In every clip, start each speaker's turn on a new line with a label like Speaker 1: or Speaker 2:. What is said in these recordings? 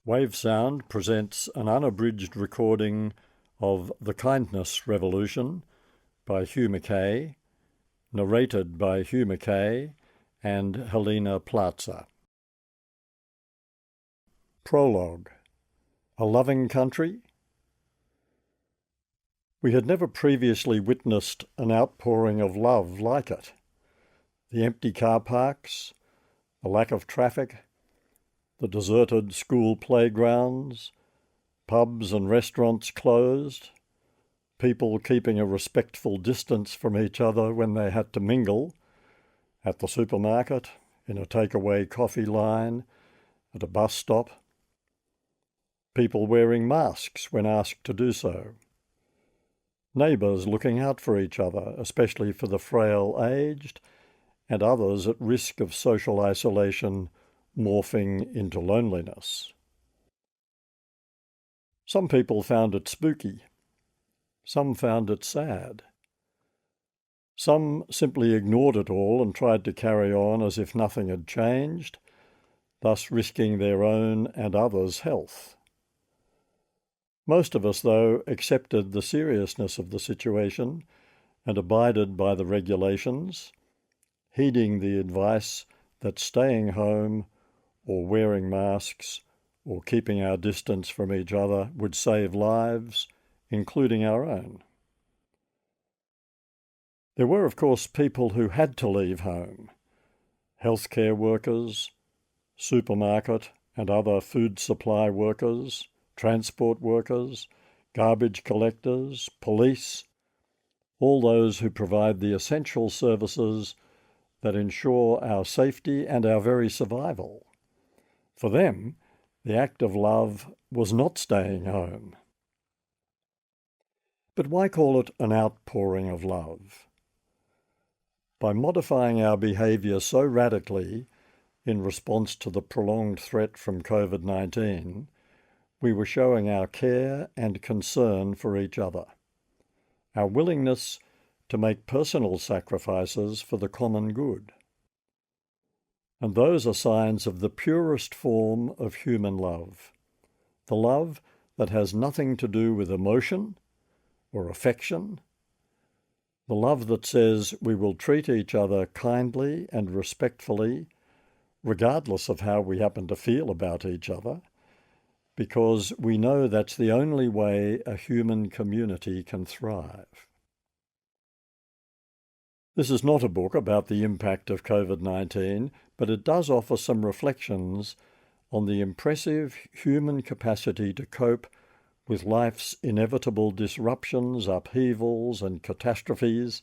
Speaker 1: Wave Sound presents an unabridged recording of The Kindness Revolution by Hugh Mackay, narrated by Hugh Mackay and Helena Plaza. Prologue. A Loving Country? We had never previously witnessed an outpouring of love like it. The empty car parks, the lack of traffic, the deserted school playgrounds, pubs and restaurants closed, people keeping a respectful distance from each other when they had to mingle, at the supermarket, in a takeaway coffee line, at a bus stop, people wearing masks when asked to do so, neighbours looking out for each other, especially for the frail-aged, and others at risk of social isolation morphing into loneliness. Some people found it spooky. Some found it sad. Some simply ignored it all and tried to carry on as if nothing had changed, thus risking their own and others' health. Most of us, though, accepted the seriousness of the situation and abided by the regulations, heeding the advice that staying home or wearing masks or keeping our distance from each other would save lives, including our own. There were, of course, people who had to leave home: healthcare workers, supermarket and other food supply workers, transport workers, garbage collectors, police, all those who provide the essential services that ensure our safety and our very survival. For them, the act of love was not staying home. But why call it an outpouring of love? By modifying our behaviour so radically in response to the prolonged threat from COVID-19, we were showing our care and concern for each other, our willingness to make personal sacrifices for the common good. And those are signs of the purest form of human love, the love that has nothing to do with emotion or affection, the love that says we will treat each other kindly and respectfully, regardless of how we happen to feel about each other, because we know that's the only way a human community can thrive. This is not a book about the impact of COVID-19, but it does offer some reflections on the impressive human capacity to cope with life's inevitable disruptions, upheavals, and catastrophes,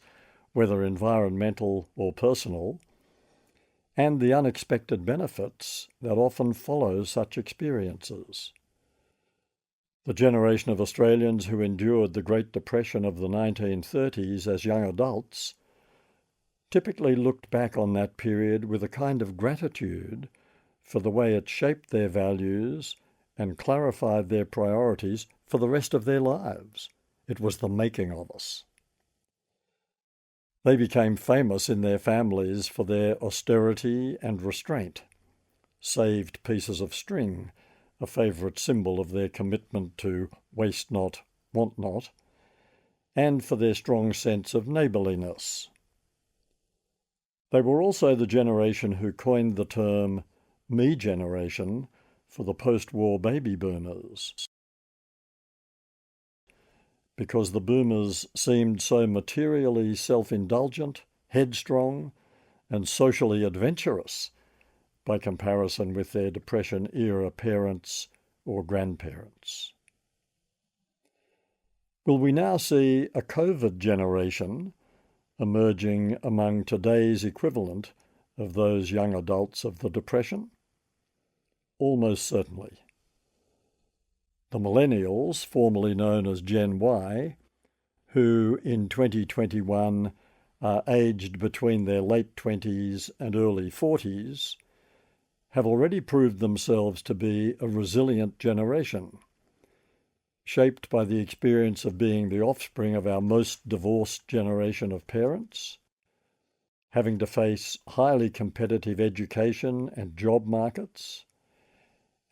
Speaker 1: whether environmental or personal, and the unexpected benefits that often follow such experiences. The generation of Australians who endured the Great Depression of the 1930s as young adults typically looked back on that period with a kind of gratitude for the way it shaped their values and clarified their priorities for the rest of their lives. It was the making of us. They became famous in their families for their austerity and restraint, saved pieces of string, a favourite symbol of their commitment to waste not, want not, and for their strong sense of neighbourliness. They were also the generation who coined the term me generation for the post-war baby boomers, because the boomers seemed so materially self-indulgent, headstrong, and socially adventurous by comparison with their Depression-era parents or grandparents. Will we now see a COVID generation emerging among today's equivalent of those young adults of the Depression? Almost certainly. The millennials, formerly known as Gen Y, who in 2021 are aged between their late 20s and early 40s, have already proved themselves to be a resilient generation, shaped by the experience of being the offspring of our most divorced generation of parents, having to face highly competitive education and job markets,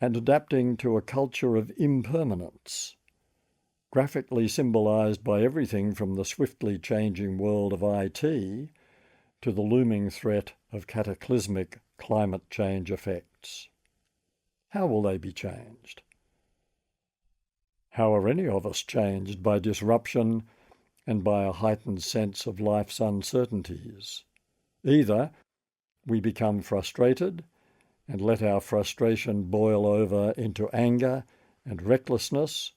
Speaker 1: and adapting to a culture of impermanence, graphically symbolised by everything from the swiftly changing world of IT to the looming threat of cataclysmic climate change effects. How will they be changed? How are any of us changed by disruption and by a heightened sense of life's uncertainties? Either we become frustrated and let our frustration boil over into anger and recklessness,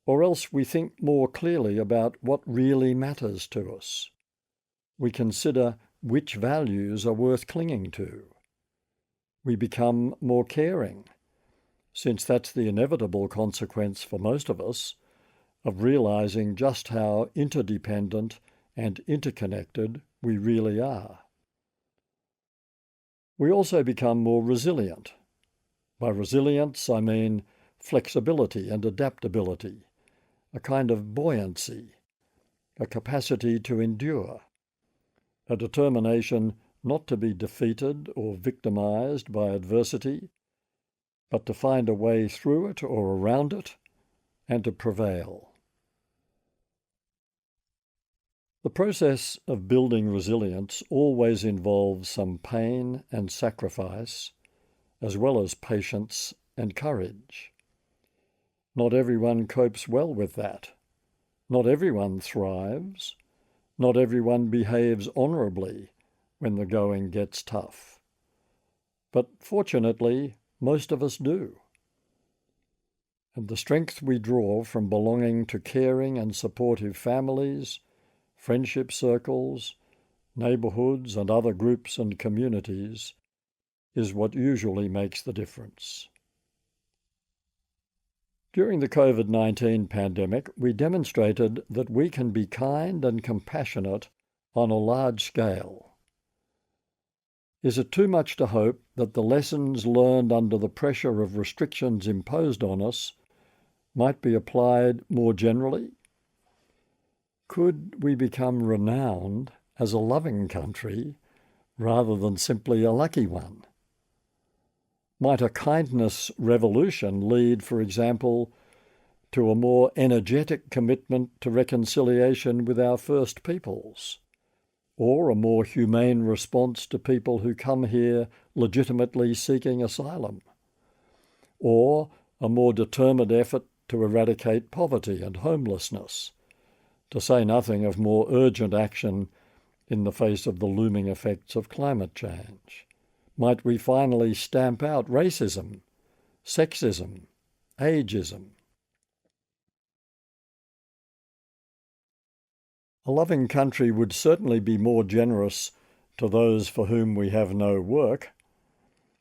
Speaker 1: or else we think more clearly about what really matters to us. We consider which values are worth clinging to. We become more caring, since that's the inevitable consequence for most of us of realizing just how interdependent and interconnected we really are. We also become more resilient. By resilience, I mean flexibility and adaptability, a kind of buoyancy, a capacity to endure, a determination not to be defeated or victimized by adversity, but to find a way through it or around it and to prevail. The process of building resilience always involves some pain and sacrifice, as well as patience and courage. Not everyone copes well with that. Not everyone thrives. Not everyone behaves honourably when the going gets tough. But fortunately, most of us do. And the strength we draw from belonging to caring and supportive families, friendship circles, neighbourhoods and other groups and communities is what usually makes the difference. During the COVID-19 pandemic, we demonstrated that we can be kind and compassionate on a large scale. Is it too much to hope that the lessons learned under the pressure of restrictions imposed on us might be applied more generally? Could we become renowned as a loving country rather than simply a lucky one? Might a kindness revolution lead, for example, to a more energetic commitment to reconciliation with our First Peoples, or a more humane response to people who come here legitimately seeking asylum, or a more determined effort to eradicate poverty and homelessness, to say nothing of more urgent action in the face of the looming effects of climate change? Might we finally stamp out racism, sexism, ageism? A loving country would certainly be more generous to those for whom we have no work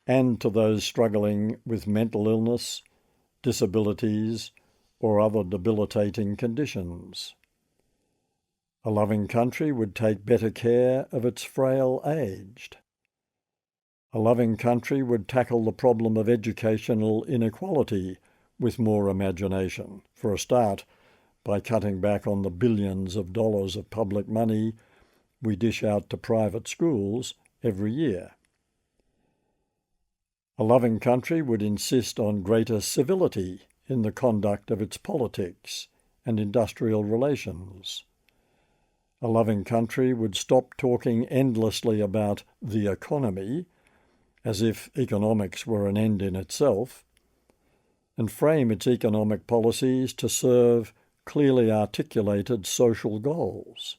Speaker 1: and to those struggling with mental illness, disabilities, or other debilitating conditions. A loving country would take better care of its frail aged. A loving country would tackle the problem of educational inequality with more imagination, for a start, by cutting back on the billions of dollars of public money we dish out to private schools every year. A loving country would insist on greater civility in the conduct of its politics and industrial relations. A loving country would stop talking endlessly about the economy, as if economics were an end in itself, and frame its economic policies to serve clearly articulated social goals.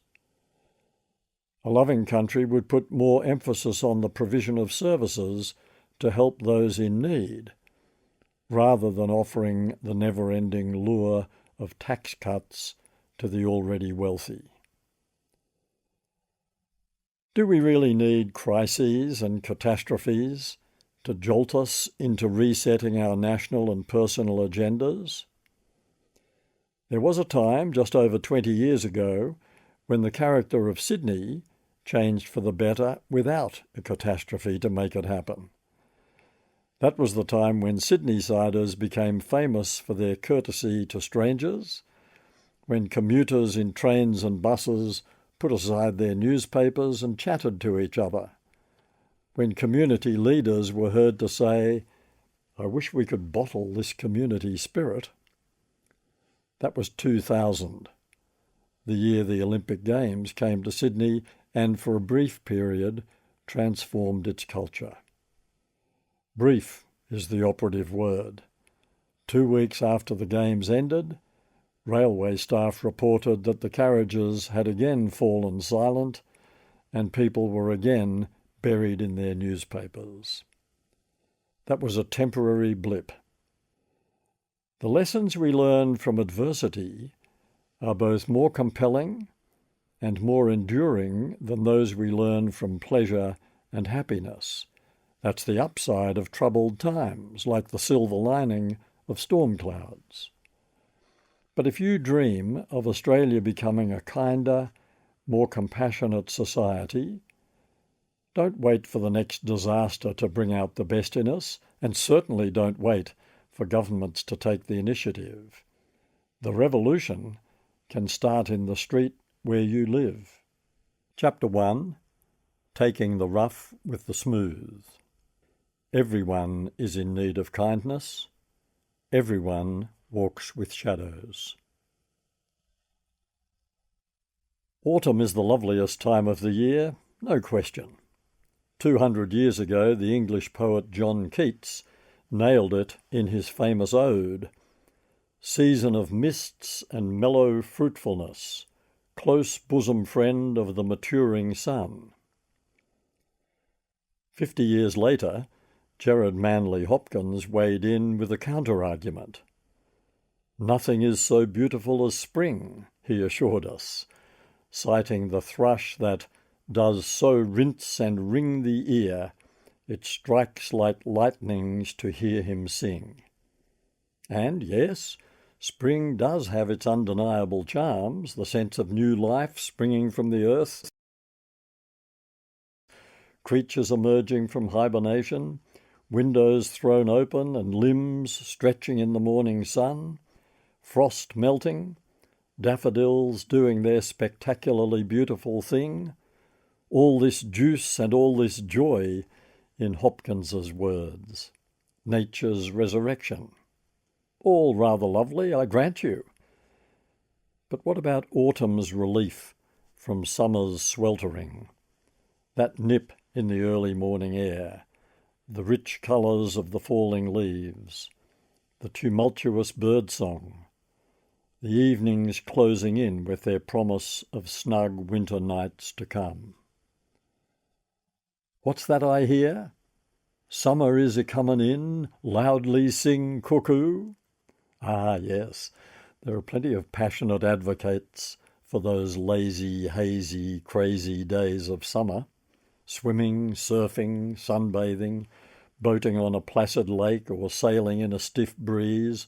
Speaker 1: A loving country would put more emphasis on the provision of services to help those in need, rather than offering the never-ending lure of tax cuts to the already wealthy. Do we really need crises and catastrophes to jolt us into resetting our national and personal agendas? There was a time, just over 20 years ago, when the character of Sydney changed for the better without a catastrophe to make it happen. That was the time when Sydney-siders became famous for their courtesy to strangers, when commuters in trains and buses put aside their newspapers and chatted to each other, when community leaders were heard to say, I wish we could bottle this community spirit. That was 2000, the year the Olympic Games came to Sydney and for a brief period transformed its culture. Brief is the operative word. 2 weeks after the Games ended, railway staff reported that the carriages had again fallen silent and people were again buried in their newspapers. That was a temporary blip. The lessons we learn from adversity are both more compelling and more enduring than those we learn from pleasure and happiness. That's the upside of troubled times, like the silver lining of storm clouds. But if you dream of Australia becoming a kinder, more compassionate society, don't wait for the next disaster to bring out the best in us, and certainly don't wait for governments to take the initiative. The revolution can start in the street where you live. Chapter 1. Taking the rough with the smooth. Everyone is in need of kindness. Everyone walks with shadows. Autumn is the loveliest time of the year, no question. 200 years ago, the English poet John Keats nailed it in his famous ode, "Season of mists and mellow fruitfulness, close bosom friend of the maturing sun." 50 years later, Gerard Manley Hopkins weighed in with a counter-argument. "Nothing is so beautiful as spring," he assured us, citing the thrush that does so rinse and ring the ear, it strikes like lightnings to hear him sing. And yes, spring does have its undeniable charms, the sense of new life springing from the earth, creatures emerging from hibernation, windows thrown open and limbs stretching in the morning sun, frost melting, daffodils doing their spectacularly beautiful thing, all this juice and all this joy in Hopkins's words. Nature's resurrection. All rather lovely, I grant you. But what about autumn's relief from summer's sweltering? That nip in the early morning air, the rich colours of the falling leaves, the tumultuous birdsong, the evenings closing in with their promise of snug winter nights to come. What's that I hear? Summer is a-comin' in, loudly sing cuckoo. Ah, yes, there are plenty of passionate advocates for those lazy, hazy, crazy days of summer. Swimming, surfing, sunbathing, boating on a placid lake or sailing in a stiff breeze,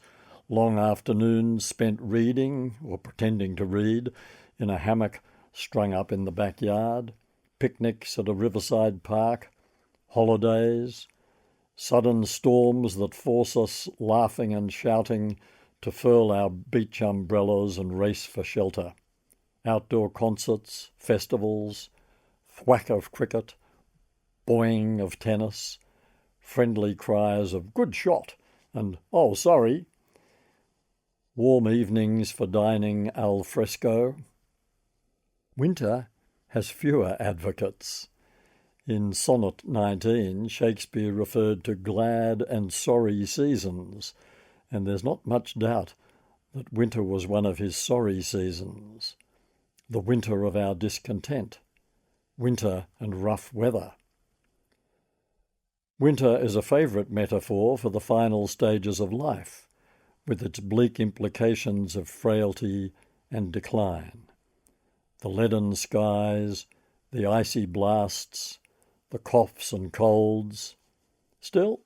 Speaker 1: long afternoons spent reading or pretending to read in a hammock strung up in the backyard, picnics at a riverside park, holidays, sudden storms that force us laughing and shouting to furl our beach umbrellas and race for shelter, outdoor concerts, festivals, thwack of cricket, boing of tennis, friendly cries of "good shot" and "oh, sorry," warm evenings for dining al fresco. Winter has fewer advocates. In Sonnet 19, Shakespeare referred to glad and sorry seasons, and there's not much doubt that winter was one of his sorry seasons, the winter of our discontent, winter and rough weather. Winter is a favourite metaphor for the final stages of life, with its bleak implications of frailty and decline. The leaden skies, the icy blasts, the coughs and colds. Still,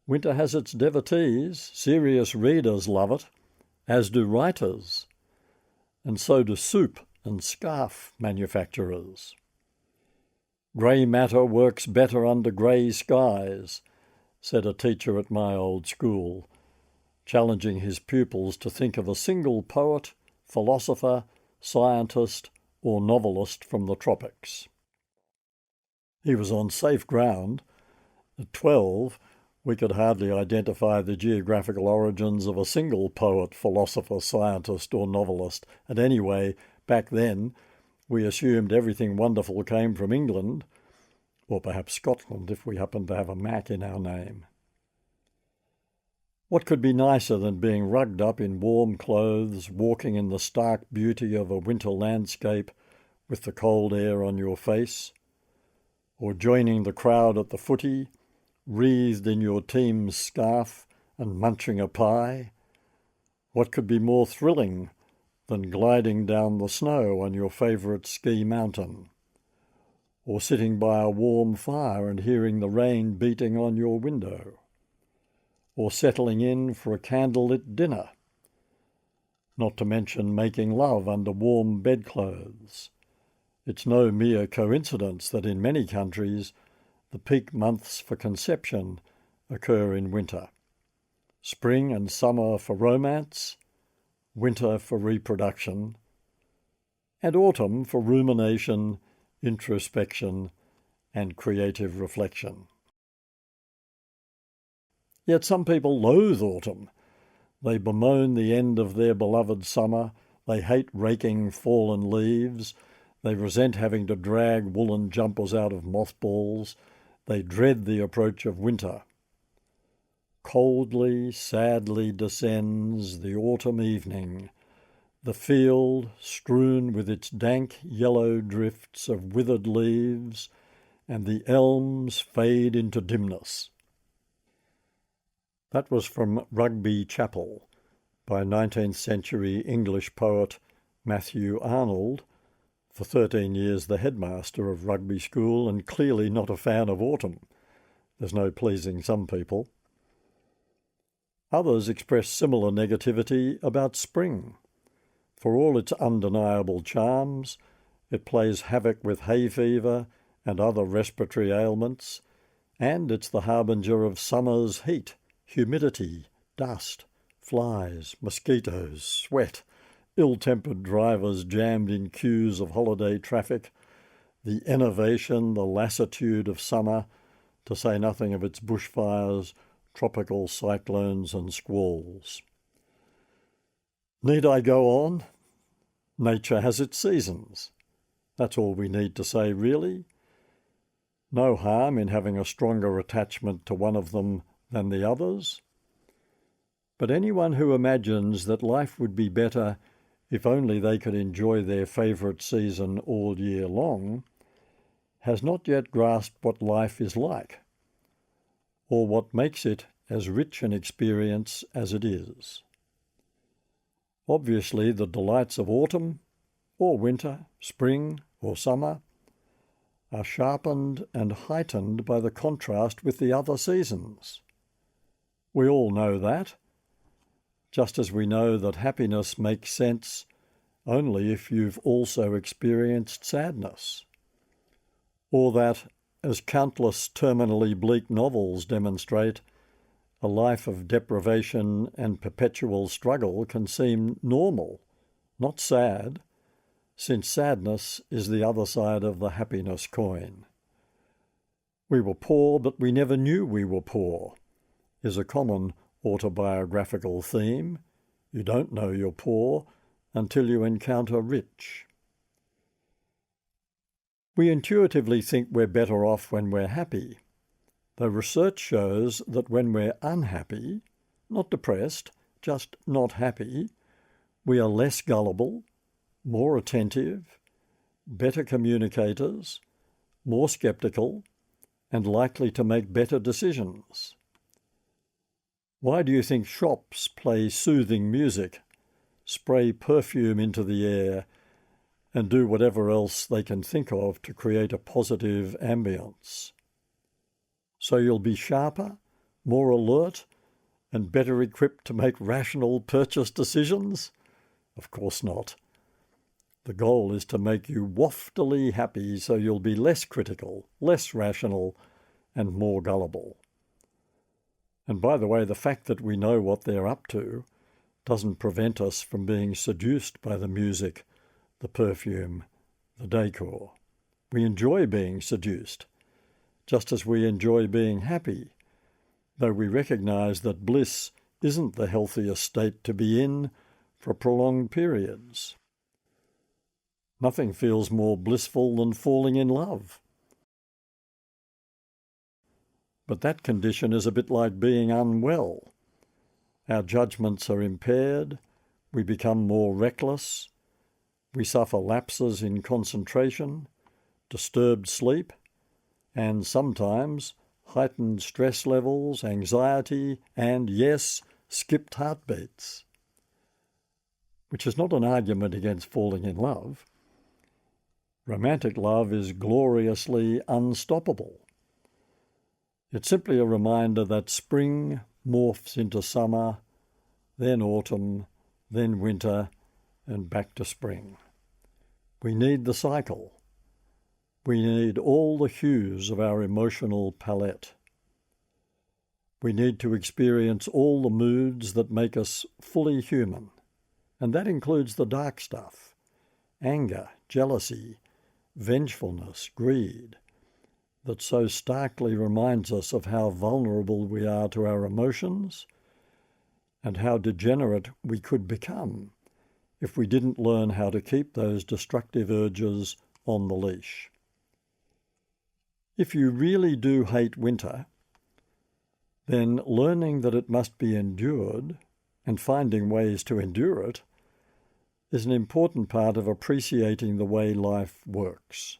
Speaker 1: winter has its devotees. Serious readers love it, as do writers, and so do soup and scarf manufacturers. "Grey matter works better under grey skies," said a teacher at my old school, challenging his pupils to think of a single poet, philosopher, scientist, or novelist from the tropics. He was on safe ground. At 12, We could hardly identify the geographical origins of a single poet, philosopher, scientist, or novelist. And anyway, back then, we assumed everything wonderful came from England, or perhaps Scotland if we happened to have a Mac in our name. What could be nicer than being rugged up in warm clothes, walking in the stark beauty of a winter landscape with the cold air on your face, or joining the crowd at the footy, wreathed in your team's scarf and munching a pie? What could be more thrilling than gliding down the snow on your favourite ski mountain, or sitting by a warm fire and hearing the rain beating on your window, or settling in for a candlelit dinner, not to mention making love under warm bedclothes? It's no mere coincidence that in many countries the peak months for conception occur in winter. Spring and summer for romance, winter for reproduction, and autumn for rumination, introspection, and creative reflection. Yet some people loathe autumn. They bemoan the end of their beloved summer. They hate raking fallen leaves. They resent having to drag woolen jumpers out of mothballs. They dread the approach of winter. Coldly, sadly descends the autumn evening, the field strewn with its dank yellow drifts of withered leaves, and the elms fade into dimness. That was from Rugby Chapel by 19th century English poet Matthew Arnold, for 13 years the headmaster of Rugby School and clearly not a fan of autumn. There's no pleasing some people. Others express similar negativity about spring. For all its undeniable charms, it plays havoc with hay fever and other respiratory ailments, and it's the harbinger of summer's heat, humidity, dust, flies, mosquitoes, sweat, ill-tempered drivers jammed in queues of holiday traffic, the enervation, the lassitude of summer, to say nothing of its bushfires, tropical cyclones and squalls. Need I go on? Nature has its seasons. That's all we need to say, really. No harm in having a stronger attachment to one of them than the others. But anyone who imagines that life would be better if only they could enjoy their favourite season all year long has not yet grasped what life is like, or what makes it as rich an experience as it is. Obviously, the delights of autumn, or winter, spring, or summer are sharpened and heightened by the contrast with the other seasons. We all know that, just as we know that happiness makes sense only if you've also experienced sadness, or that, as countless terminally bleak novels demonstrate, a life of deprivation and perpetual struggle can seem normal, not sad, since sadness is the other side of the happiness coin. We were poor, but we never knew we were poor, is a common autobiographical theme. You don't know you're poor until you encounter rich. We intuitively think we're better off when we're happy, though research shows that when we're unhappy, not depressed, just not happy, we are less gullible, more attentive, better communicators, more sceptical, and likely to make better decisions. Why do you think shops play soothing music, spray perfume into the air, and do whatever else they can think of to create a positive ambience? So you'll be sharper, more alert, and better equipped to make rational purchase decisions? Of course not. The goal is to make you waftily happy so you'll be less critical, less rational, and more gullible. And by the way, the fact that we know what they're up to doesn't prevent us from being seduced by the music, the perfume, the decor. We enjoy being seduced, just as we enjoy being happy, though we recognise that bliss isn't the healthiest state to be in for prolonged periods. Nothing feels more blissful than falling in love. But that condition is a bit like being unwell. Our judgments are impaired, we become more reckless, we suffer lapses in concentration, disturbed sleep, and sometimes heightened stress levels, anxiety, and, yes, skipped heartbeats. Which is not an argument against falling in love. Romantic love is gloriously unstoppable. It's simply a reminder that spring morphs into summer, then autumn, then winter, and back to spring. We need the cycle. We need all the hues of our emotional palette. We need to experience all the moods that make us fully human, and that includes the dark stuff: anger, jealousy, vengefulness, greed, that so starkly reminds us of how vulnerable we are to our emotions and how degenerate we could become if we didn't learn how to keep those destructive urges on the leash. If you really do hate winter, then learning that it must be endured and finding ways to endure it is an important part of appreciating the way life works.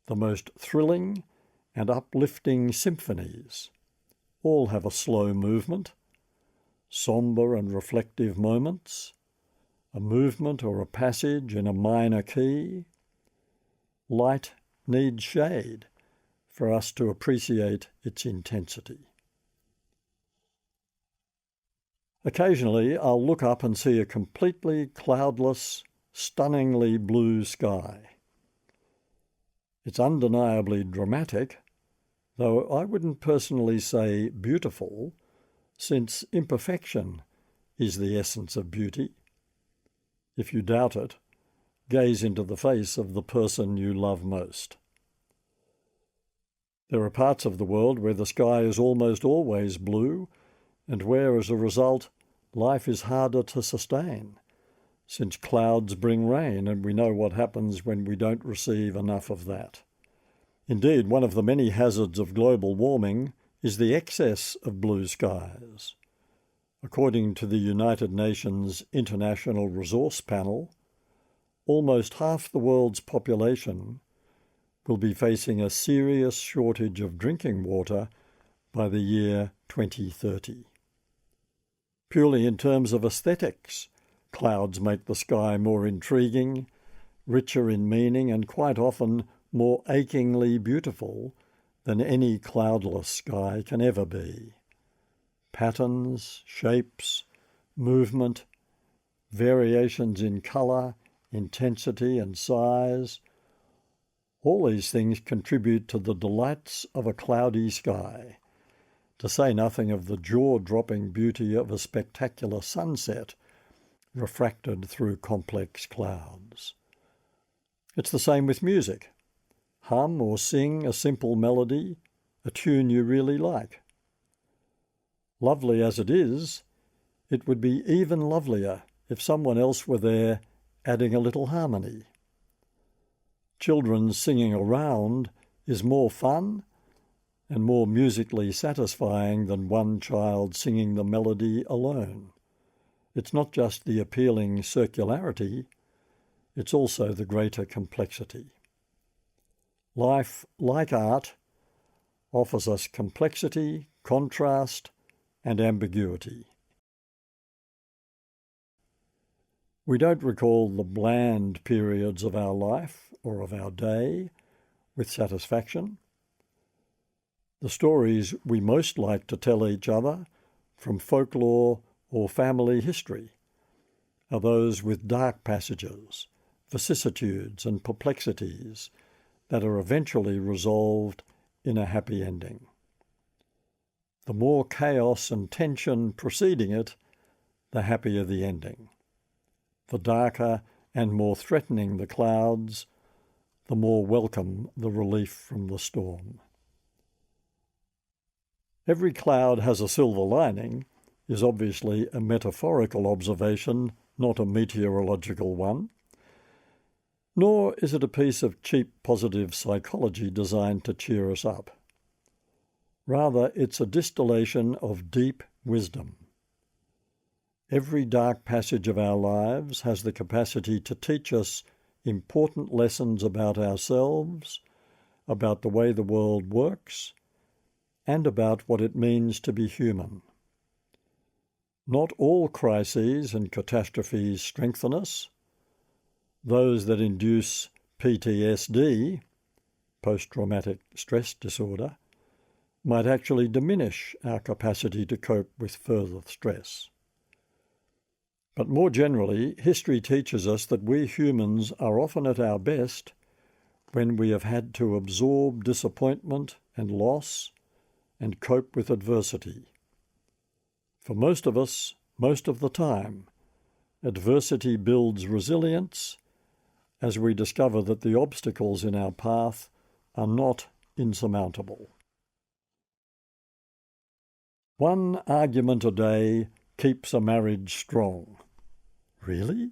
Speaker 1: The most thrilling and uplifting symphonies all have a slow movement, sombre and reflective moments, a movement or a passage in a minor key. Light needs shade for us to appreciate its intensity. Occasionally, I'll look up and see a completely cloudless, stunningly blue sky. It's undeniably dramatic, though I wouldn't personally say beautiful, since imperfection is the essence of beauty. If you doubt it, gaze into the face of the person you love most. There are parts of the world where the sky is almost always blue, and where, as a result, life is harder to sustain, since clouds bring rain, and we know what happens when we don't receive enough of that. Indeed, one of the many hazards of global warming is the excess of blue skies. According to the United Nations International Resource Panel, almost half the world's population will be facing a serious shortage of drinking water by the year 2030. Purely in terms of aesthetics, clouds make the sky more intriguing, richer in meaning, and quite often more achingly beautiful than any cloudless sky can ever be. Patterns, shapes, movement, variations in colour, intensity and size, all these things contribute to the delights of a cloudy sky, to say nothing of the jaw-dropping beauty of a spectacular sunset refracted through complex clouds. It's the same with music. Hum or sing a simple melody, a tune you really like. Lovely as it is, it would be even lovelier if someone else were there adding a little harmony. Children singing around is more fun and more musically satisfying than one child singing the melody alone. It's not just the appealing circularity, it's also the greater complexity. Life, like art, offers us complexity, contrast, and ambiguity. We don't recall the bland periods of our life or of our day with satisfaction. The stories we most like to tell each other from folklore or family history are those with dark passages, vicissitudes and perplexities that are eventually resolved in a happy ending. The more chaos and tension preceding it, the happier the ending. The darker and more threatening the clouds, the more welcome the relief from the storm. Every cloud has a silver lining is obviously a metaphorical observation, not a meteorological one. Nor is it a piece of cheap positive psychology designed to cheer us up. Rather, it's a distillation of deep wisdom. Every dark passage of our lives has the capacity to teach us important lessons about ourselves, about the way the world works, and about what it means to be human. Not all crises and catastrophes strengthen us. Those that induce PTSD, post-traumatic stress disorder, might actually diminish our capacity to cope with further stress. But more generally, history teaches us that we humans are often at our best when we have had to absorb disappointment and loss and cope with adversity. For most of us, most of the time, adversity builds resilience as we discover that the obstacles in our path are not insurmountable. One argument a day keeps a marriage strong. Really?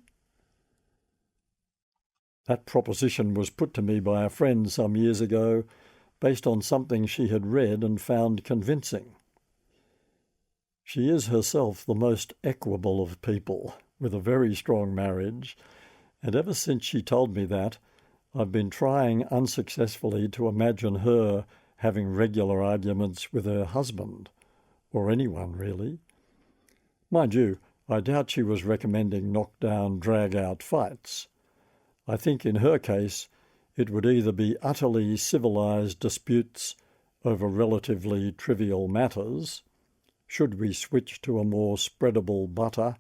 Speaker 1: That proposition was put to me by a friend some years ago based on something she had read and found convincing. She is herself the most equable of people, with a very strong marriage, and ever since she told me that, I've been trying unsuccessfully to imagine her having regular arguments with her husband, or anyone really. Mind you, I doubt she was recommending knockdown, drag-out fights. I think in her case it would either be utterly civilized disputes over relatively trivial matters, should we switch to a more spreadable butter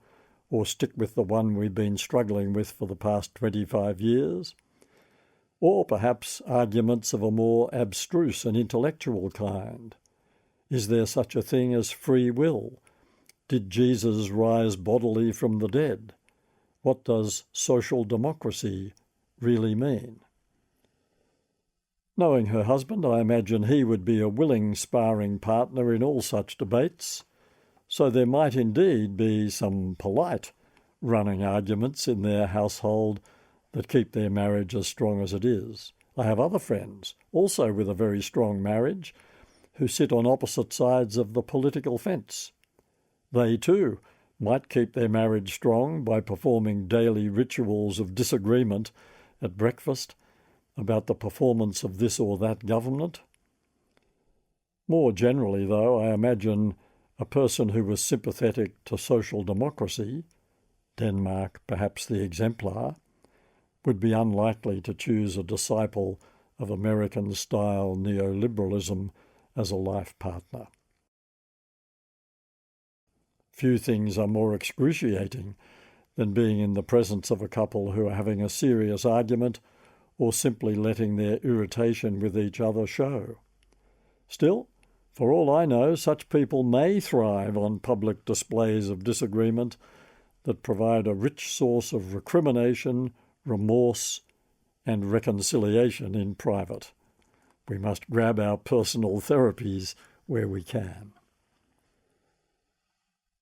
Speaker 1: or stick with the one we've been struggling with for the past 25 years, or perhaps arguments of a more abstruse and intellectual kind. Is there such a thing as free will? Did Jesus rise bodily from the dead? What does social democracy really mean? Knowing her husband, I imagine he would be a willing sparring partner in all such debates, so there might indeed be some polite running arguments in their household that keep their marriage as strong as it is. I have other friends, also with a very strong marriage, who sit on opposite sides of the political fence. They, too, might keep their marriage strong by performing daily rituals of disagreement at breakfast about the performance of this or that government. More generally, though, I imagine a person who was sympathetic to social democracy, Denmark perhaps the exemplar, would be unlikely to choose a disciple of American-style neoliberalism as a life partner. Few things are more excruciating than being in the presence of a couple who are having a serious argument or simply letting their irritation with each other show. Still, for all I know, such people may thrive on public displays of disagreement that provide a rich source of recrimination, remorse, and reconciliation in private. We must grab our personal therapies where we can.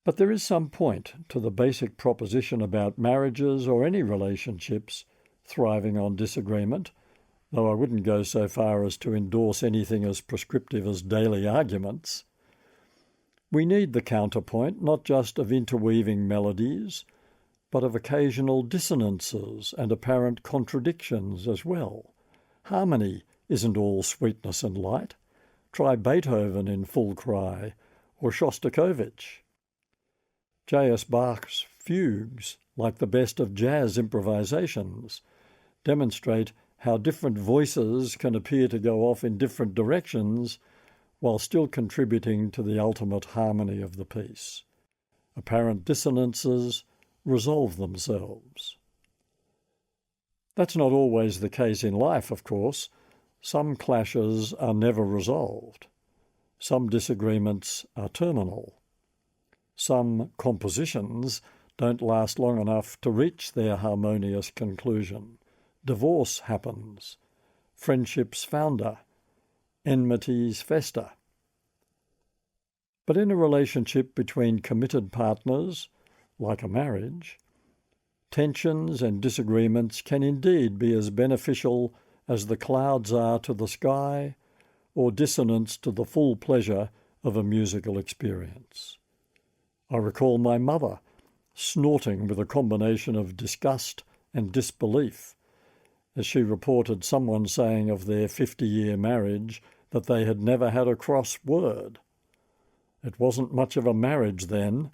Speaker 1: But there is some point to the basic proposition about marriages or any relationships thriving on disagreement, though I wouldn't go so far as to endorse anything as prescriptive as daily arguments. We need the counterpoint not just of interweaving melodies, but of occasional dissonances and apparent contradictions as well. Harmony isn't all sweetness and light. Try Beethoven in full cry, or Shostakovich. J.S. Bach's fugues, like the best of jazz improvisations, demonstrate how different voices can appear to go off in different directions while still contributing to the ultimate harmony of the piece. Apparent dissonances resolve themselves. That's not always the case in life, of course. Some clashes are never resolved. Some disagreements are terminal. Some compositions don't last long enough to reach their harmonious conclusion. Divorce happens. Friendships founder. Enmities fester. But in a relationship between committed partners, like a marriage, tensions and disagreements can indeed be as beneficial as the clouds are to the sky, or dissonance to the full pleasure of a musical experience. I recall my mother snorting with a combination of disgust and disbelief as she reported someone saying of their 50-year marriage that they had never had a cross word. It wasn't much of a marriage then,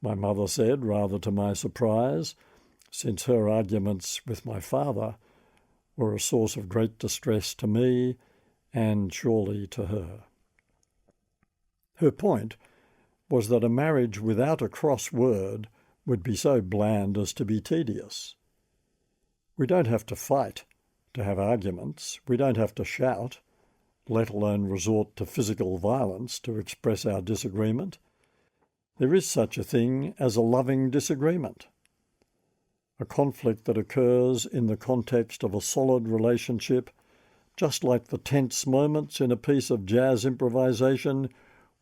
Speaker 1: my mother said, rather to my surprise, since her arguments with my father were a source of great distress to me and surely to her. Her point was that a marriage without a cross word would be so bland as to be tedious. We don't have to fight to have arguments. We don't have to shout, let alone resort to physical violence to express our disagreement. There is such a thing as a loving disagreement, a conflict that occurs in the context of a solid relationship, just like the tense moments in a piece of jazz improvisation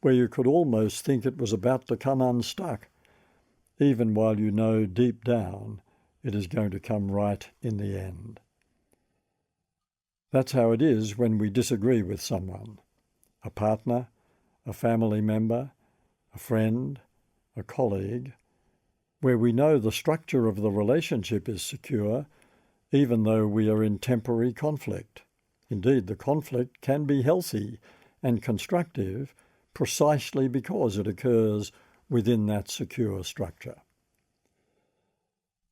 Speaker 1: where you could almost think it was about to come unstuck, even while you know deep down it is going to come right in the end. That's how it is when we disagree with someone, a partner, a family member, a friend, a colleague, where we know the structure of the relationship is secure, even though we are in temporary conflict. Indeed, the conflict can be healthy and constructive precisely because it occurs within that secure structure.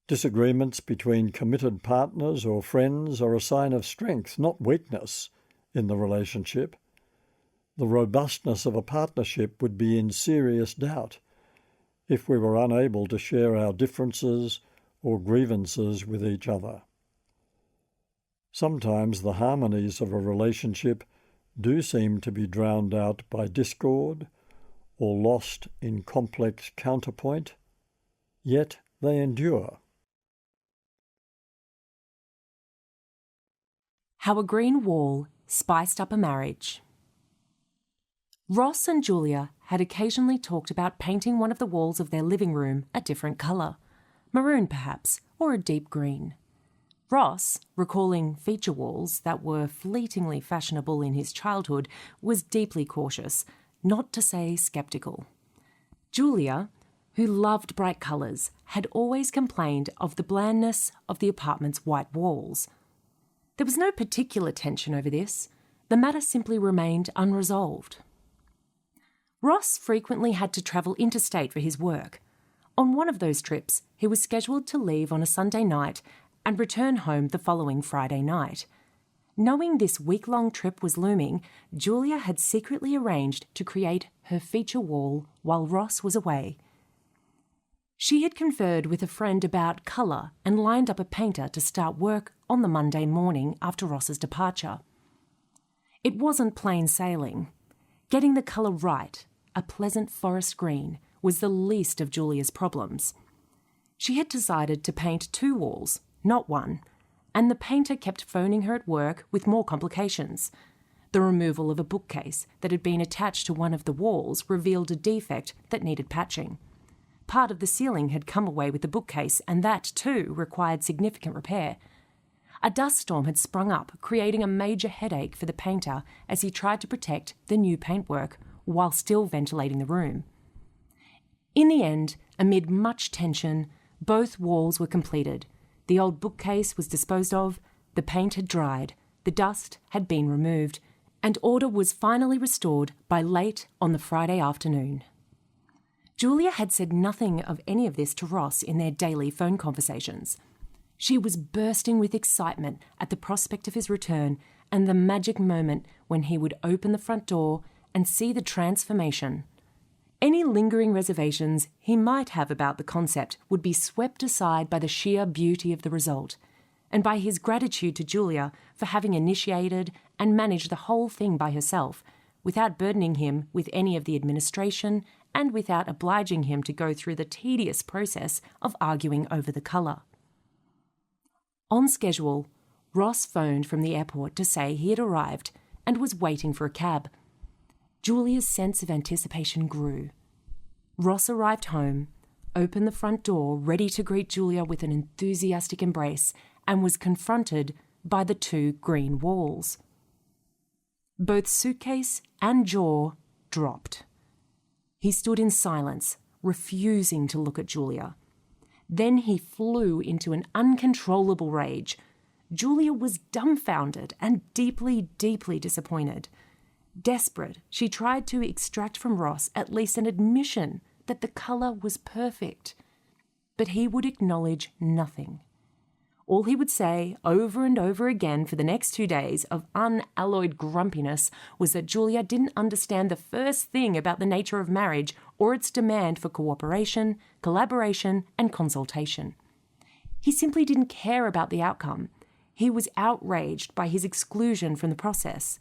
Speaker 1: Disagreements between committed partners or friends are a sign of strength, not weakness, in the relationship. The robustness of a partnership would be in serious doubt if we were unable to share our differences or grievances with each other. Sometimes the harmonies of a relationship do seem to be drowned out by discord or lost in complex counterpoint, yet they endure.
Speaker 2: How a green wall spiced up a marriage. Ross and Julia had occasionally talked about painting one of the walls of their living room a different colour, maroon perhaps, or a deep green. Ross, recalling feature walls that were fleetingly fashionable in his childhood, was deeply cautious, not to say sceptical. Julia, who loved bright colours, had always complained of the blandness of the apartment's white walls. There was no particular tension over this. The matter simply remained unresolved. Ross frequently had to travel interstate for his work. On one of those trips, he was scheduled to leave on a Sunday night and return home the following Friday night. Knowing this week-long trip was looming, Julia had secretly arranged to create her feature wall while Ross was away. She had conferred with a friend about colour and lined up a painter to start work on the Monday morning after Ross's departure. It wasn't plain sailing. Getting the colour right, a pleasant forest green, was the least of Julia's problems. She had decided to paint 2 walls, not 1, and the painter kept phoning her at work with more complications. The removal of a bookcase that had been attached to one of the walls revealed a defect that needed patching. Part of the ceiling had come away with the bookcase, and that, too, required significant repair. A dust storm had sprung up, creating a major headache for the painter as he tried to protect the new paintwork while still ventilating the room. In the end, amid much tension, both walls were completed. The old bookcase was disposed of, the paint had dried, the dust had been removed, and order was finally restored by late on the Friday afternoon. Julia had said nothing of any of this to Ross in their daily phone conversations. She was bursting with excitement at the prospect of his return and the magic moment when he would open the front door and see the transformation. Any lingering reservations he might have about the concept would be swept aside by the sheer beauty of the result, and by his gratitude to Julia for having initiated and managed the whole thing by herself, without burdening him with any of the administration and without obliging him to go through the tedious process of arguing over the colour. On schedule, Ross phoned from the airport to say he had arrived and was waiting for a cab. Julia's sense of anticipation grew. Ross arrived home, opened the front door, ready to greet Julia with an enthusiastic embrace, and was confronted by the two green walls. Both suitcase and jaw dropped. He stood in silence, refusing to look at Julia. Then he flew into an uncontrollable rage. Julia was dumbfounded and deeply, deeply disappointed. Desperate, she tried to extract from Ross at least an admission that the colour was perfect. But he would acknowledge nothing. All he would say over and over again for the next 2 days of unalloyed grumpiness was that Julia didn't understand the first thing about the nature of marriage or its demand for cooperation, collaboration, and consultation. He simply didn't care about the outcome. He was outraged by his exclusion from the process.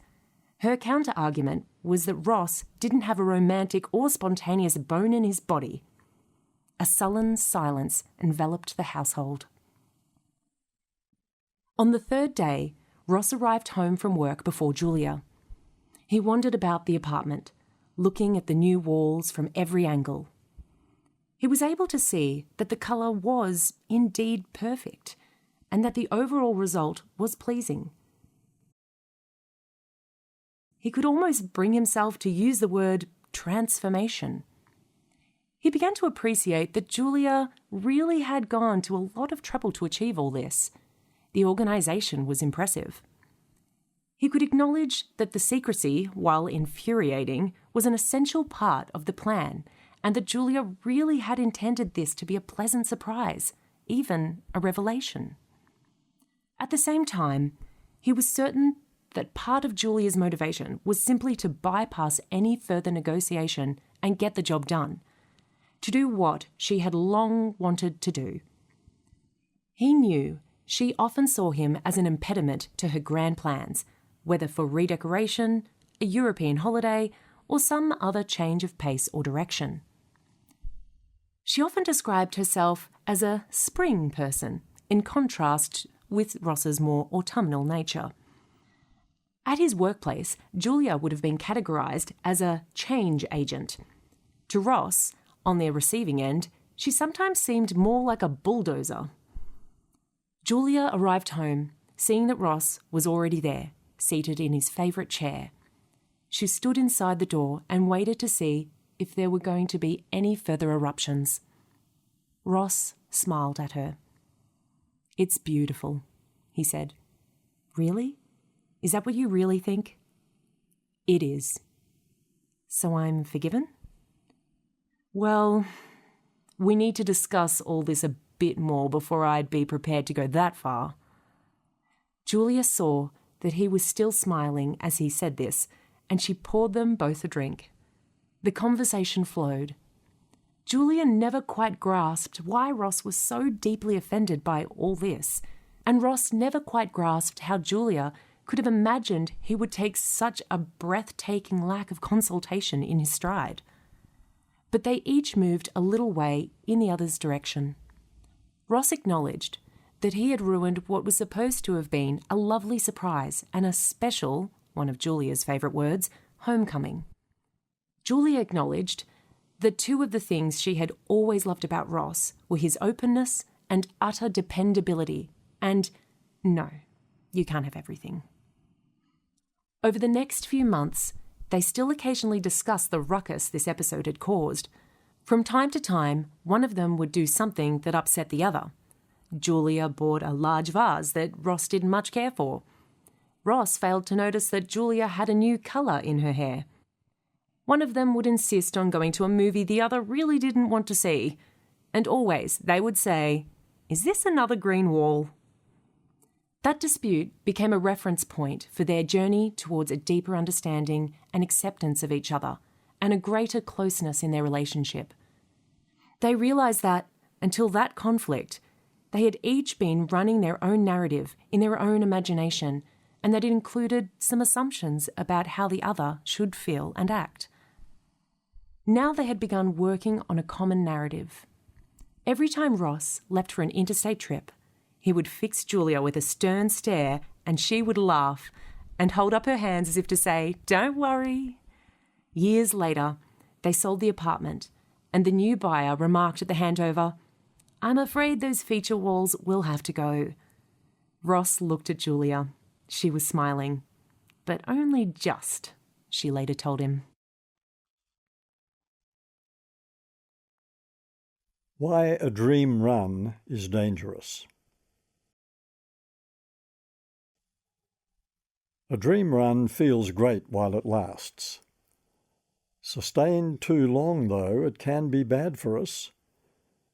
Speaker 2: Her counter-argument was that Ross didn't have a romantic or spontaneous bone in his body. A sullen silence enveloped the household. On the third day, Ross arrived home from work before Julia. He wandered about the apartment, looking at the new walls from every angle. He was able to see that the colour was indeed perfect, and that the overall result was pleasing. He could almost bring himself to use the word transformation. He began to appreciate that Julia really had gone to a lot of trouble to achieve all this. The organisation was impressive. He could acknowledge that the secrecy, while infuriating, was an essential part of the plan, and that Julia really had intended this to be a pleasant surprise, even a revelation. At the same time, he was certain that part of Julia's motivation was simply to bypass any further negotiation and get the job done, to do what she had long wanted to do. He knew she often saw him as an impediment to her grand plans, whether for redecoration, a European holiday, or some other change of pace or direction. She often described herself as a spring person, in contrast with Ross's more autumnal nature. At his workplace, Julia would have been categorised as a change agent. To Ross, on their receiving end, she sometimes seemed more like a bulldozer. Julia arrived home, seeing that Ross was already there, seated in his favourite chair. She stood inside the door and waited to see if there were going to be any further eruptions. Ross smiled at her. "It's beautiful," he said. "Really? Is that what you really think?" "It is." "So I'm forgiven?" "Well, we need to discuss all this a bit more before I'd be prepared to go that far." Julia saw that he was still smiling as he said this, and she poured them both a drink. The conversation flowed. Julia never quite grasped why Ross was so deeply offended by all this, and Ross never quite grasped how Julia could have imagined he would take such a breathtaking lack of consultation in his stride. But they each moved a little way in the other's direction. Ross acknowledged that he had ruined what was supposed to have been a lovely surprise and a special, one of Julia's favourite words, homecoming. Julia acknowledged that two of the things she had always loved about Ross were his openness and utter dependability, and no, you can't have everything. Over the next few months, they still occasionally discussed the ruckus this episode had caused. From time to time, one of them would do something that upset the other. Julia bought a large vase that Ross didn't much care for. Ross failed to notice that Julia had a new colour in her hair. One of them would insist on going to a movie the other really didn't want to see, and always they would say, "Is this another green wall?" That dispute became a reference point for their journey towards a deeper understanding and acceptance of each other, and a greater closeness in their relationship. They realised that, until that conflict, they had each been running their own narrative in their own imagination, and that it included some assumptions about how the other should feel and act. Now they had begun working on a common narrative. Every time Ross left for an interstate trip, he would fix Julia with a stern stare, and she would laugh and hold up her hands as if to say, "Don't worry." Years later, they sold the apartment, and the new buyer remarked at the handover, "I'm afraid those feature walls will have to go." Ross looked at Julia. She was smiling. "But only just," she later told him.
Speaker 1: Why a dream run is dangerous. A dream run feels great while it lasts. Sustained too long, though, it can be bad for us,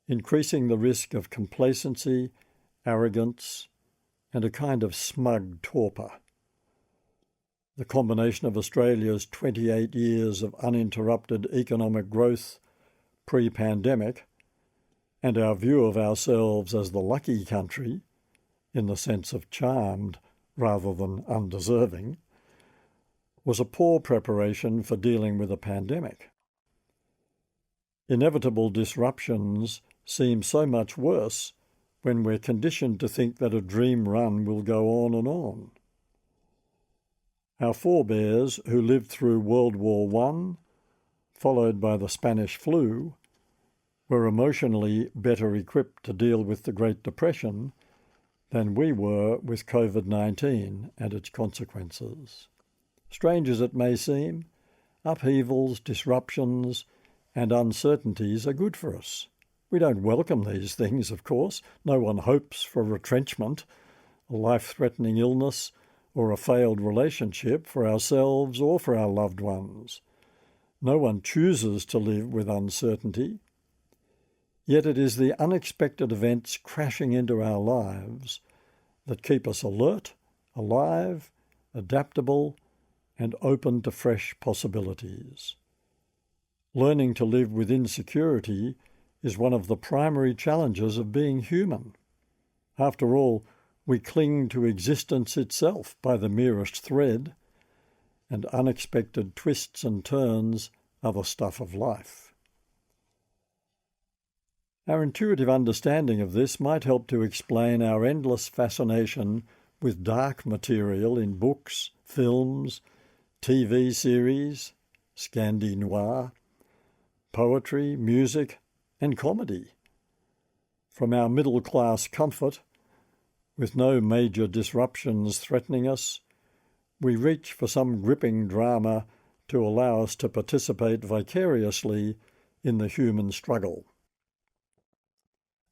Speaker 1: increasing the risk of complacency, arrogance, and a kind of smug torpor. The combination of Australia's 28 years of uninterrupted economic growth pre-pandemic and our view of ourselves as the lucky country, in the sense of charmed rather than undeserving, was a poor preparation for dealing with a pandemic. Inevitable disruptions seem so much worse when we're conditioned to think that a dream run will go on and on. Our forebears, who lived through World War I, followed by the Spanish flu, were emotionally better equipped to deal with the Great Depression than we were with COVID-19 and its consequences. Strange as it may seem, upheavals, disruptions, and uncertainties are good for us. We don't welcome these things, of course. No one hopes for retrenchment, a life-threatening illness, or a failed relationship for ourselves or for our loved ones. No one chooses to live with uncertainty. Yet it is the unexpected events crashing into our lives that keep us alert, alive, adaptable, and open to fresh possibilities. Learning to live with insecurity is one of the primary challenges of being human. After all, we cling to existence itself by the merest thread, and unexpected twists and turns are the stuff of life. Our intuitive understanding of this might help to explain our endless fascination with dark material in books, films, TV series, Scandi noir, poetry, music, and comedy. From our middle-class comfort, with no major disruptions threatening us, we reach for some gripping drama to allow us to participate vicariously in the human struggle.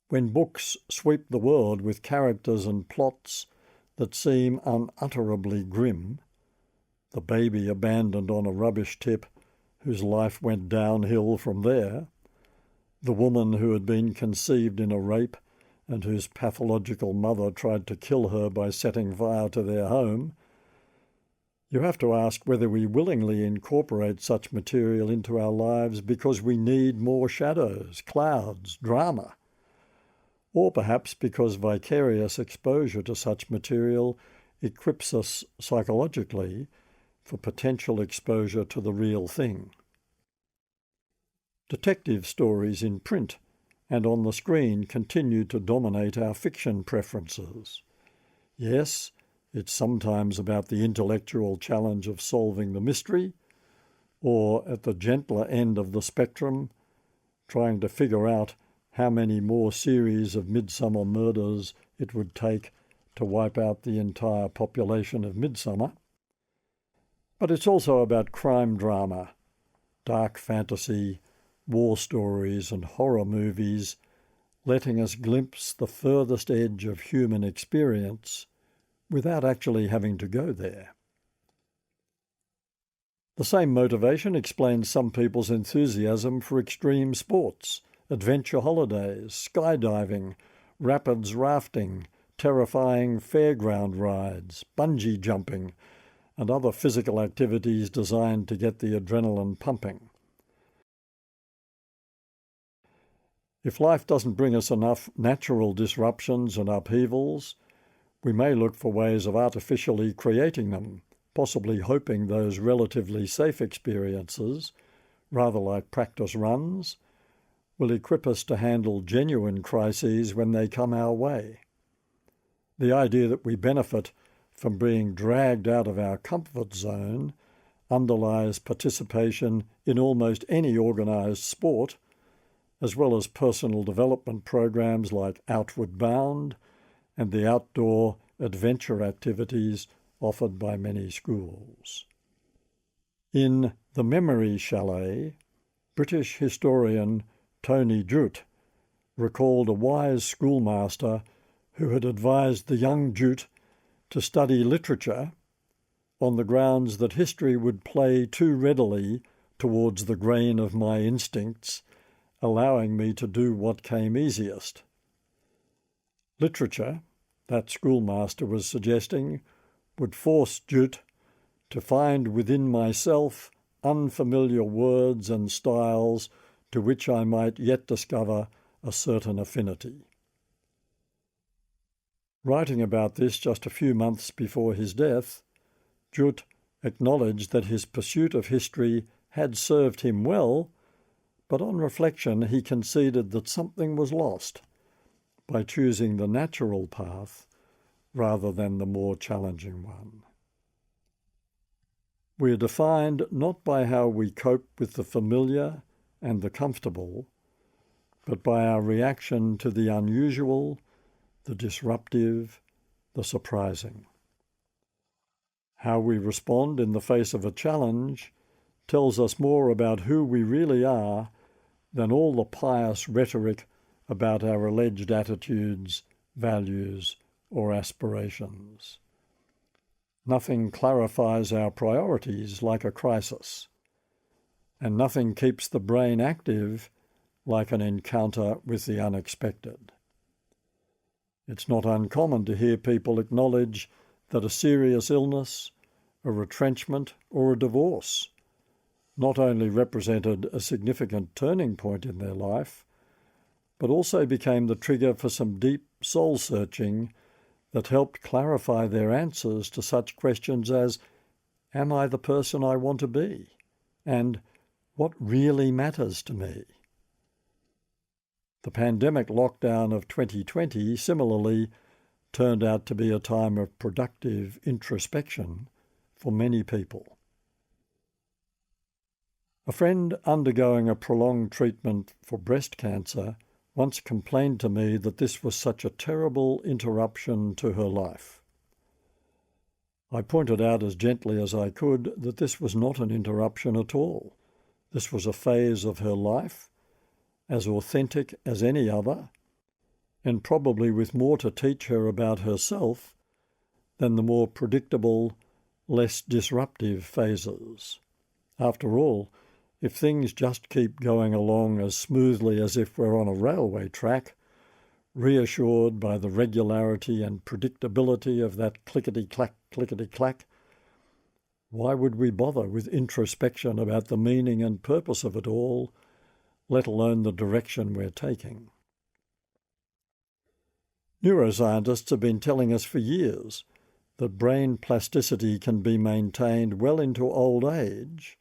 Speaker 1: When books sweep the world with characters and plots that seem unutterably grim, the baby abandoned on a rubbish tip whose life went downhill from there, the woman who had been conceived in a rape and whose pathological mother tried to kill her by setting fire to their home, you have to ask whether we willingly incorporate such material into our lives because we need more shadows, clouds, drama, or perhaps because vicarious exposure to such material equips us psychologically for potential exposure to the real thing. Detective stories in print and on the screen continue to dominate our fiction preferences. Yes, it's sometimes about the intellectual challenge of solving the mystery, or at the gentler end of the spectrum, trying to figure out how many more series of Midsummer murders it would take to wipe out the entire population of Midsummer. But it's also about crime drama, dark fantasy, war stories and horror movies, letting us glimpse the furthest edge of human experience without actually having to go there. The same motivation explains some people's enthusiasm for extreme sports, adventure holidays, skydiving, rapids rafting, terrifying fairground rides, bungee jumping, and other physical activities designed to get the adrenaline pumping. If life doesn't bring us enough natural disruptions and upheavals, we may look for ways of artificially creating them, possibly hoping those relatively safe experiences, rather like practice runs, will equip us to handle genuine crises when they come our way. The idea that we benefit from being dragged out of our comfort zone underlies participation in almost any organised sport, as well as personal development programs like Outward Bound and the outdoor adventure activities offered by many schools. In The Memory Chalet, British historian Tony Jute recalled a wise schoolmaster who had advised the young Jute to study literature on the grounds that history would play too readily towards the grain of my instincts, allowing me to do what came easiest. Literature, that schoolmaster was suggesting, would force Jute to find within myself unfamiliar words and styles to which I might yet discover a certain affinity. Writing about this just a few months before his death, Jute acknowledged that his pursuit of history had served him well, but on reflection he conceded that something was lost by choosing the natural path rather than the more challenging one. We are defined not by how we cope with the familiar and the comfortable, but by our reaction to the unusual, the disruptive, the surprising. How we respond in the face of a challenge tells us more about who we really are than all the pious rhetoric about our alleged attitudes, values, or aspirations. Nothing clarifies our priorities like a crisis, and nothing keeps the brain active like an encounter with the unexpected. It's not uncommon to hear people acknowledge that a serious illness, a retrenchment, or a divorce not only represented a significant turning point in their life, but also became the trigger for some deep soul-searching that helped clarify their answers to such questions as, am I the person I want to be? And what really matters to me? The pandemic lockdown of 2020 similarly turned out to be a time of productive introspection for many people. A friend undergoing a prolonged treatment for breast cancer once complained to me that this was such a terrible interruption to her life. I pointed out as gently as I could that this was not an interruption at all. This was a phase of her life, as authentic as any other, and probably with more to teach her about herself than the more predictable, less disruptive phases. After all, if things just keep going along as smoothly as if we're on a railway track, reassured by the regularity and predictability of that clickety-clack, clickety-clack, why would we bother with introspection about the meaning and purpose of it all, let alone the direction we're taking? Neuroscientists have been telling us for years that brain plasticity can be maintained well into old age,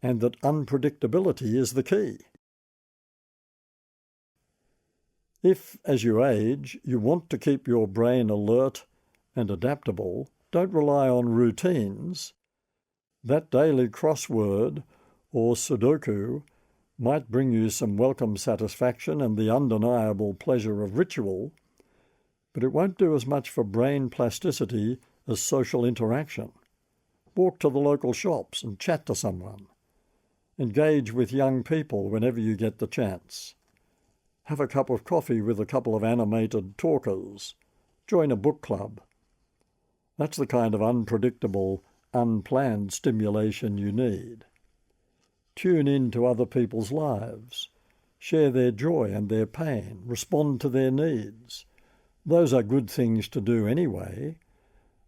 Speaker 1: and that unpredictability is the key. If, as you age, you want to keep your brain alert and adaptable, don't rely on routines. That daily crossword or Sudoku might bring you some welcome satisfaction and the undeniable pleasure of ritual, but it won't do as much for brain plasticity as social interaction. Walk to the local shops and chat to someone. Engage with young people whenever you get the chance. Have a cup of coffee with a couple of animated talkers. Join a book club. That's the kind of unpredictable, unplanned stimulation you need. Tune in to other people's lives. Share their joy and their pain. Respond to their needs. Those are good things to do anyway.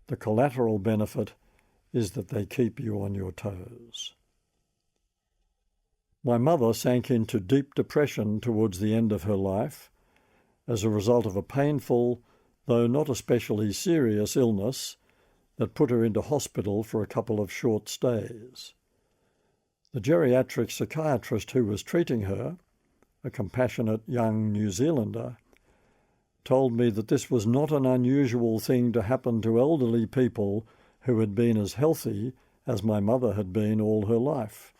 Speaker 1: The collateral benefit is that they keep you on your toes. My mother sank into deep depression towards the end of her life as a result of a painful, though not especially serious illness that put her into hospital for a couple of short stays. The geriatric psychiatrist who was treating her, a compassionate young New Zealander, told me that this was not an unusual thing to happen to elderly people who had been as healthy as my mother had been all her life.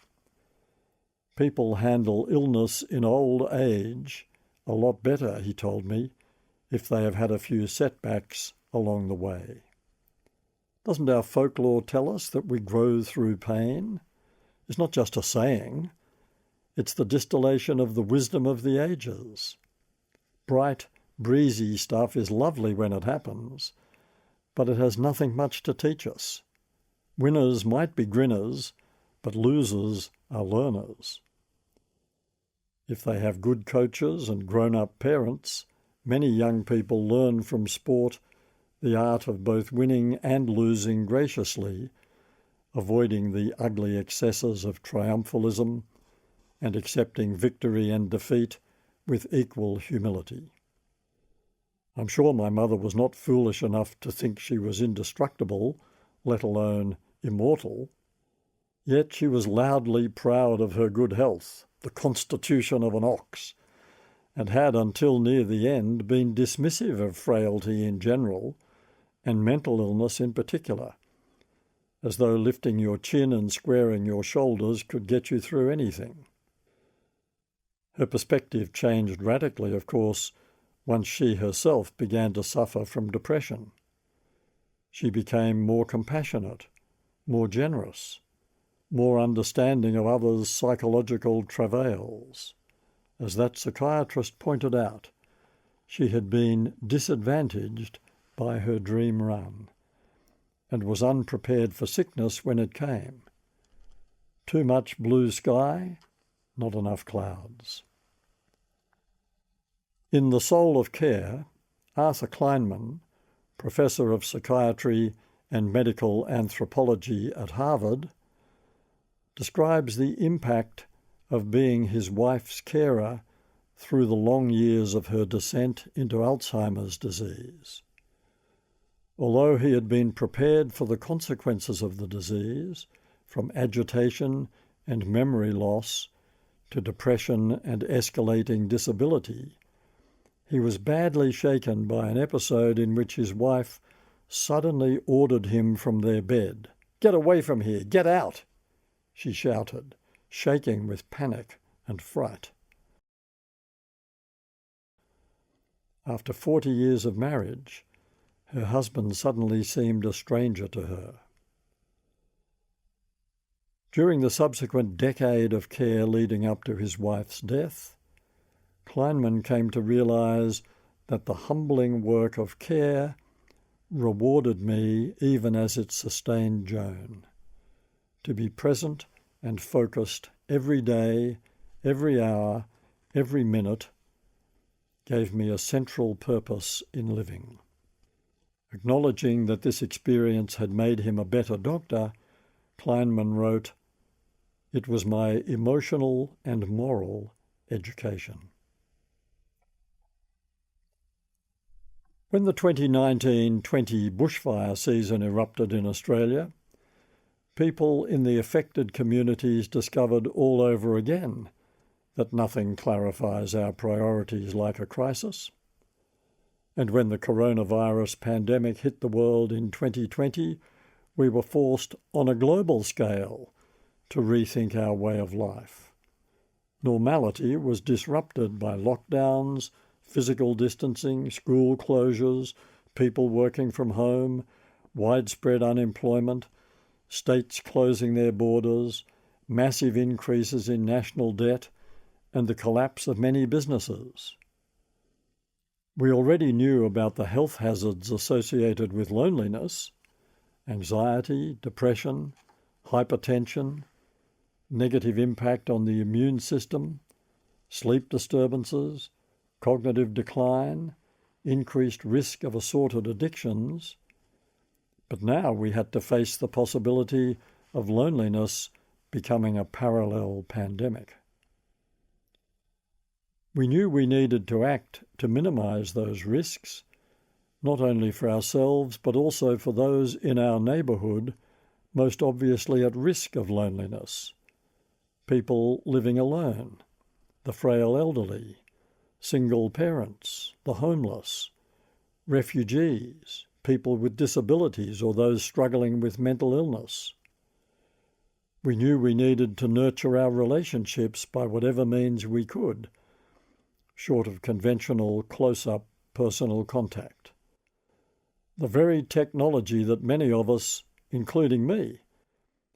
Speaker 1: People handle illness in old age a lot better, he told me, if they have had a few setbacks along the way. Doesn't our folklore tell us that we grow through pain? It's not just a saying. It's the distillation of the wisdom of the ages. Bright, breezy stuff is lovely when it happens, but it has nothing much to teach us. Winners might be grinners, but losers are learners. If they have good coaches and grown-up parents, many young people learn from sport the art of both winning and losing graciously, avoiding the ugly excesses of triumphalism and accepting victory and defeat with equal humility. I'm sure my mother was not foolish enough to think she was indestructible, let alone immortal. Yet she was loudly proud of her good health, the constitution of an ox, and had until near the end been dismissive of frailty in general and mental illness in particular, as though lifting your chin and squaring your shoulders could get you through anything. Her perspective changed radically, of course, once she herself began to suffer from depression. She became more compassionate, more generous, more understanding of others' psychological travails. As that psychiatrist pointed out, she had been disadvantaged by her dream run and was unprepared for sickness when it came. Too much blue sky, not enough clouds. In The Soul of Care, Arthur Kleinman, professor of psychiatry and medical anthropology at Harvard, describes the impact of being his wife's carer through the long years of her descent into Alzheimer's disease. Although he had been prepared for the consequences of the disease, from agitation and memory loss to depression and escalating disability, he was badly shaken by an episode in which his wife suddenly ordered him from their bed. "Get away from here! Get out!" she shouted, shaking with panic and fright. After 40 years of marriage, her husband suddenly seemed a stranger to her. During the subsequent decade of care leading up to his wife's death, Kleinman came to realize that the humbling work of care rewarded me even as it sustained Joan. To be present and focused every day, every hour, every minute gave me a central purpose in living. Acknowledging that this experience had made him a better doctor, Kleinman wrote, "It was my emotional and moral education." When the 2019-20 bushfire season erupted in Australia, people in the affected communities discovered all over again that nothing clarifies our priorities like a crisis. And when the coronavirus pandemic hit the world in 2020, we were forced on a global scale to rethink our way of life. Normality was disrupted by lockdowns, physical distancing, school closures, people working from home, widespread unemployment, states closing their borders, massive increases in national debt, and the collapse of many businesses. We already knew about the health hazards associated with loneliness, anxiety, depression, hypertension, negative impact on the immune system, sleep disturbances, cognitive decline, increased risk of assorted addictions. But now we had to face the possibility of loneliness becoming a parallel pandemic. We knew we needed to act to minimize those risks, not only for ourselves but also for those in our neighborhood most obviously at risk of loneliness, people living alone, the frail elderly, single parents, the homeless, refugees, people with disabilities or those struggling with mental illness. We knew we needed to nurture our relationships by whatever means we could, short of conventional close-up personal contact. The very technology that many of us, including me,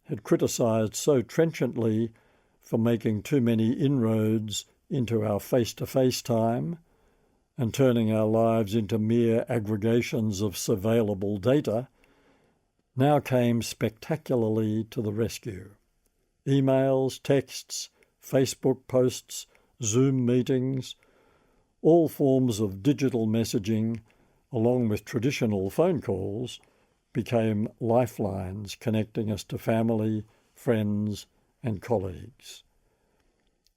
Speaker 1: had criticised so trenchantly for making too many inroads into our face-to-face time and turning our lives into mere aggregations of surveillable data, now came spectacularly to the rescue. Emails, texts, Facebook posts, Zoom meetings, all forms of digital messaging, along with traditional phone calls, became lifelines connecting us to family, friends, and colleagues.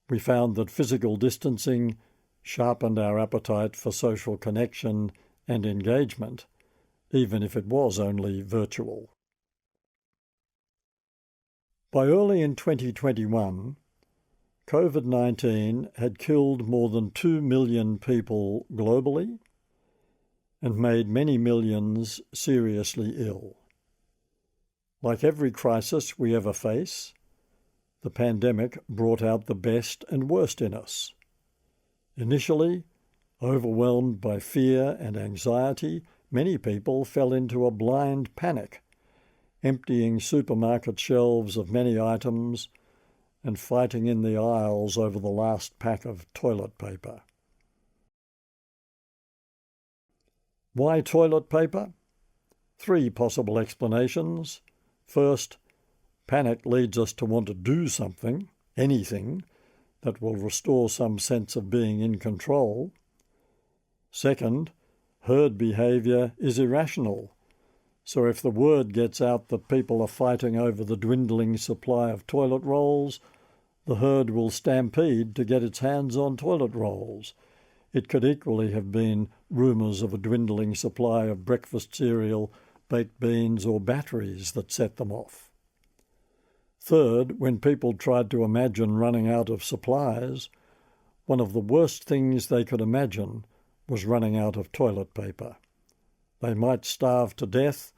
Speaker 1: We found that physical distancing sharpened our appetite for social connection and engagement, even if it was only virtual. By early in 2021, COVID-19 had killed more than 2 million people globally and made many millions seriously ill. Like every crisis we ever face, the pandemic brought out the best and worst in us. Initially, overwhelmed by fear and anxiety, many people fell into a blind panic, emptying supermarket shelves of many items and fighting in the aisles over the last pack of toilet paper. Why toilet paper? 3 possible explanations. First, panic leads us to want to do something, anything, that will restore some sense of being in control. Second, herd behaviour is irrational. So if the word gets out that people are fighting over the dwindling supply of toilet rolls, the herd will stampede to get its hands on toilet rolls. It could equally have been rumours of a dwindling supply of breakfast cereal, baked beans or batteries that set them off. Third, when people tried to imagine running out of supplies, one of the worst things they could imagine was running out of toilet paper. They might starve to death,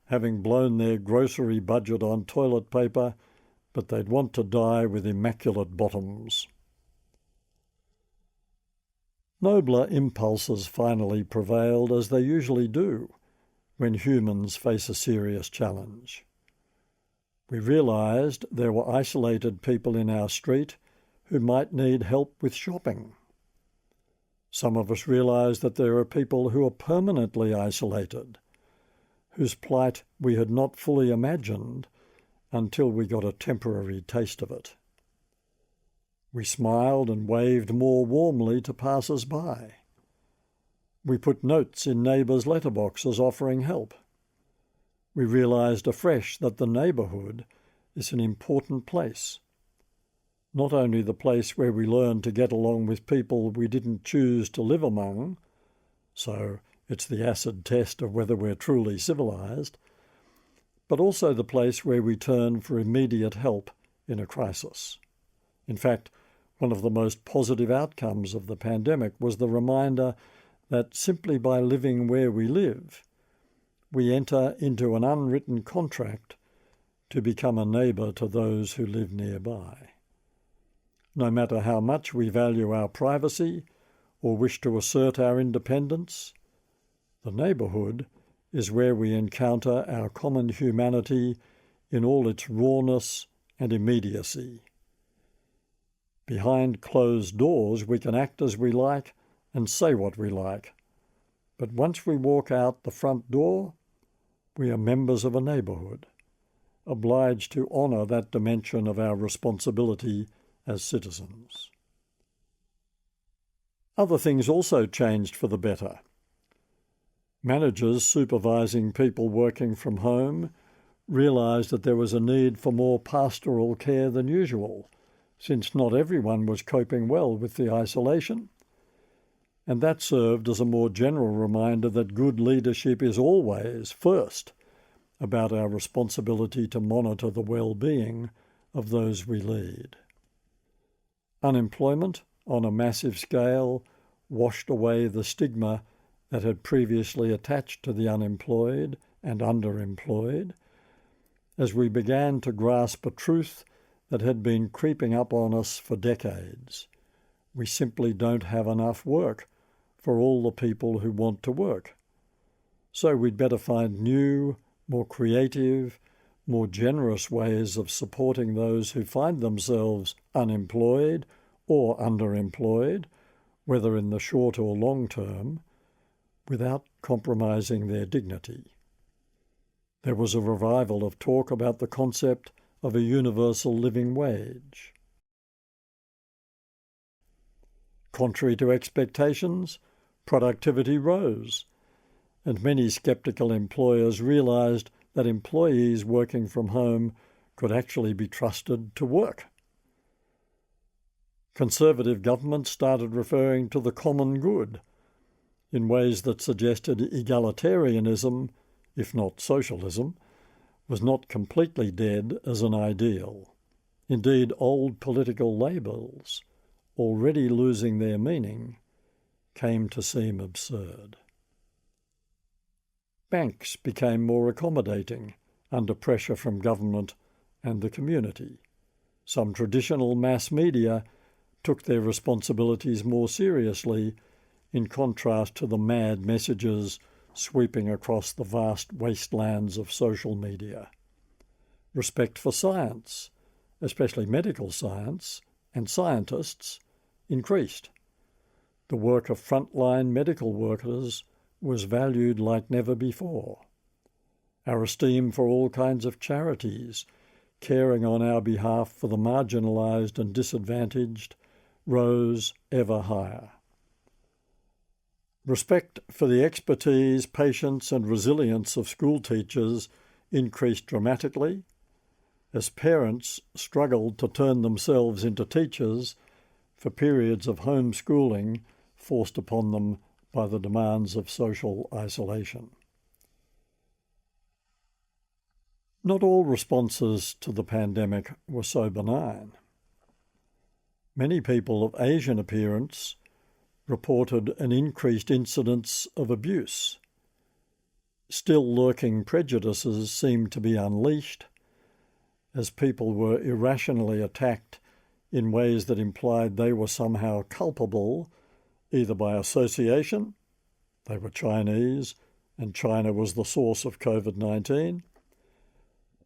Speaker 1: having blown their grocery budget on toilet paper, but they'd want to die with immaculate bottoms. Nobler impulses finally prevailed, as they usually do when humans face a serious challenge. We realised there were isolated people in our street who might need help with shopping. Some of us realised that there are people who are permanently isolated, whose plight we had not fully imagined until we got a temporary taste of it. We smiled and waved more warmly to passers-by. We put notes in neighbours' letterboxes offering help. We realised afresh that the neighbourhood is an important place, not only the place where we learn to get along with people we didn't choose to live among, so it's the acid test of whether we're truly civilised, but also the place where we turn for immediate help in a crisis. In fact, one of the most positive outcomes of the pandemic was the reminder that simply by living where we live, we enter into an unwritten contract to become a neighbour to those who live nearby. No matter how much we value our privacy or wish to assert our independence, the neighbourhood is where we encounter our common humanity in all its rawness and immediacy. Behind closed doors we can act as we like and say what we like, but once we walk out the front door, we are members of a neighbourhood, obliged to honour that dimension of our responsibility as citizens. Other things also changed for the better. Managers supervising people working from home realised that there was a need for more pastoral care than usual, since not everyone was coping well with the isolation, and that served as a more general reminder that good leadership is always, first, about our responsibility to monitor the well-being of those we lead. Unemployment, on a massive scale, washed away the stigma that had previously attached to the unemployed and underemployed, as we began to grasp a truth that had been creeping up on us for decades. We simply don't have enough work for all the people who want to work. So we'd better find new, more creative, more generous ways of supporting those who find themselves unemployed or underemployed, whether in the short or long term, without compromising their dignity. There was a revival of talk about the concept of a universal living wage. Contrary to expectations, productivity rose, and many sceptical employers realised that employees working from home could actually be trusted to work. Conservative governments started referring to the common good in ways that suggested egalitarianism, if not socialism, was not completely dead as an ideal. Indeed, old political labels, already losing their meaning, came to seem absurd. Banks became more accommodating under pressure from government and the community. Some traditional mass media took their responsibilities more seriously, in contrast to the mad messages sweeping across the vast wastelands of social media. Respect for science, especially medical science, and scientists, increased. The work of frontline medical workers was valued like never before. Our esteem for all kinds of charities, caring on our behalf for the marginalised and disadvantaged, rose ever higher. Respect for the expertise, patience and resilience of school teachers increased dramatically as parents struggled to turn themselves into teachers for periods of homeschooling forced upon them by the demands of social isolation. Not all responses to the pandemic were so benign. Many people of Asian appearance reported an increased incidence of abuse. Still lurking prejudices seemed to be unleashed as people were irrationally attacked in ways that implied they were somehow culpable, either by association, they were Chinese and China was the source of COVID-19,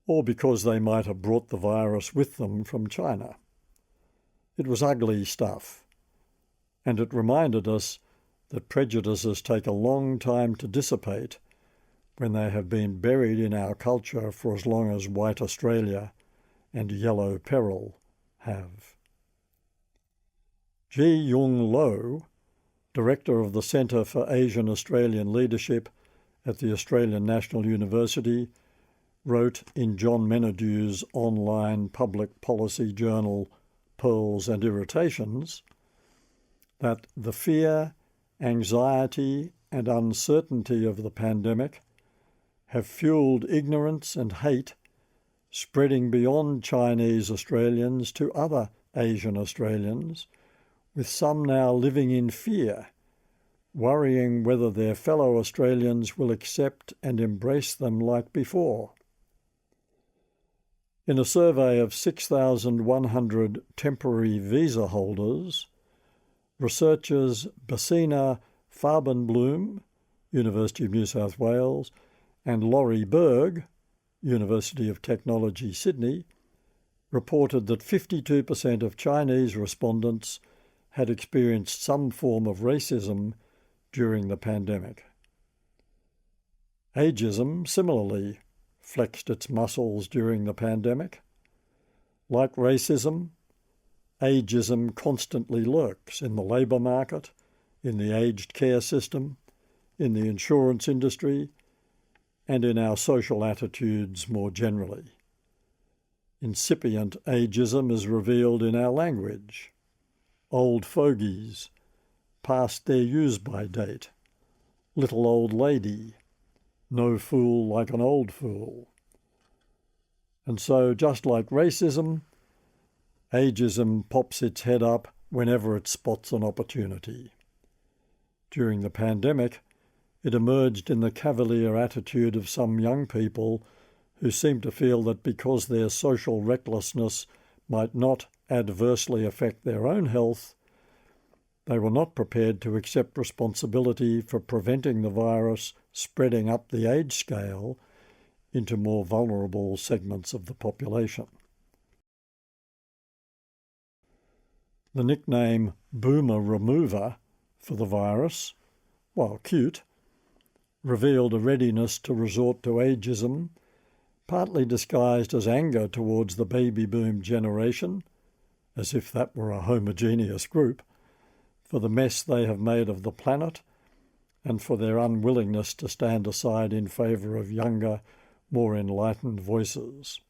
Speaker 1: or because they might have brought the virus with them from China. It was ugly stuff, and it reminded us that prejudices take a long time to dissipate when they have been buried in our culture for as long as White Australia and Yellow Peril have. Ji Yung Lo, Director of the Centre for Asian Australian Leadership at the Australian National University, wrote in John Menadew's online public policy journal Pearls and Irritations that the fear, anxiety and uncertainty of the pandemic have fueled ignorance and hate spreading beyond Chinese Australians to other Asian Australians, with some now living in fear, worrying whether their fellow Australians will accept and embrace them like before. In a survey of 6,100 temporary visa holders, researchers Basina Farbenbloom, University of New South Wales, and Laurie Berg, University of Technology, Sydney, reported that 52% of Chinese respondents had experienced some form of racism during the pandemic. Ageism, similarly, flexed its muscles during the pandemic. Like racism, ageism constantly lurks in the labour market, in the aged care system, in the insurance industry, and in our social attitudes more generally. Incipient ageism is revealed in our language. Old fogies, past their use-by date, little old lady, no fool like an old fool. And so, just like racism, ageism pops its head up whenever it spots an opportunity. During the pandemic, it emerged in the cavalier attitude of some young people who seem to feel that because their social recklessness might not adversely affect their own health, they were not prepared to accept responsibility for preventing the virus spreading up the age scale into more vulnerable segments of the population. The nickname Boomer Remover for the virus, while cute, revealed a readiness to resort to ageism, partly disguised as anger towards the baby boom generation, as if that were a homogeneous group, for the mess they have made of the planet and for their unwillingness to stand aside in favour of younger, more enlightened voices.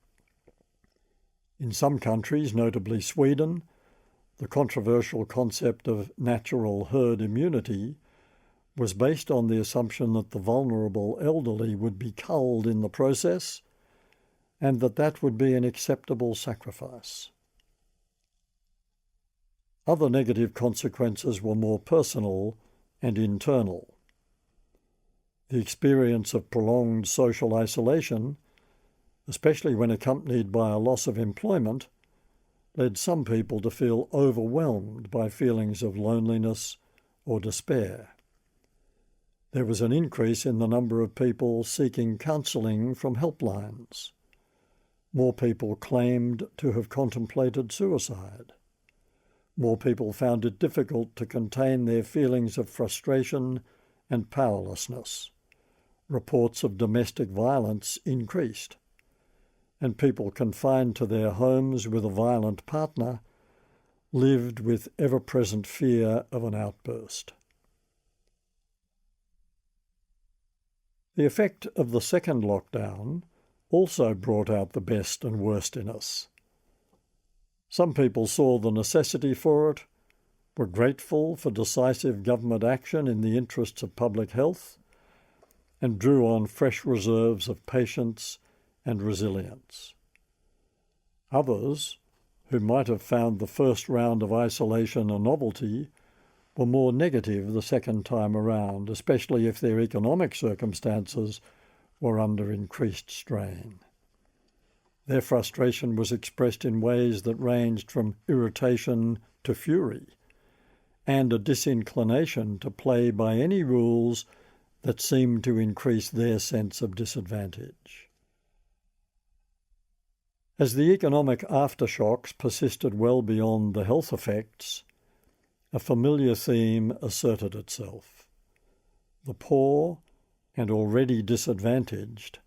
Speaker 1: In some countries, notably Sweden, the controversial concept of natural herd immunity was based on the assumption that the vulnerable elderly would be culled in the process and that would be an acceptable sacrifice. Other negative consequences were more personal and internal. The experience of prolonged social isolation, especially when accompanied by a loss of employment, led some people to feel overwhelmed by feelings of loneliness or despair. There was an increase in the number of people seeking counselling from helplines. More people claimed to have contemplated suicide. More people found it difficult to contain their feelings of frustration and powerlessness. Reports of domestic violence increased, and people confined to their homes with a violent partner lived with ever-present fear of an outburst. The effect of the second lockdown also brought out the best and worst in us. Some people saw the necessity for it, were grateful for decisive government action in the interests of public health, and drew on fresh reserves of patience and resilience. Others, who might have found the first round of isolation a novelty, were more negative the second time around, especially if their economic circumstances were under increased strain. Their frustration was expressed in ways that ranged from irritation to fury, and a disinclination to play by any rules that seemed to increase their sense of disadvantage. As the economic aftershocks persisted well beyond the health effects, a familiar theme asserted itself. The poor and already disadvantaged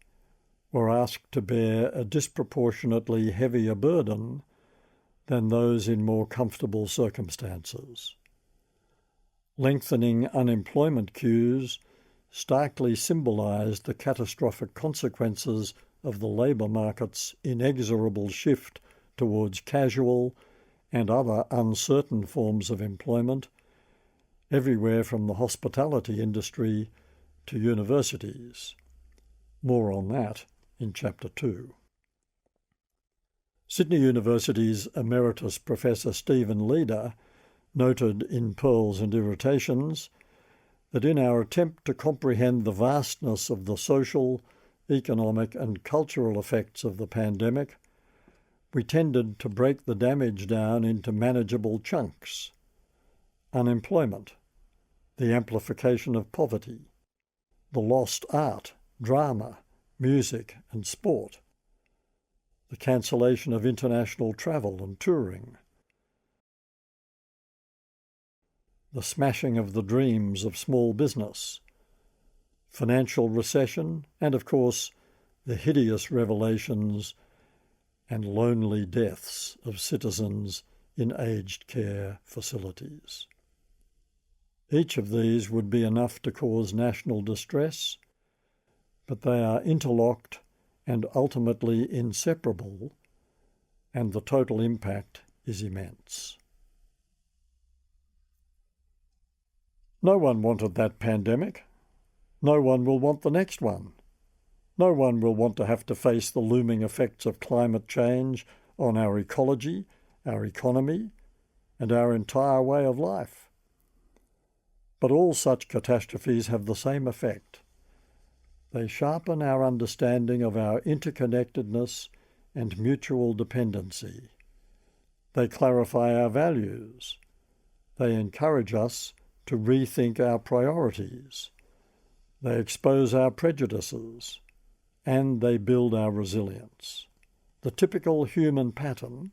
Speaker 1: were asked to bear a disproportionately heavier burden than those in more comfortable circumstances. Lengthening unemployment queues starkly symbolised the catastrophic consequences of the labour market's inexorable shift towards casual and other uncertain forms of employment, everywhere from the hospitality industry to universities. More on that in Chapter 2. Sydney University's Emeritus Professor Stephen Leader noted in Pearls and Irritations that in our attempt to comprehend the vastness of the social, economic and cultural effects of the pandemic, we tended to break the damage down into manageable chunks. Unemployment, the amplification of poverty, the lost art, drama, music and sport, the cancellation of international travel and touring, the smashing of the dreams of small business, financial recession, and of course the hideous revelations and lonely deaths of citizens in aged care facilities. Each of these would be enough to cause national distress, but they are interlocked and ultimately inseparable, and the total impact is immense. No one wanted that pandemic. No one will want the next one. No one will want to have to face the looming effects of climate change on our ecology, our economy, and our entire way of life. But all such catastrophes have the same effect. They sharpen our understanding of our interconnectedness and mutual dependency. They clarify our values. They encourage us to rethink our priorities. They expose our prejudices, and they build our resilience. The typical human pattern,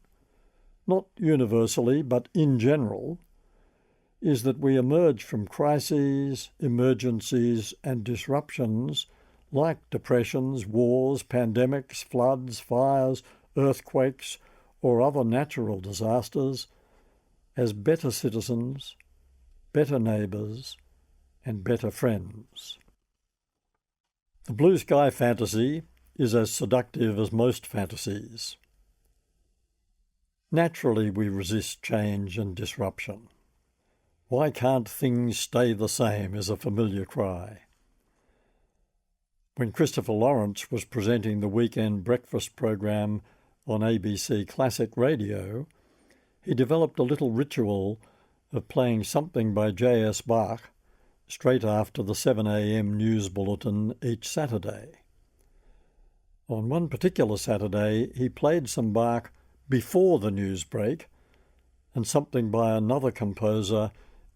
Speaker 1: not universally but in general, is that we emerge from crises, emergencies, and disruptions like depressions, wars, pandemics, floods, fires, earthquakes, or other natural disasters as better citizens, better neighbours, and better friends. The blue sky fantasy is as seductive as most fantasies. Naturally, we resist change and disruption. Why can't things stay the same is a familiar cry. When Christopher Lawrence was presenting the weekend breakfast program on ABC Classic Radio, he developed a little ritual of playing something by J.S. Bach straight after the 7 a.m. news bulletin each Saturday. On one particular Saturday, he played some Bach before the news break and something by another composer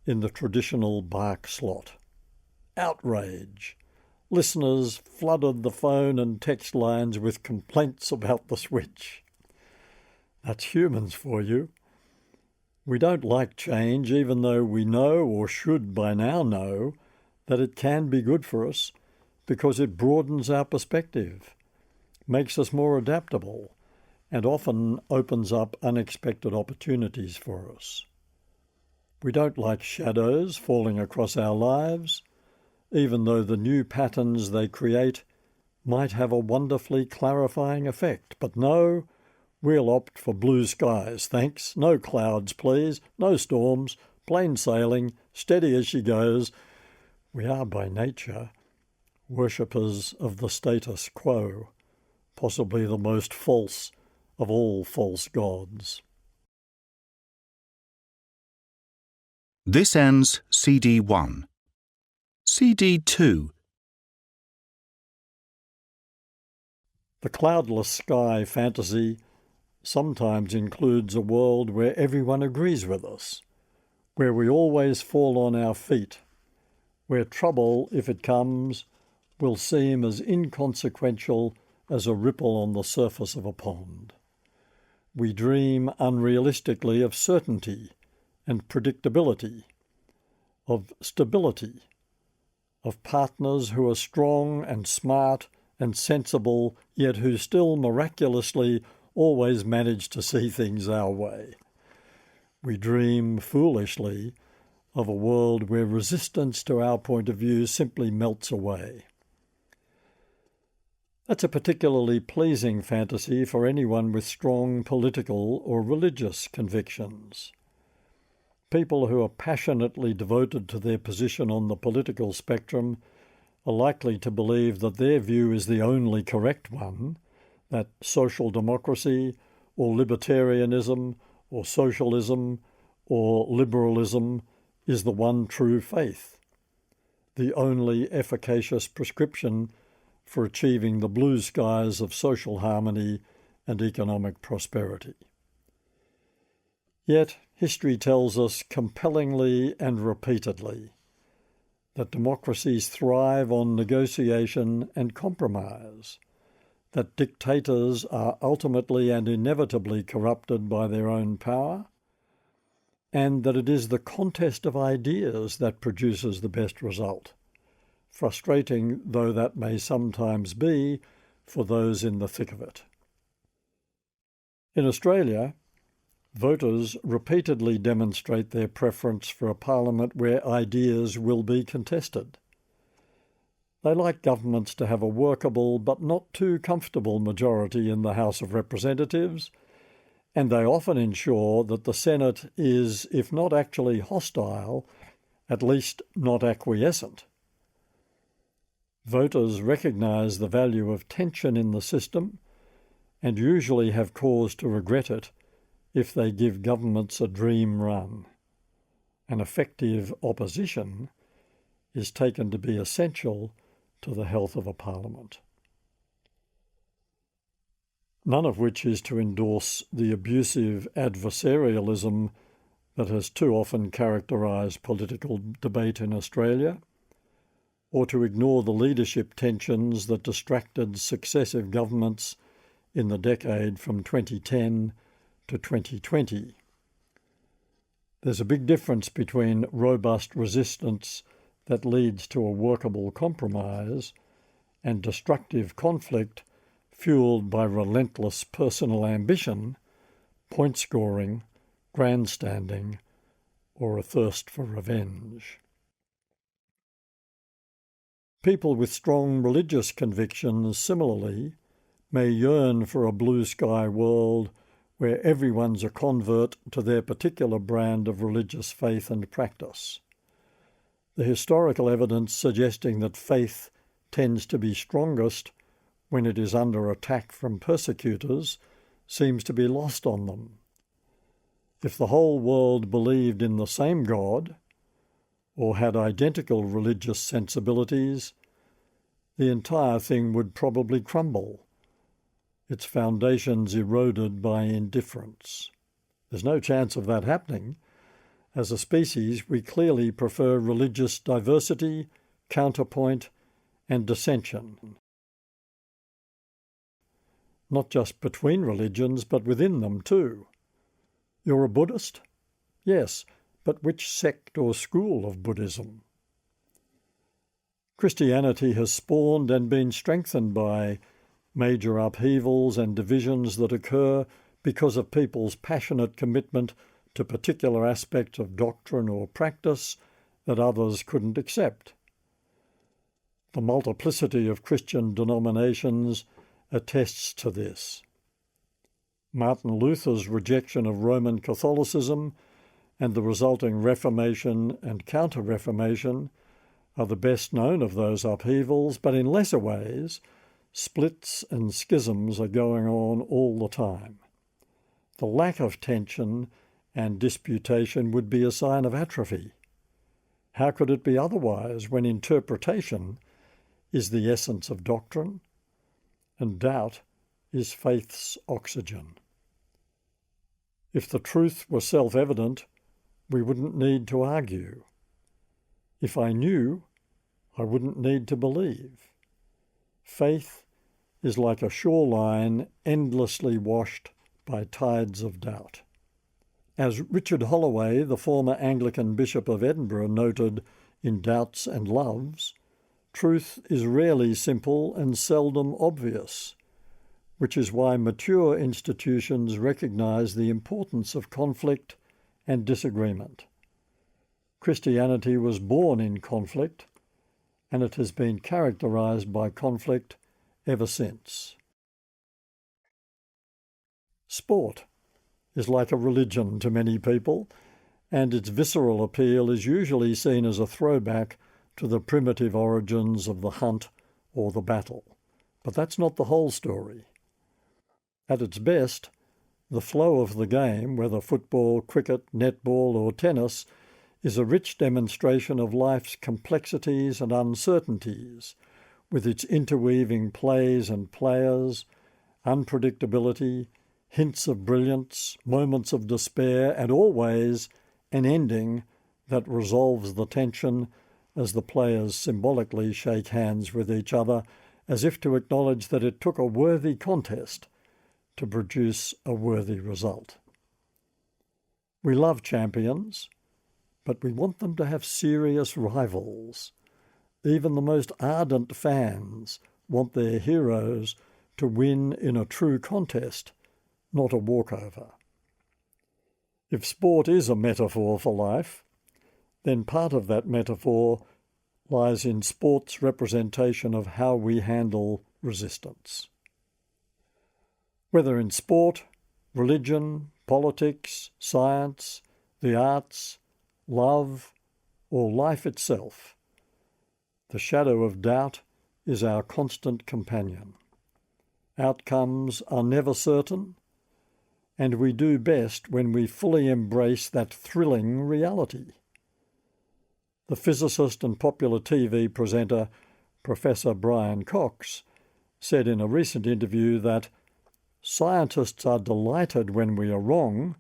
Speaker 1: in the traditional Bach slot. Outrage! Listeners flooded the phone and text lines with complaints about the switch. That's humans for you. We don't like change, even though we know, or should by now know, that it can be good for us because it broadens our perspective, makes us more adaptable, and often opens up unexpected opportunities for us. We don't like shadows falling across our lives, even though the new patterns they create might have a wonderfully clarifying effect. But no, we'll opt for blue skies, thanks. No clouds, please. No storms. Plain sailing, steady as she goes. We are by nature worshippers of the status quo, possibly the most false of all false gods.
Speaker 3: This ends CD 1. CD 2.
Speaker 1: The cloudless sky fantasy sometimes includes a world where everyone agrees with us, where we always fall on our feet, where trouble, if it comes, will seem as inconsequential as a ripple on the surface of a pond. We dream unrealistically of certainty and predictability, of stability, of partners who are strong and smart and sensible, yet who still miraculously always manage to see things our way. We dream foolishly of a world where resistance to our point of view simply melts away. That's a particularly pleasing fantasy for anyone with strong political or religious convictions. People who are passionately devoted to their position on the political spectrum are likely to believe that their view is the only correct one, that social democracy or libertarianism or socialism or liberalism is the one true faith, the only efficacious prescription for achieving the blue skies of social harmony and economic prosperity. Yet history tells us compellingly and repeatedly that democracies thrive on negotiation and compromise, that dictators are ultimately and inevitably corrupted by their own power, and that it is the contest of ideas that produces the best result, frustrating though that may sometimes be for those in the thick of it. In Australia, voters repeatedly demonstrate their preference for a parliament where ideas will be contested. They like governments to have a workable but not too comfortable majority in the House of Representatives, and they often ensure that the Senate is, if not actually hostile, at least not acquiescent. Voters recognise the value of tension in the system and usually have cause to regret it if they give governments a dream run. An effective opposition is taken to be essential to the health of a parliament. None of which is to endorse the abusive adversarialism that has too often characterised political debate in Australia, or to ignore the leadership tensions that distracted successive governments in the decade from 2010 to 2020. There's a big difference between robust resistance that leads to a workable compromise and destructive conflict fueled by relentless personal ambition, point scoring, grandstanding, or a thirst for revenge. People with strong religious convictions, similarly, may yearn for a blue sky world where everyone's a convert to their particular brand of religious faith and practice. The historical evidence suggesting that faith tends to be strongest when it is under attack from persecutors seems to be lost on them. If the whole world believed in the same God, or had identical religious sensibilities, the entire thing would probably crumble, its foundations eroded by indifference. There's no chance of that happening. As a species, we clearly prefer religious diversity, counterpoint, and dissension. Not just between religions, but within them too. You're a Buddhist? Yes, but which sect or school of Buddhism? Christianity has spawned and been strengthened by major upheavals and divisions that occur because of people's passionate commitment to particular aspects of doctrine or practice that others couldn't accept. The multiplicity of Christian denominations attests to this. Martin Luther's rejection of Roman Catholicism and the resulting Reformation and Counter-Reformation are the best known of those upheavals, but in lesser ways, splits and schisms are going on all the time. The lack of tension and disputation would be a sign of atrophy. How could it be otherwise when interpretation is the essence of doctrine and doubt is faith's oxygen? If the truth were self-evident, we wouldn't need to argue. If I knew, I wouldn't need to believe. Faith is like a shoreline endlessly washed by tides of doubt. As Richard Holloway, the former Anglican Bishop of Edinburgh, noted in Doubts and Loves, truth is rarely simple and seldom obvious, which is why mature institutions recognise the importance of conflict and disagreement. Christianity was born in conflict, and it has been characterised by conflict ever since. Sport is like a religion to many people, and its visceral appeal is usually seen as a throwback to the primitive origins of the hunt or the battle. But that's not the whole story. At its best, the flow of the game, whether football, cricket, netball or tennis, is a rich demonstration of life's complexities and uncertainties, with its interweaving plays and players, unpredictability, hints of brilliance, moments of despair, and always an ending that resolves the tension as the players symbolically shake hands with each other, as if to acknowledge that it took a worthy contest to produce a worthy result. We love champions, but we want them to have serious rivals. Even the most ardent fans want their heroes to win in a true contest, not a walkover. If sport is a metaphor for life, then part of that metaphor lies in sport's representation of how we handle resistance. Whether in sport, religion, politics, science, the arts, love, or life itself, the shadow of doubt is our constant companion. Outcomes are never certain, and we do best when we fully embrace that thrilling reality. The physicist and popular TV presenter Professor Brian Cox, said in a recent interview that scientists are delighted when we are wrong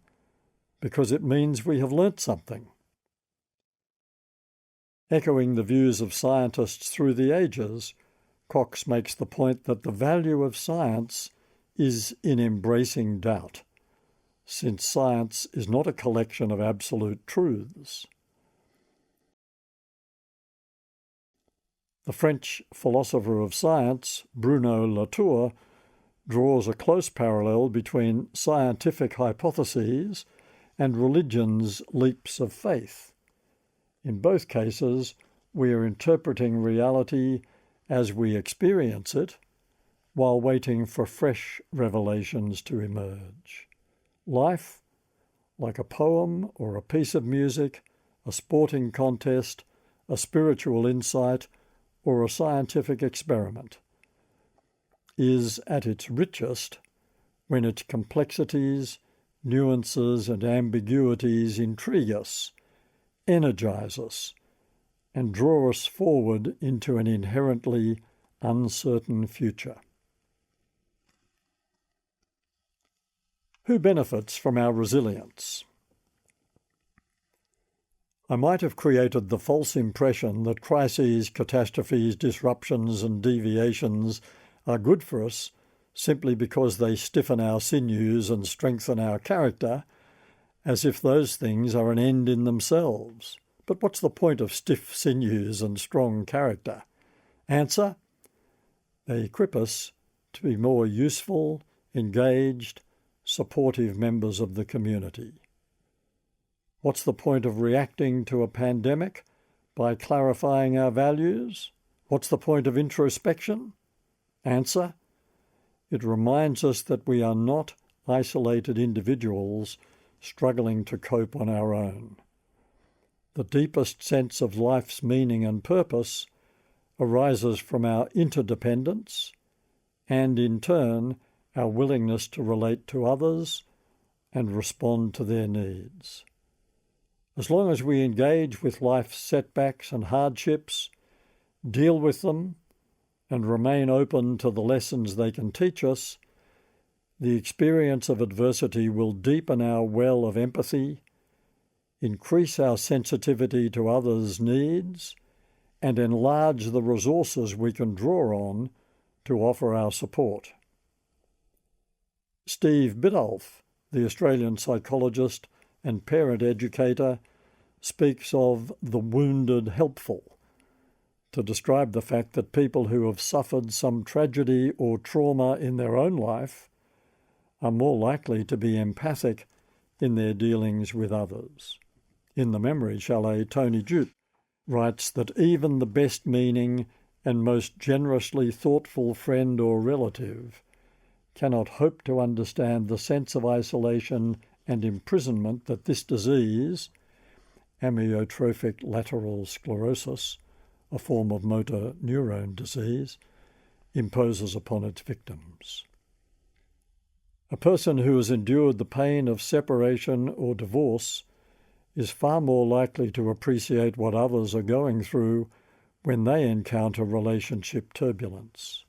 Speaker 1: because it means we have learnt something. Echoing the views of scientists through the ages, Cox makes the point that the value of science is in embracing doubt, since science is not a collection of absolute truths. The French philosopher of science, Bruno Latour, draws a close parallel between scientific hypotheses and religion's leaps of faith. In both cases, we are interpreting reality as we experience it, while waiting for fresh revelations to emerge. Life, like a poem or a piece of music, a sporting contest, a spiritual insight, or a scientific experiment, is at its richest when its complexities, nuances, and ambiguities intrigue us, energize us, and draw us forward into an inherently uncertain future. Who benefits from our resilience? I might have created the false impression that crises, catastrophes, disruptions, and deviations are good for us simply because they stiffen our sinews and strengthen our character, as if those things are an end in themselves. But what's the point of stiff sinews and strong character? Answer: they equip us to be more useful, engaged, supportive members of the community. What's the point of reacting to a pandemic by clarifying our values? What's the point of introspection? Answer: it reminds us that we are not isolated individuals struggling to cope on our own. The deepest sense of life's meaning and purpose arises from our interdependence and, in turn, our willingness to relate to others and respond to their needs. As long as we engage with life's setbacks and hardships, deal with them, and remain open to the lessons they can teach us, the experience of adversity will deepen our well of empathy, increase our sensitivity to others' needs, and enlarge the resources we can draw on to offer our support. Steve Biddulph, the Australian psychologist and parent educator, speaks of the wounded helpful to describe the fact that people who have suffered some tragedy or trauma in their own life are more likely to be empathic in their dealings with others. In the Memory Chalet, Tony Jute writes that even the best-meaning and most generously thoughtful friend or relative cannot hope to understand the sense of isolation and imprisonment that this disease, amyotrophic lateral sclerosis, a form of motor neurone disease, imposes upon its victims. A person who has endured the pain of separation or divorce is far more likely to appreciate what others are going through when they encounter relationship turbulence.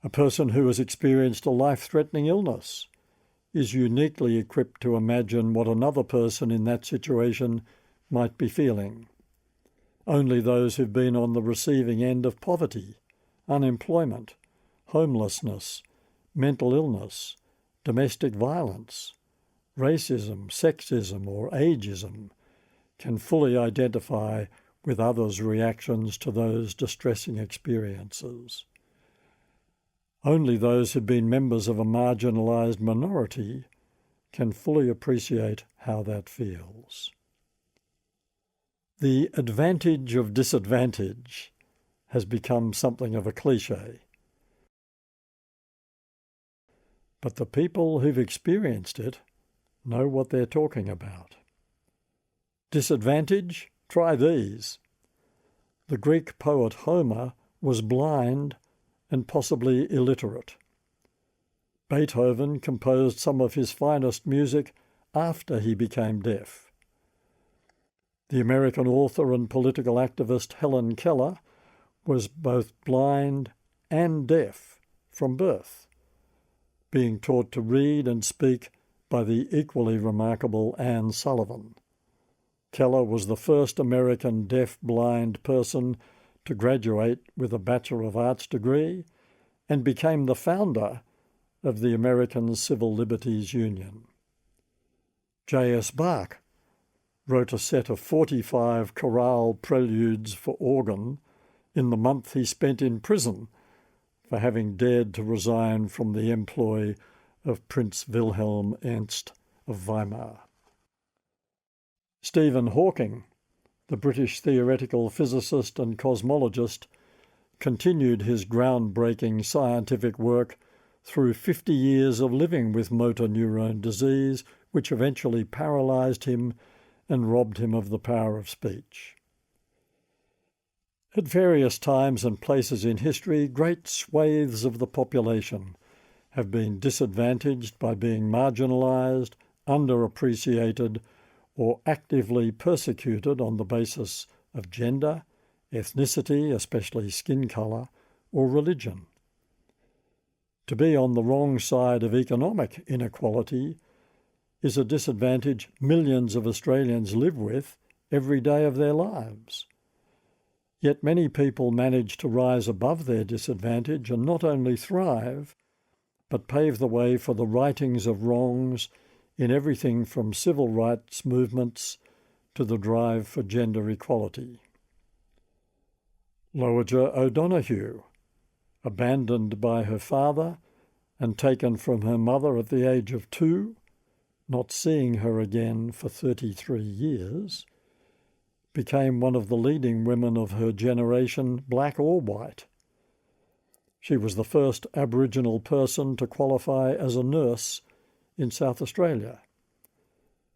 Speaker 1: A person who has experienced a life-threatening illness is uniquely equipped to imagine what another person in that situation might be feeling. Only those who've been on the receiving end of poverty, unemployment, homelessness, mental illness, domestic violence, racism, sexism, or ageism can fully identify with others' reactions to those distressing experiences. Only those who've been members of a marginalised minority can fully appreciate how that feels. The advantage of disadvantage has become something of a cliché. But the people who've experienced it know what they're talking about. Disadvantage? Try these. The Greek poet Homer was blind and possibly illiterate. Beethoven composed some of his finest music after he became deaf. The American author and political activist Helen Keller was both blind and deaf from birth, being taught to read and speak by the equally remarkable Anne Sullivan. Keller was the first American deaf-blind person to graduate with a Bachelor of Arts degree and became the founder of the American Civil Liberties Union. J.S. Bach wrote a set of 45 chorale preludes for organ in the month he spent in prison for having dared to resign from the employ of Prince Wilhelm Ernst of Weimar. Stephen Hawking, the British theoretical physicist and cosmologist, continued his groundbreaking scientific work through 50 years of living with motor neurone disease, which eventually paralysed him and robbed him of the power of speech. At various times and places in history, great swathes of the population have been disadvantaged by being marginalised, underappreciated, or actively persecuted on the basis of gender, ethnicity, especially skin colour, or religion. To be on the wrong side of economic inequality is a disadvantage millions of Australians live with every day of their lives. Yet many people manage to rise above their disadvantage and not only thrive, but pave the way for the rightings of wrongs in everything from civil rights movements to the drive for gender equality. Loager O'Donoghue, abandoned by her father and taken from her mother at the age of 2, not seeing her again for 33 years, became one of the leading women of her generation, black or white. She was the first Aboriginal person to qualify as a nurse in South Australia.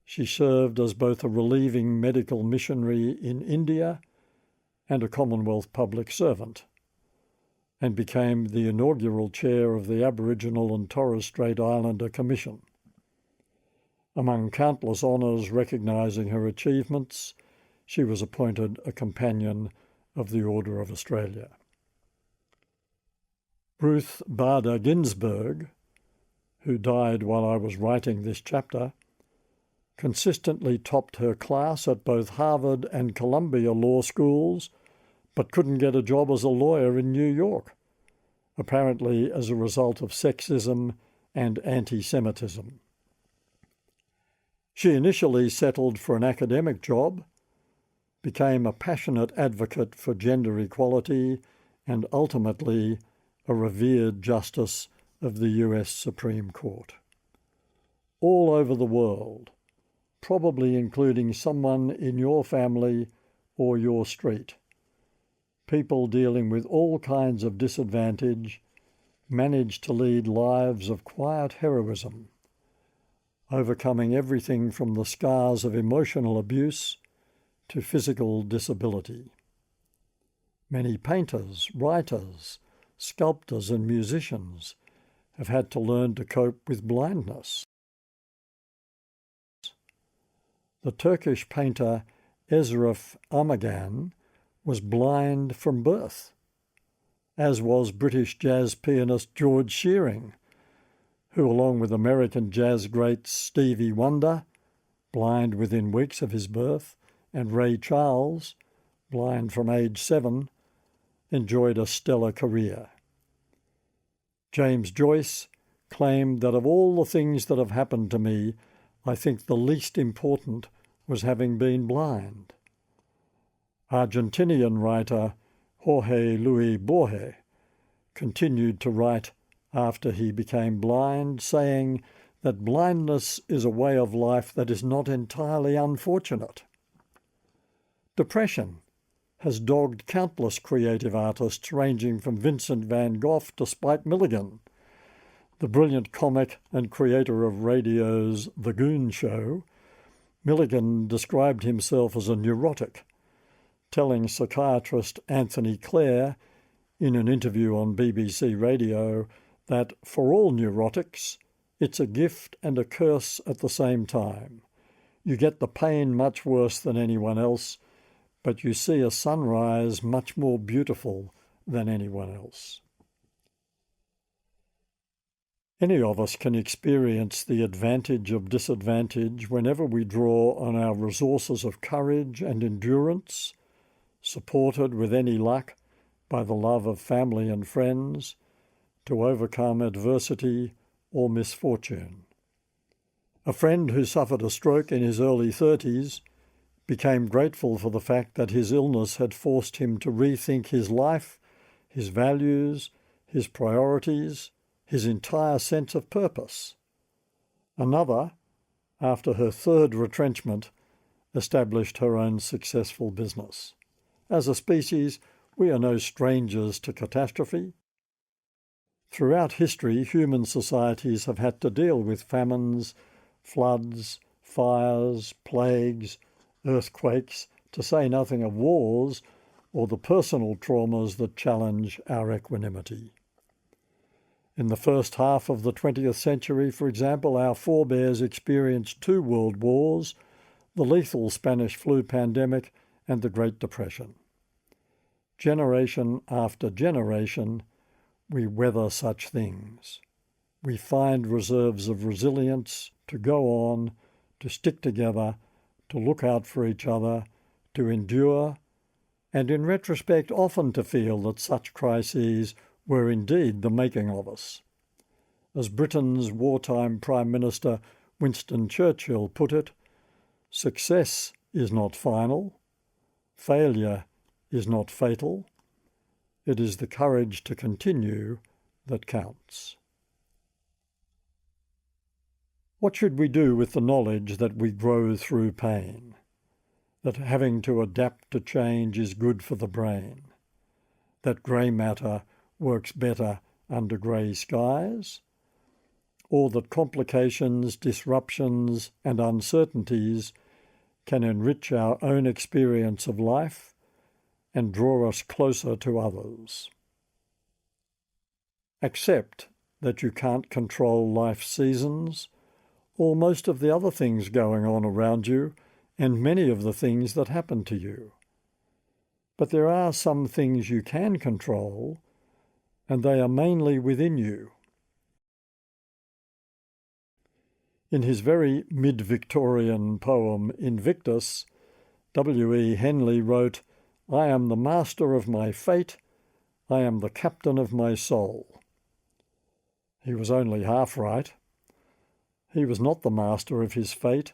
Speaker 1: She served as both a relieving medical missionary in India and a Commonwealth public servant, and became the inaugural chair of the Aboriginal and Torres Strait Islander Commission. Among countless honours recognising her achievements, she was appointed a Companion of the Order of Australia. Ruth Bader Ginsburg, who died while I was writing this chapter, consistently topped her class at both Harvard and Columbia law schools, but couldn't get a job as a lawyer in New York, apparently as a result of sexism and anti-Semitism. She initially settled for an academic job, became a passionate advocate for gender equality, and ultimately a revered justice of the US Supreme Court. All over the world, probably including someone in your family or your street, people dealing with all kinds of disadvantage manage to lead lives of quiet heroism, overcoming everything from the scars of emotional abuse to physical disability. Many painters, writers, sculptors and musicians have had to learn to cope with blindness. The Turkish painter Ezraf Amagan was blind from birth, as was British jazz pianist George Shearing, who, along with American jazz greats Stevie Wonder, blind within weeks of his birth, and Ray Charles, blind from age 7, enjoyed a stellar career. James Joyce claimed that of all the things that have happened to me, I think the least important was having been blind. Argentinian writer Jorge Luis Borges continued to write after he became blind, saying that blindness is a way of life that is not entirely unfortunate. Depression has dogged countless creative artists, ranging from Vincent van Gogh to Spike Milligan. The brilliant comic and creator of radio's The Goon Show, Milligan described himself as a neurotic, telling psychiatrist Anthony Clare in an interview on BBC Radio that for all neurotics, it's a gift and a curse at the same time. You get the pain much worse than anyone else, but you see a sunrise much more beautiful than anyone else. Any of us can experience the advantage of disadvantage whenever we draw on our resources of courage and endurance, supported with any luck by the love of family and friends, to overcome adversity or misfortune. A friend who suffered a stroke in his early 30s became grateful for the fact that his illness had forced him to rethink his life, his values, his priorities, his entire sense of purpose. Another, after her third retrenchment, established her own successful business. As a species, we are no strangers to catastrophe. Throughout history, human societies have had to deal with famines, floods, fires, plagues, earthquakes, to say nothing of wars or the personal traumas that challenge our equanimity. In the first half of the 20th century, for example, our forebears experienced 2 world wars, the lethal Spanish flu pandemic and the Great Depression. Generation after generation, we weather such things. We find reserves of resilience to go on, to stick together, to look out for each other, to endure, and in retrospect often to feel that such crises were indeed the making of us. As Britain's wartime Prime Minister Winston Churchill put it, success is not final, failure is not fatal, it is the courage to continue that counts. What should we do with the knowledge that we grow through pain, that having to adapt to change is good for the brain, that grey matter works better under grey skies, or that complications, disruptions, and uncertainties can enrich our own experience of life and draw us closer to others? Accept that you can't control life's seasons or most of the other things going on around you and many of the things that happen to you. But there are some things you can control, and they are mainly within you. In his very mid-Victorian poem Invictus, W.E. Henley wrote, "I am the master of my fate, I am the captain of my soul." He was only half right. He was not the master of his fate,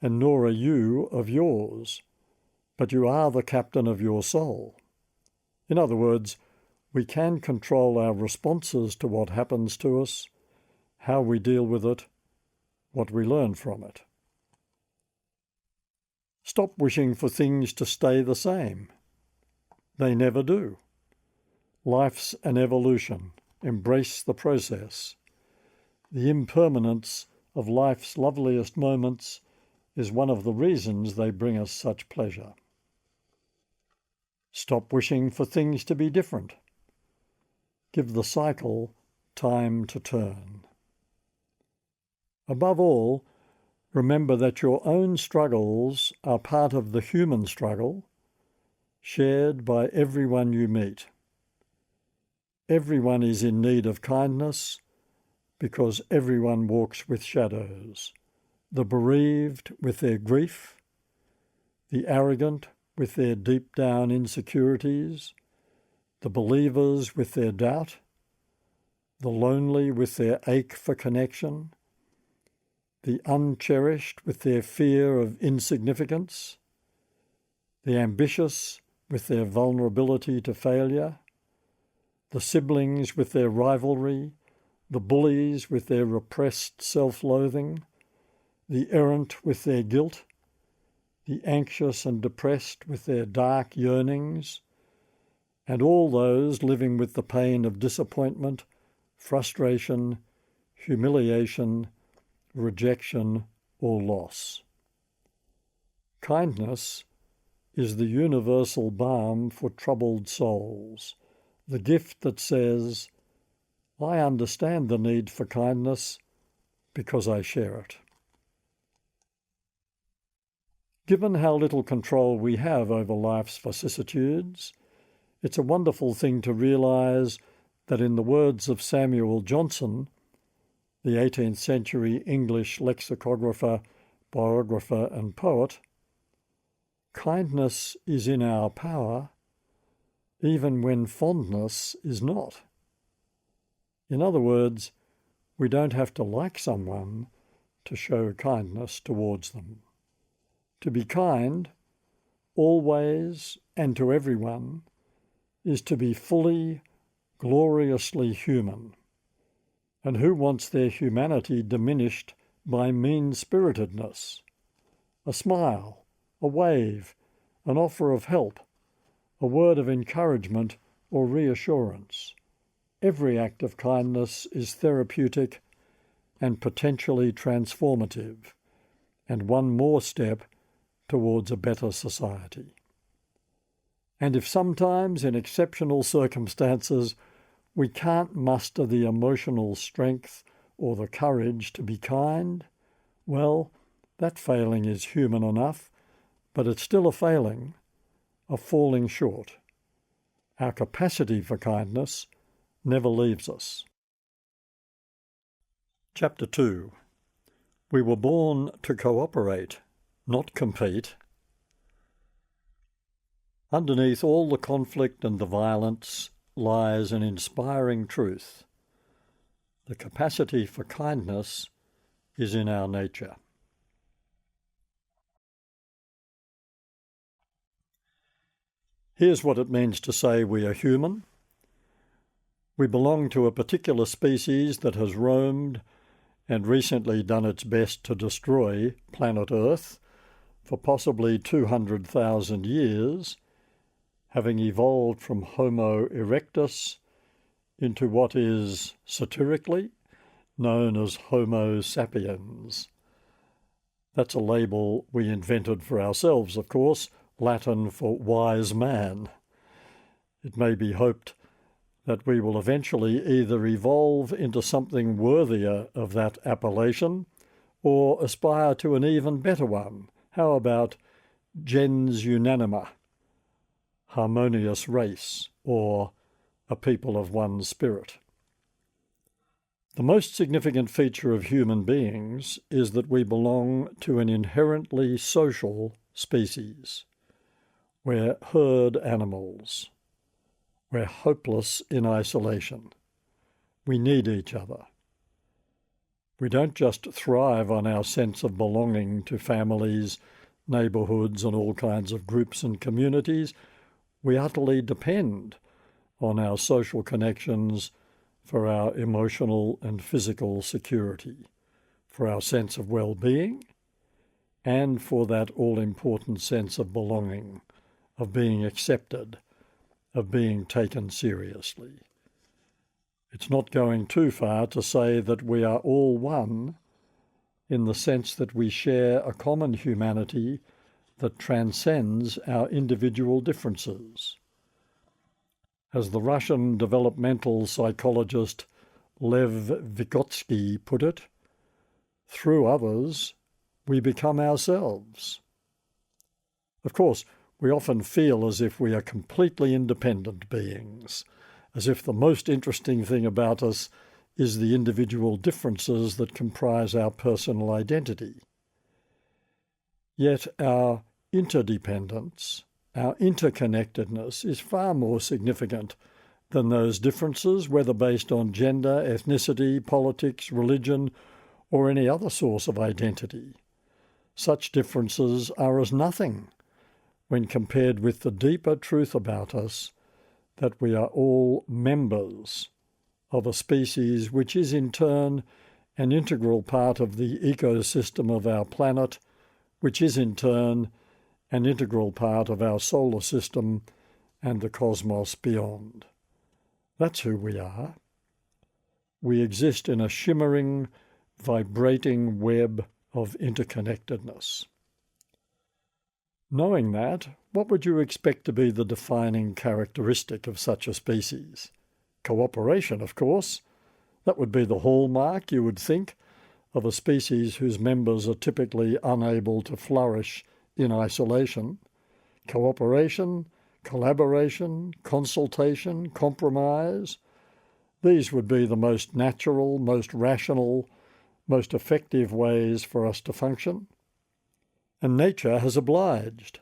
Speaker 1: and nor are you of yours, but you are the captain of your soul. In other words, we can control our responses to what happens to us, how we deal with it, what we learn from it. Stop wishing for things to stay the same. They never do. Life's an evolution. Embrace the process. The impermanence of life's loveliest moments is one of the reasons they bring us such pleasure. Stop wishing for things to be different. Give the cycle time to turn. Above all, remember that your own struggles are part of the human struggle, shared by everyone you meet. Everyone is in need of kindness because everyone walks with shadows, the bereaved with their grief, the arrogant with their deep-down insecurities, the believers with their doubt, the lonely with their ache for connection, the uncherished with their fear of insignificance, the ambitious with their vulnerability to failure, the siblings with their rivalry, the bullies with their repressed self-loathing, the errant with their guilt, the anxious and depressed with their dark yearnings, and all those living with the pain of disappointment, frustration, humiliation, rejection, or loss. Kindness is the universal balm for troubled souls, the gift that says, "I understand the need for kindness because I share it." Given how little control we have over life's vicissitudes, it's a wonderful thing to realise that, in the words of Samuel Johnson, the 18th century English lexicographer, biographer and poet, kindness is in our power even when fondness is not. In other words, we don't have to like someone to show kindness towards them. To be kind, always and to everyone, is to be fully, gloriously human. And who wants their humanity diminished by mean-spiritedness? A smile, a wave, an offer of help, a word of encouragement or reassurance. Every act of kindness is therapeutic and potentially transformative, and one more step towards a better society. And if sometimes, in exceptional circumstances, we can't muster the emotional strength or the courage to be kind, well, that failing is human enough, but it's still a failing, a falling short. Our capacity for kindness never leaves us. Chapter 2. We were born to cooperate, not compete. Underneath all the conflict and the violence lies an inspiring truth. The capacity for kindness is in our nature. Here's what it means to say we are human. We belong to a particular species that has roamed and recently done its best to destroy planet Earth for possibly 200,000 years, having evolved from Homo erectus into what is, satirically, known as Homo sapiens. That's a label we invented for ourselves, of course, Latin for wise man. It may be hoped that we will eventually either evolve into something worthier of that appellation or aspire to an even better one. How about gens unanima, harmonious race, or a people of one spirit? The most significant feature of human beings is that we belong to an inherently social species. We're herd animals. We're hopeless in isolation. We need each other. We don't just thrive on our sense of belonging to families, neighbourhoods, and all kinds of groups and communities. We utterly depend on our social connections for our emotional and physical security, for our sense of well-being, and for that all-important sense of belonging, of being accepted, of being taken seriously. It's not going too far to say that we are all one in the sense that we share a common humanity that transcends our individual differences. As the Russian developmental psychologist Lev Vygotsky put it, through others, we become ourselves. Of course, we often feel as if we are completely independent beings, as if the most interesting thing about us is the individual differences that comprise our personal identity. Yet our interdependence, our interconnectedness, is far more significant than those differences, whether based on gender, ethnicity, politics, religion, or any other source of identity. Such differences are as nothing when compared with the deeper truth about us that we are all members of a species which is in turn an integral part of the ecosystem of our planet, which is in turn an integral part of our solar system and the cosmos beyond. That's who we are. We exist in a shimmering, vibrating web of interconnectedness. Knowing that, what would you expect to be the defining characteristic of such a species? Cooperation, of course. That would be the hallmark, you would think, of a species whose members are typically unable to flourish in isolation. Cooperation, collaboration, consultation, compromise. These would be the most natural, most rational, most effective ways for us to function. And nature has obliged.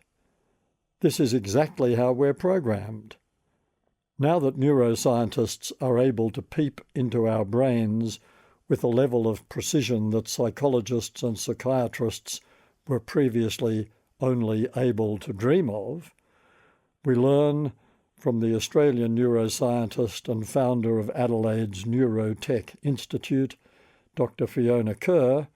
Speaker 1: This is exactly how we're programmed. Now that neuroscientists are able to peep into our brains with a level of precision that psychologists and psychiatrists were previously only able to dream of, we learn from the Australian neuroscientist and founder of Adelaide's Neurotech Institute, Dr. Fiona Kerr,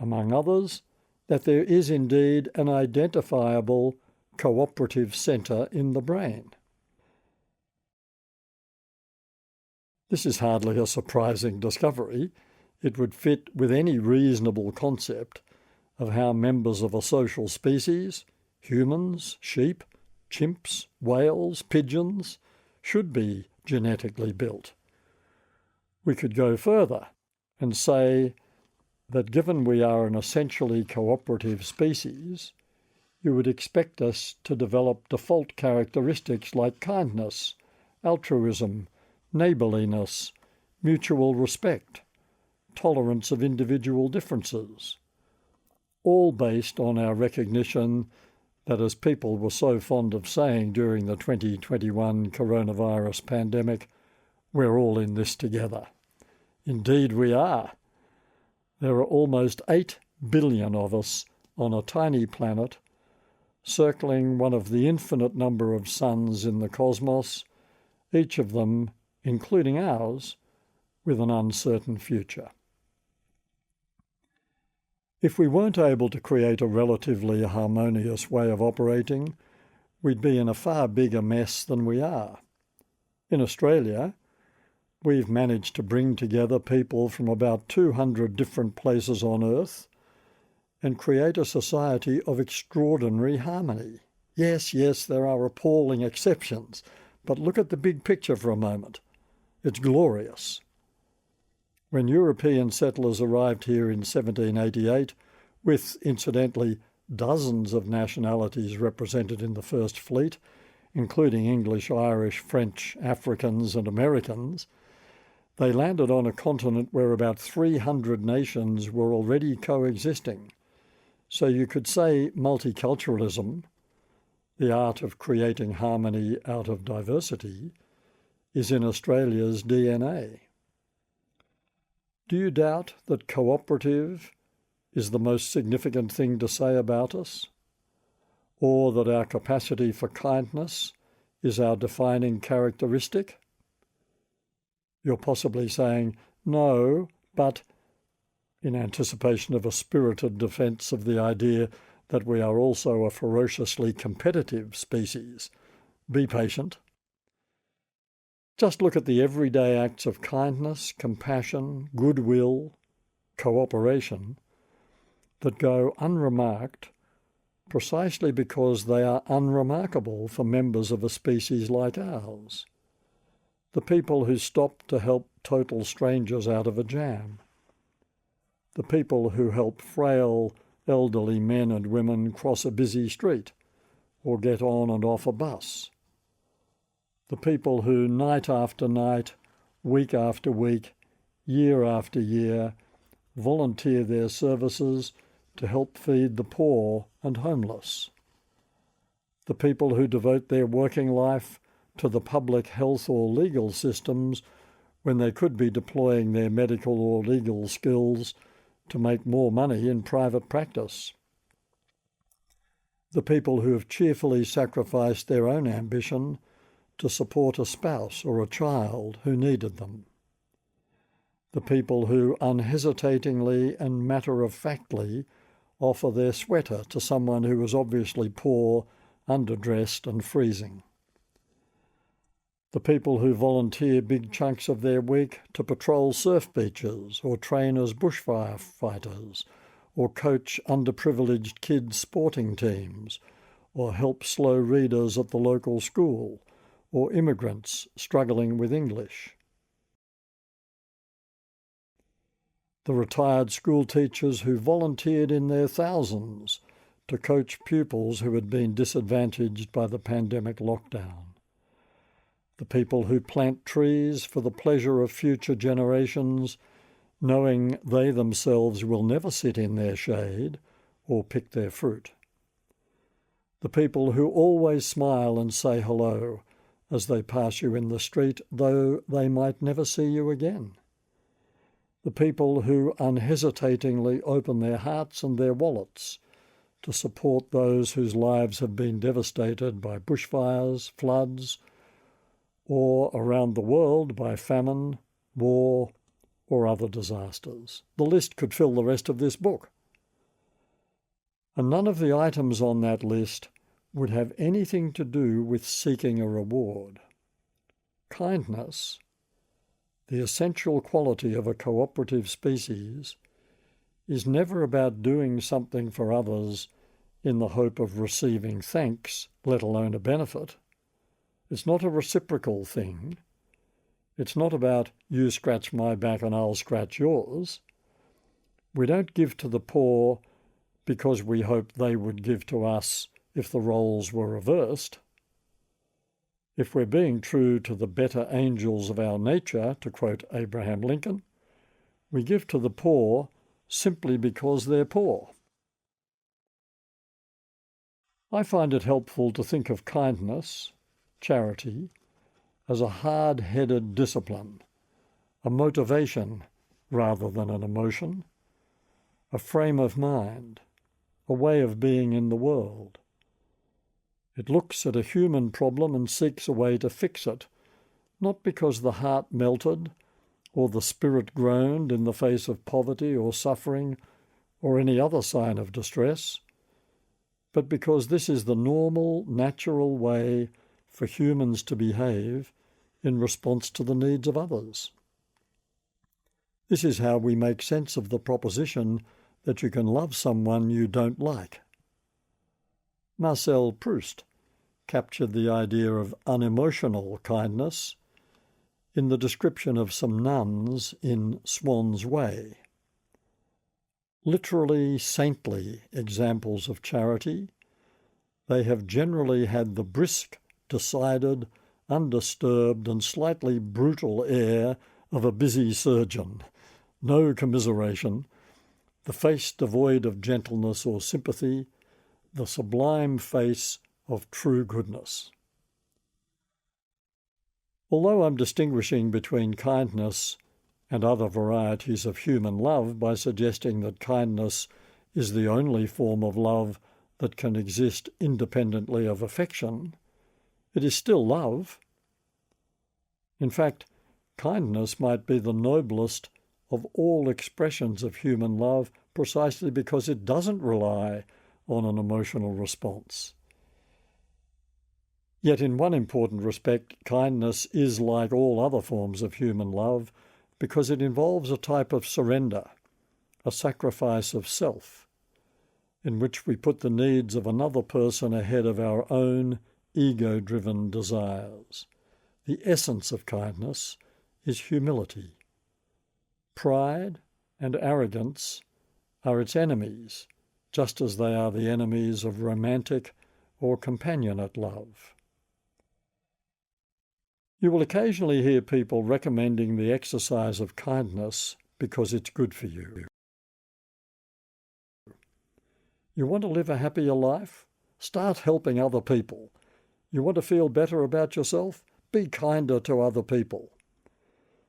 Speaker 1: among others, that there is indeed an identifiable cooperative centre in the brain. This is hardly a surprising discovery. It would fit with any reasonable concept of how members of a social species, humans, sheep, chimps, whales, pigeons, should be genetically built. We could go further and say that given we are an essentially cooperative species, you would expect us to develop default characteristics like kindness, altruism, neighbourliness, mutual respect, tolerance of individual differences, all based on our recognition that, as people were so fond of saying during the 2021 coronavirus pandemic, we're all in this together. Indeed we are. There are almost 8 billion of us on a tiny planet, circling one of the infinite number of suns in the cosmos, each of them, including ours, with an uncertain future. If we weren't able to create a relatively harmonious way of operating, we'd be in a far bigger mess than we are. In Australia, we've managed to bring together people from about 200 different places on Earth and create a society of extraordinary harmony. Yes, there are appalling exceptions, but look at the big picture for a moment. It's glorious. When European settlers arrived here in 1788, with, incidentally, dozens of nationalities represented in the First Fleet, including English, Irish, French, Africans and Americans, they landed on a continent where about 300 nations were already coexisting. So you could say multiculturalism, the art of creating harmony out of diversity, is in Australia's DNA. Do you doubt that cooperative is the most significant thing to say about us? Or that our capacity for kindness is our defining characteristic? You're possibly saying, no, but in anticipation of a spirited defence of the idea that we are also a ferociously competitive species. Be patient. Just look at the everyday acts of kindness, compassion, goodwill, cooperation that go unremarked precisely because they are unremarkable for members of a species like ours. The people who stop to help total strangers out of a jam. The people who help frail, elderly men and women cross a busy street or get on and off a bus. The people who night after night, week after week, year after year, volunteer their services to help feed the poor and homeless. The people who devote their working life to the public health or legal systems when they could be deploying their medical or legal skills to make more money in private practice. The people who have cheerfully sacrificed their own ambition to support a spouse or a child who needed them. The people who unhesitatingly and matter-of-factly offer their sweater to someone who is obviously poor, underdressed and freezing. The people who volunteer big chunks of their week to patrol surf beaches or train as bushfire fighters or coach underprivileged kids' sporting teams or help slow readers at the local school or immigrants struggling with English. The retired school teachers who volunteered in their thousands to coach pupils who had been disadvantaged by the pandemic lockdown. The people who plant trees for the pleasure of future generations, knowing they themselves will never sit in their shade or pick their fruit. The people who always smile and say hello as they pass you in the street, though they might never see you again. The people who unhesitatingly open their hearts and their wallets to support those whose lives have been devastated by bushfires, floods, or around the world by famine, war, or other disasters. The list could fill the rest of this book. And none of the items on that list would have anything to do with seeking a reward. Kindness, the essential quality of a cooperative species, is never about doing something for others in the hope of receiving thanks, let alone a benefit. It's not a reciprocal thing. It's not about you scratch my back and I'll scratch yours. We don't give to the poor because we hope they would give to us if the roles were reversed. If we're being true to the better angels of our nature, to quote Abraham Lincoln, we give to the poor simply because they're poor. I find it helpful to think of kindness, charity, as a hard-headed discipline, a motivation rather than an emotion, a frame of mind, a way of being in the world. It looks at a human problem and seeks a way to fix it, not because the heart melted or the spirit groaned in the face of poverty or suffering or any other sign of distress, but because this is the normal, natural way for humans to behave in response to the needs of others. This is how we make sense of the proposition that you can love someone you don't like. Marcel Proust captured the idea of unemotional kindness in the description of some nuns in Swan's Way. Literally saintly examples of charity, they have generally had the brisk, decided, undisturbed and slightly brutal air of a busy surgeon, no commiseration, the face devoid of gentleness or sympathy, the sublime face of true goodness. Although I'm distinguishing between kindness and other varieties of human love by suggesting that kindness is the only form of love that can exist independently of affection, it is still love. In fact, kindness might be the noblest of all expressions of human love precisely because it doesn't rely on an emotional response. Yet in one important respect, kindness is like all other forms of human love because it involves a type of surrender, a sacrifice of self, in which we put the needs of another person ahead of our own ego-driven desires. The essence of kindness is humility. Pride and arrogance are its enemies, just as they are the enemies of romantic or companionate love. You will occasionally hear people recommending the exercise of kindness because it's good for you. You want to live a happier life? Start helping other people. You want to feel better about yourself? Be kinder to other people.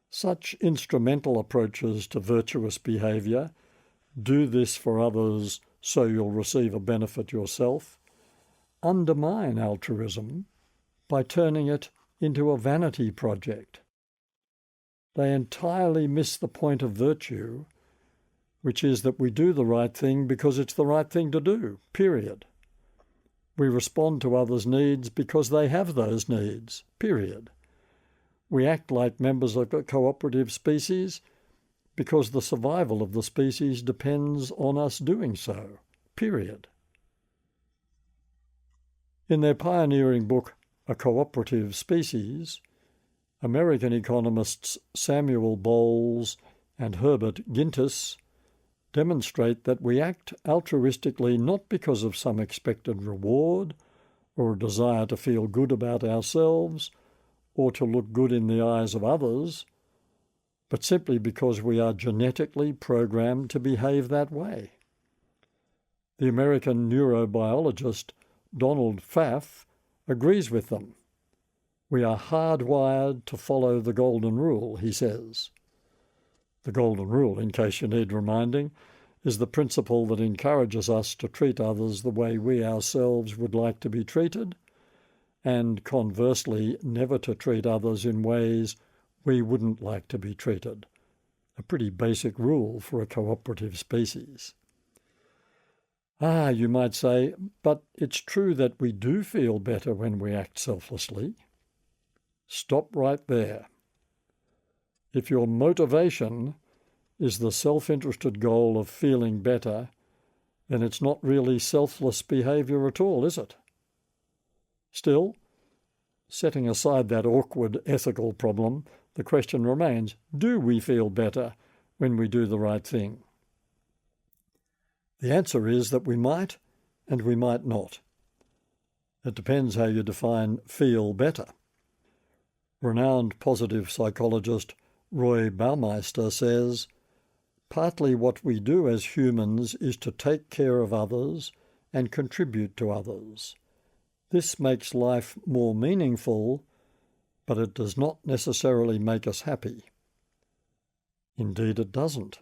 Speaker 1: Such instrumental approaches to virtuous behaviour, do this for others so you'll receive a benefit yourself, undermine altruism by turning it into a vanity project. They entirely miss the point of virtue, which is that we do the right thing because it's the right thing to do, period. We respond to others' needs because they have those needs, period. We act like members of a cooperative species because the survival of the species depends on us doing so, period. In their pioneering book, A Cooperative Species, American economists Samuel Bowles and Herbert Gintis demonstrate that we act altruistically not because of some expected reward or a desire to feel good about ourselves or to look good in the eyes of others, but simply because we are genetically programmed to behave that way. The American neurobiologist Donald Pfaff agrees with them. We are hardwired to follow the golden rule, he says. The golden rule, in case you need reminding, is the principle that encourages us to treat others the way we ourselves would like to be treated, and conversely, never to treat others in ways we wouldn't like to be treated. A pretty basic rule for a cooperative species. You might say, but it's true that we do feel better when we act selflessly. Stop right there. If your motivation is the self-interested goal of feeling better, then it's not really selfless behaviour at all, is it? Still, setting aside that awkward ethical problem, the question remains, do we feel better when we do the right thing? The answer is that we might and we might not. It depends how you define feel better. Renowned positive psychologist Roy Baumeister says, partly what we do as humans is to take care of others and contribute to others. This makes life more meaningful, but it does not necessarily make us happy. Indeed, it doesn't.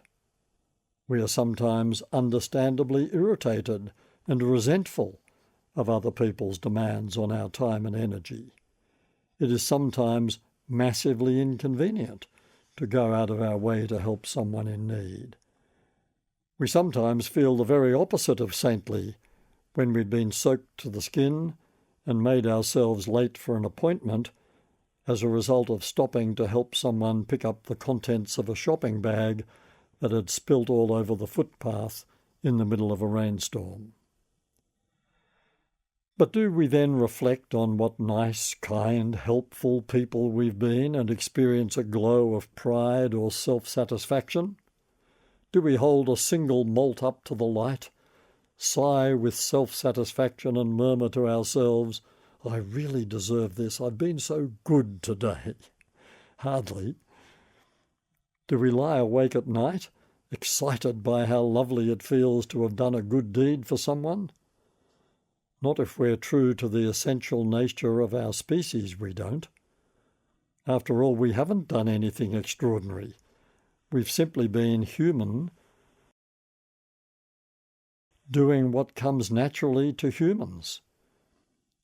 Speaker 1: We are sometimes understandably irritated and resentful of other people's demands on our time and energy. It is sometimes massively inconvenient to go out of our way to help someone in need. We sometimes feel the very opposite of saintly when we've been soaked to the skin and made ourselves late for an appointment as a result of stopping to help someone pick up the contents of a shopping bag that had spilt all over the footpath in the middle of a rainstorm. But do we then reflect on what nice, kind, helpful people we've been and experience a glow of pride or self-satisfaction? Do we hold a single malt up to the light, sigh with self-satisfaction and murmur to ourselves, I really deserve this, I've been so good today? Hardly. Do we lie awake at night, excited by how lovely it feels to have done a good deed for someone? Not if we're true to the essential nature of our species, we don't. After all, we haven't done anything extraordinary. We've simply been human, doing what comes naturally to humans,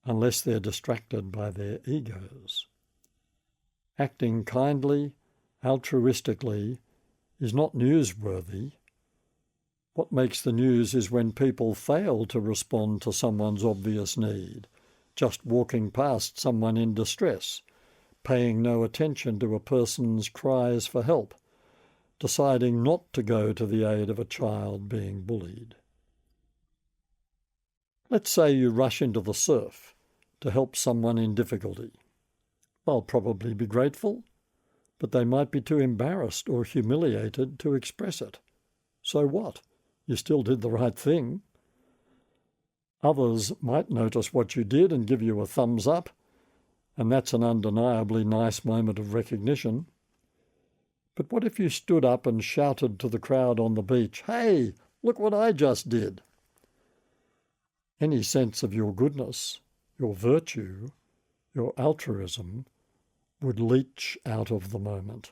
Speaker 1: unless they're distracted by their egos. Acting kindly, altruistically, is not newsworthy. What makes the news is when people fail to respond to someone's obvious need, just walking past someone in distress, paying no attention to a person's cries for help, deciding not to go to the aid of a child being bullied. Let's say you rush into the surf to help someone in difficulty. They'll probably be grateful, but they might be too embarrassed or humiliated to express it. So what? You still did the right thing. Others might notice what you did and give you a thumbs up, and that's an undeniably nice moment of recognition. But what if you stood up and shouted to the crowd on the beach, "Hey, look what I just did"? Any sense of your goodness, your virtue, your altruism would leach out of the moment.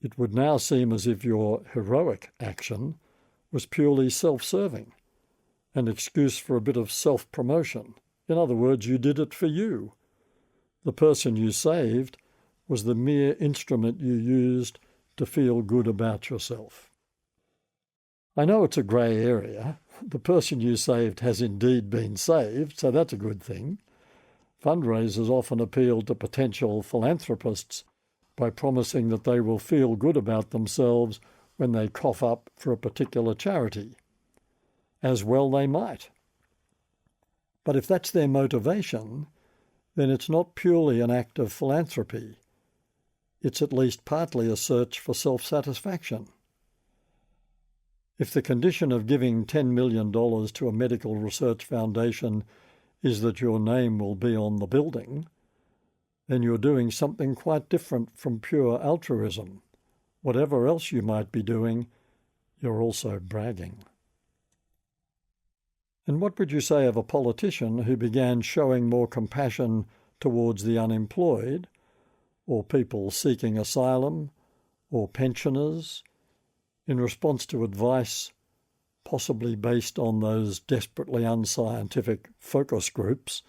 Speaker 1: It would now seem as if your heroic action was purely self-serving, an excuse for a bit of self-promotion. In other words, you did it for you. The person you saved was the mere instrument you used to feel good about yourself. I know it's a grey area. The person you saved has indeed been saved, so that's a good thing. Fundraisers often appeal to potential philanthropists by promising that they will feel good about themselves when they cough up for a particular charity. As well they might. But if that's their motivation, then it's not purely an act of philanthropy. It's at least partly a search for self-satisfaction. If the condition of giving $10 million to a medical research foundation is that your name will be on the building, then you're doing something quite different from pure altruism. Whatever else you might be doing, you're also bragging. And what would you say of a politician who began showing more compassion towards the unemployed, or people seeking asylum, or pensioners, in response to advice possibly based on those desperately unscientific focus groups,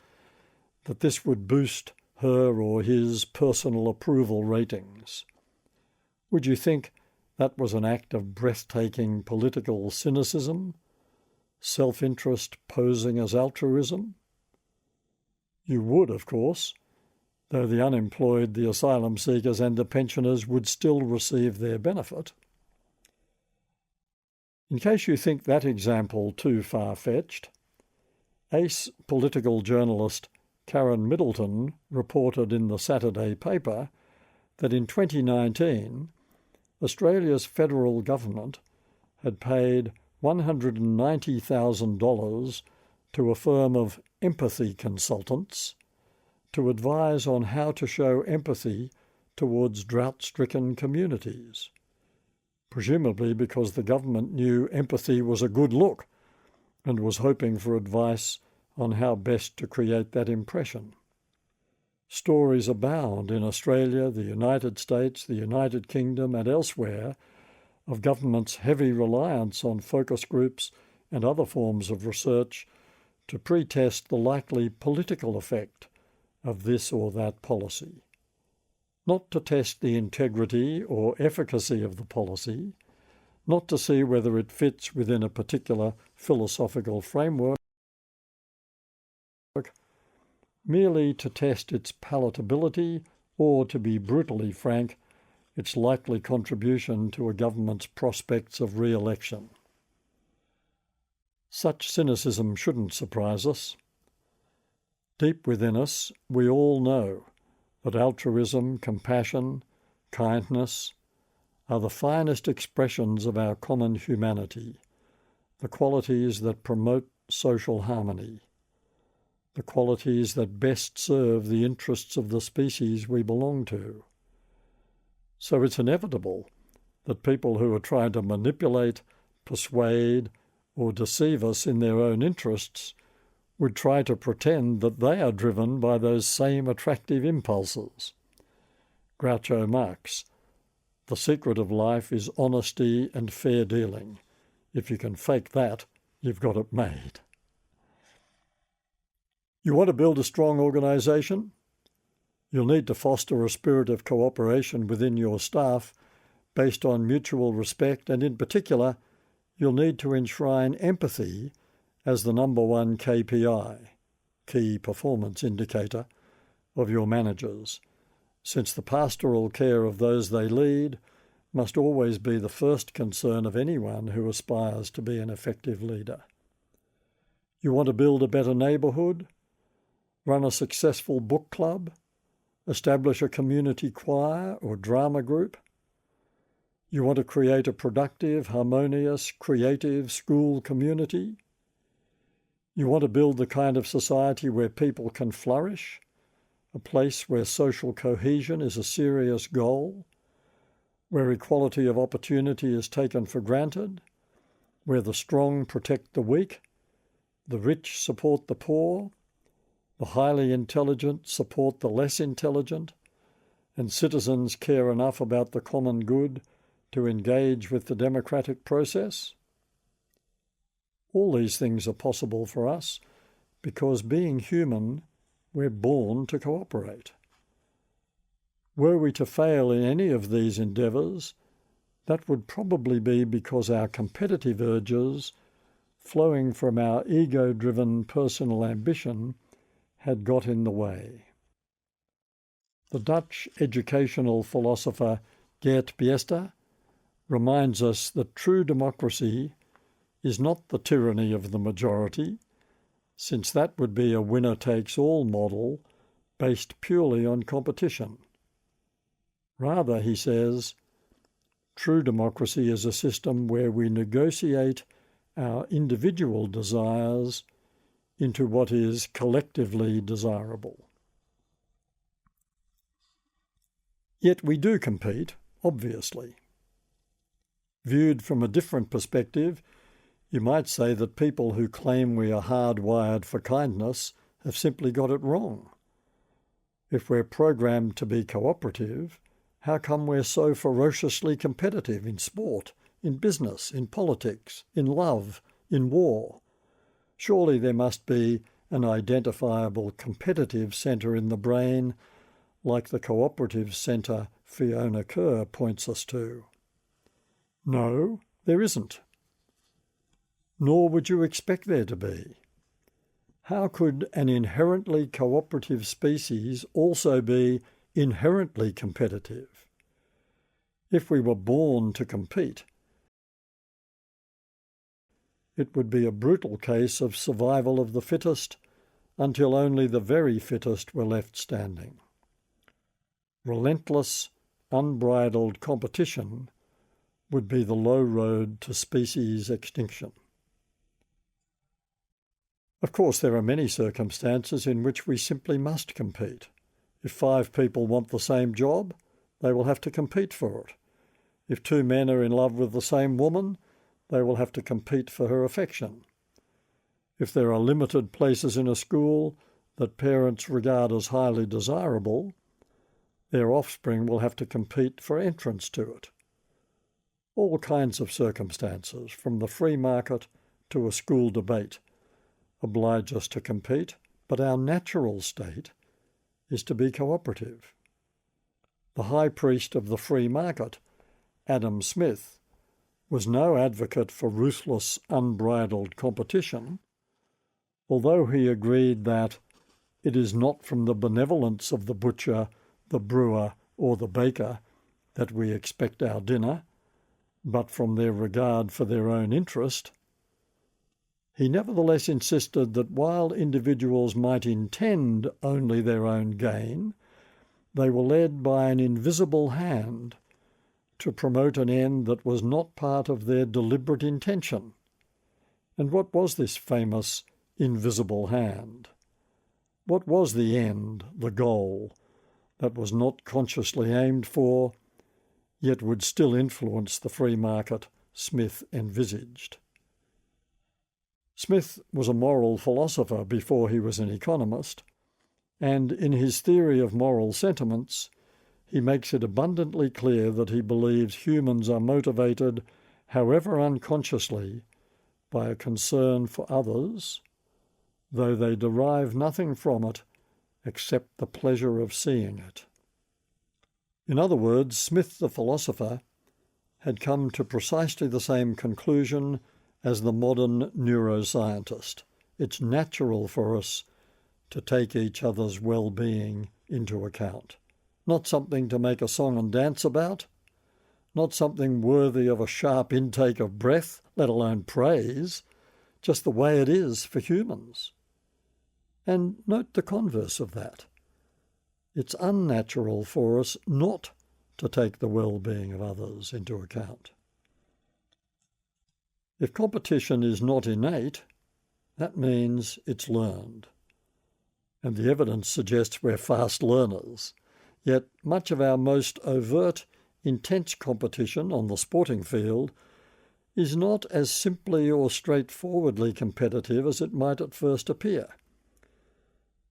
Speaker 1: that this would boost her or his personal approval ratings? Would you think that was an act of breathtaking political cynicism, self-interest posing as altruism? You would, of course, though the unemployed, the asylum seekers and the pensioners would still receive their benefit. In case you think that example too far-fetched, ace political journalist Karen Middleton reported in the Saturday paper that in 2019, Australia's federal government had paid $190,000 to a firm of empathy consultants to advise on how to show empathy towards drought-stricken communities, presumably because the government knew empathy was a good look and was hoping for advice on how best to create that impression. Stories abound in Australia, the United States, the United Kingdom and elsewhere of governments' heavy reliance on focus groups and other forms of research to pre-test the likely political effect of this or that policy. Not to test the integrity or efficacy of the policy, not to see whether it fits within a particular philosophical framework, merely to test its palatability or, to be brutally frank, its likely contribution to a government's prospects of re-election. Such cynicism shouldn't surprise us. Deep within us, we all know that altruism, compassion, kindness are the finest expressions of our common humanity, the qualities that promote social harmony, the qualities that best serve the interests of the species we belong to. So it's inevitable that people who are trying to manipulate, persuade, or deceive us in their own interests would try to pretend that they are driven by those same attractive impulses. Groucho Marx: "The secret of life is honesty and fair dealing. If you can fake that, you've got it made." You want to build a strong organisation? You'll need to foster a spirit of cooperation within your staff based on mutual respect, and in particular, you'll need to enshrine empathy as the number one KPI, key performance indicator, of your managers, since the pastoral care of those they lead must always be the first concern of anyone who aspires to be an effective leader. You want to build a better neighbourhood? Run a successful book club? Establish a community choir or drama group? You want to create a productive, harmonious, creative school community? You want to build the kind of society where people can flourish, a place where social cohesion is a serious goal, where equality of opportunity is taken for granted, where the strong protect the weak, the rich support the poor, the highly intelligent support the less intelligent, and citizens care enough about the common good to engage with the democratic process? All these things are possible for us because, being human, we're born to cooperate. Were we to fail in any of these endeavours, that would probably be because our competitive urges, flowing from our ego-driven personal ambition, had got in the way. The Dutch educational philosopher Geert Biester reminds us that true democracy is not the tyranny of the majority, since that would be a winner-takes-all model based purely on competition. Rather, he says, True democracy is a system where we negotiate our individual desires into what is collectively desirable. Yet we do compete, obviously. Viewed from a different perspective, you might say that people who claim we are hardwired for kindness have simply got it wrong. If we're programmed to be cooperative, how come we're so ferociously competitive in sport, in business, in politics, in love, in war? Surely there must be an identifiable competitive centre in the brain, like the cooperative centre Fiona Kerr points us to. No, there isn't. Nor would you expect there to be. How could an inherently cooperative species also be inherently competitive? If we were born to compete, it would be a brutal case of survival of the fittest until only the very fittest were left standing. Relentless, unbridled competition would be the low road to species extinction. Of course, there are many circumstances in which we simply must compete. If 5 people want the same job, they will have to compete for it. If 2 men are in love with the same woman, they will have to compete for her affection. If there are limited places in a school that parents regard as highly desirable, their offspring will have to compete for entrance to it. All kinds of circumstances, from the free market to a school debate, oblige us to compete, but our natural state is to be cooperative. The high priest of the free market, Adam Smith, was no advocate for ruthless, unbridled competition, although he agreed that it is not from the benevolence of the butcher, the brewer, or the baker that we expect our dinner, but from their regard for their own interest. He nevertheless insisted that while individuals might intend only their own gain, they were led by an invisible hand to promote an end that was not part of their deliberate intention. And what was this famous invisible hand? What was the end, the goal, that was not consciously aimed for, yet would still influence the free market Smith envisaged? Smith was a moral philosopher before he was an economist, and in his theory of moral sentiments, he makes it abundantly clear that he believes humans are motivated, however unconsciously, by a concern for others, though they derive nothing from it except the pleasure of seeing it. In other words, Smith the philosopher had come to precisely the same conclusion as the modern neuroscientist. It's natural for us to take each other's well-being into account. Not something to make a song and dance about, not something worthy of a sharp intake of breath, let alone praise, just the way it is for humans. And note the converse of that. It's unnatural for us not to take the well-being of others into account. If competition is not innate, that means it's learned. And the evidence suggests we're fast learners. Yet much of our most overt, intense competition on the sporting field is not as simply or straightforwardly competitive as it might at first appear.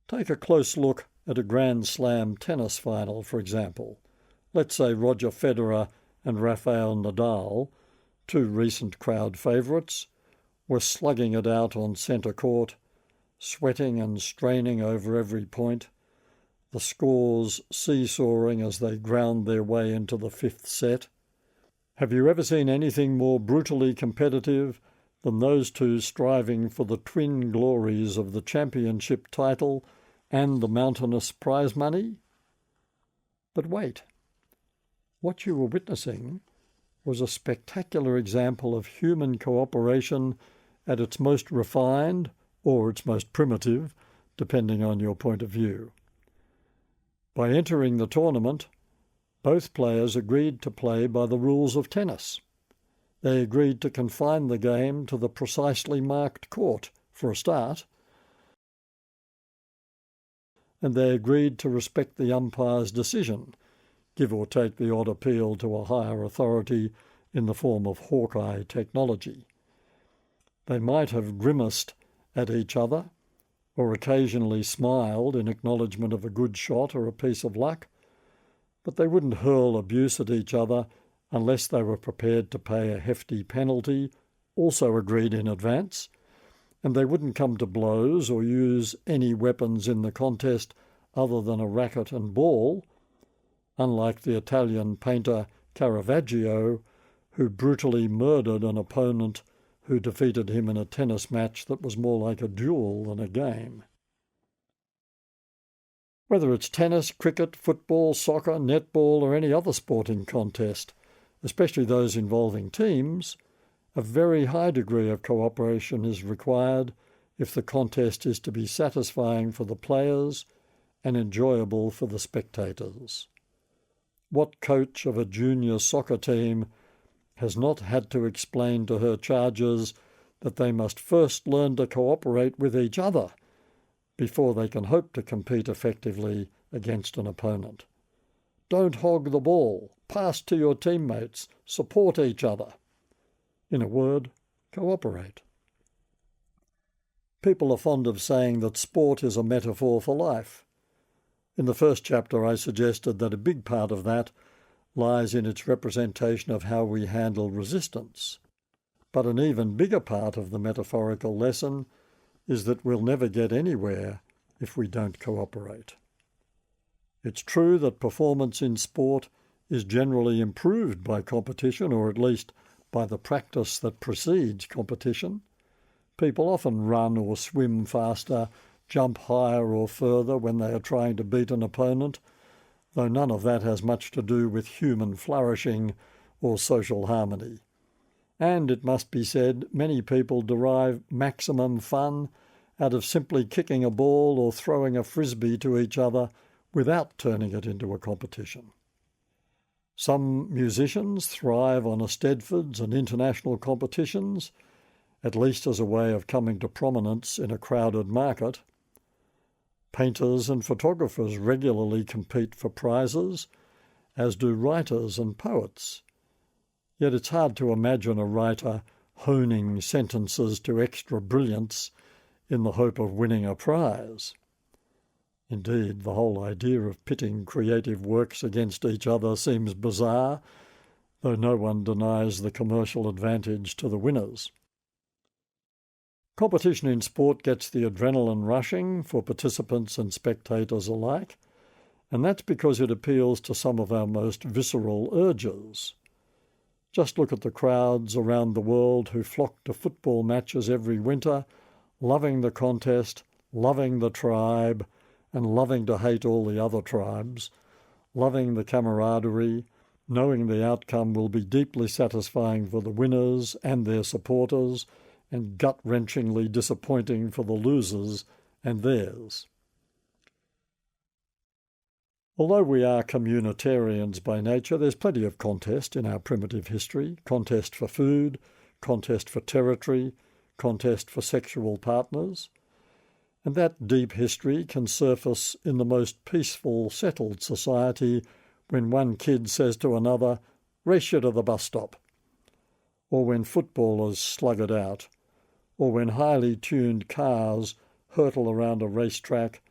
Speaker 1: Take a close look at a Grand Slam tennis final, for example. Let's say Roger Federer and Rafael Nadal, 2 recent crowd favourites, were slugging it out on centre court, sweating and straining over every point, the scores seesawing as they ground their way into the 5th set. Have you ever seen anything more brutally competitive than those 2 striving for the twin glories of the championship title and the mountainous prize money? But wait, what you were witnessing was a spectacular example of human cooperation at its most refined or its most primitive, depending on your point of view. By entering the tournament, Both players agreed to play by the rules of tennis. They agreed to confine the game to the precisely marked court, for a start, and they agreed to respect the umpire's decision, give or take the odd appeal to a higher authority in the form of Hawkeye technology. They might have grimaced at each other, or occasionally smiled in acknowledgement of a good shot or a piece of luck, but they wouldn't hurl abuse at each other unless they were prepared to pay a hefty penalty, also agreed in advance, and they wouldn't come to blows or use any weapons in the contest other than a racket and ball, unlike the Italian painter Caravaggio, who brutally murdered an opponent who defeated him in a tennis match that was more like a duel than a game. Whether it's tennis, cricket, football, soccer, netball, or any other sporting contest, especially those involving teams, a very high degree of cooperation is required if the contest is to be satisfying for the players and enjoyable for the spectators. What coach of a junior soccer team has not had to explain to her charges that they must first learn to cooperate with each other before they can hope to compete effectively against an opponent? Don't hog the ball, pass to your teammates, support each other. In a word, cooperate. People are fond of saying that sport is a metaphor for life. In the first chapter, I suggested that a big part of that lies in its representation of how we handle resistance. But an even bigger part of the metaphorical lesson is that we'll never get anywhere if we don't cooperate. It's true that performance in sport is generally improved by competition, or at least by the practice that precedes competition. People often run or swim faster, jump higher or further when they are trying to beat an opponent, though none of that has much to do with human flourishing or social harmony. And, it must be said, many people derive maximum fun out of simply kicking a ball or throwing a frisbee to each other without turning it into a competition. Some musicians thrive on Eisteddfods and international competitions, at least as a way of coming to prominence in a crowded market. Painters and photographers regularly compete for prizes, as do writers and poets. Yet it's hard to imagine a writer honing sentences to extra brilliance in the hope of winning a prize. Indeed, the whole idea of pitting creative works against each other seems bizarre, though no one denies the commercial advantage to the winners. Competition in sport gets the adrenaline rushing for participants and spectators alike, and that's because it appeals to some of our most visceral urges. Just look at the crowds around the world who flock to football matches every winter, loving the contest, loving the tribe, and loving to hate all the other tribes, loving the camaraderie, knowing the outcome will be deeply satisfying for the winners and their supporters, and gut-wrenchingly disappointing for the losers and theirs. Although we are communitarians by nature, there's plenty of contest in our primitive history: contest for food, contest for territory, contest for sexual partners. And that deep history can surface in the most peaceful, settled society when one kid says to another, "Race you to the bus stop," or when footballers slug it out, or when highly tuned cars hurtle around a racetrack,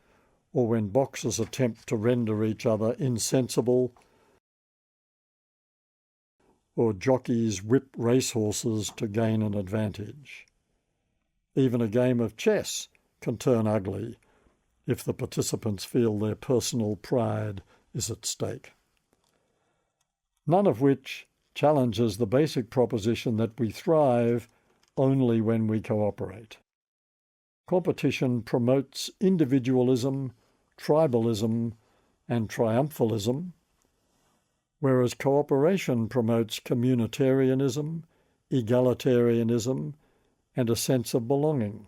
Speaker 1: or when boxers attempt to render each other insensible, or jockeys whip racehorses to gain an advantage. Even a game of chess can turn ugly if the participants feel their personal pride is at stake. None of which challenges the basic proposition that we thrive only when we cooperate. Competition promotes individualism, tribalism, and triumphalism, whereas cooperation promotes communitarianism, egalitarianism, and a sense of belonging.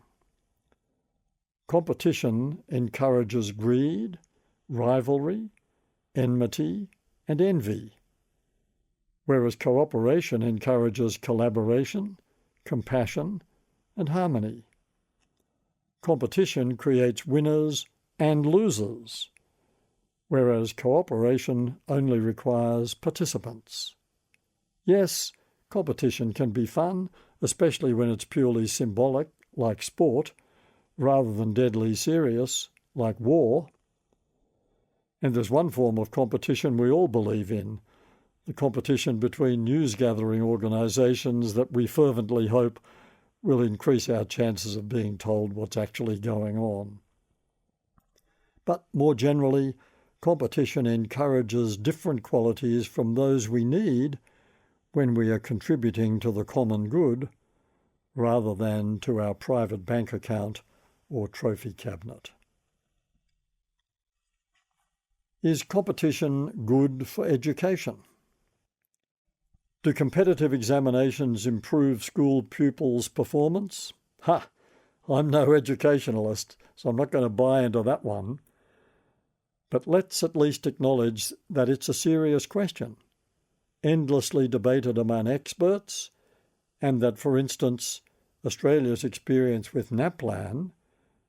Speaker 1: Competition encourages greed, rivalry, enmity, and envy, whereas cooperation encourages collaboration, compassion, and harmony. Competition creates winners and losers, whereas cooperation only requires participants. Yes, competition can be fun, especially when it's purely symbolic, like sport, rather than deadly serious, like war. And there's one form of competition we all believe in, the competition between news-gathering organisations that we fervently hope will increase our chances of being told what's actually going on. But more generally, competition encourages different qualities from those we need when we are contributing to the common good, rather than to our private bank account or trophy cabinet. Is competition good for education? Do competitive examinations improve school pupils' performance? I'm no educationalist, so I'm not going to buy into that one. But let's at least acknowledge that it's a serious question, endlessly debated among experts, and that, for instance, Australia's experience with NAPLAN,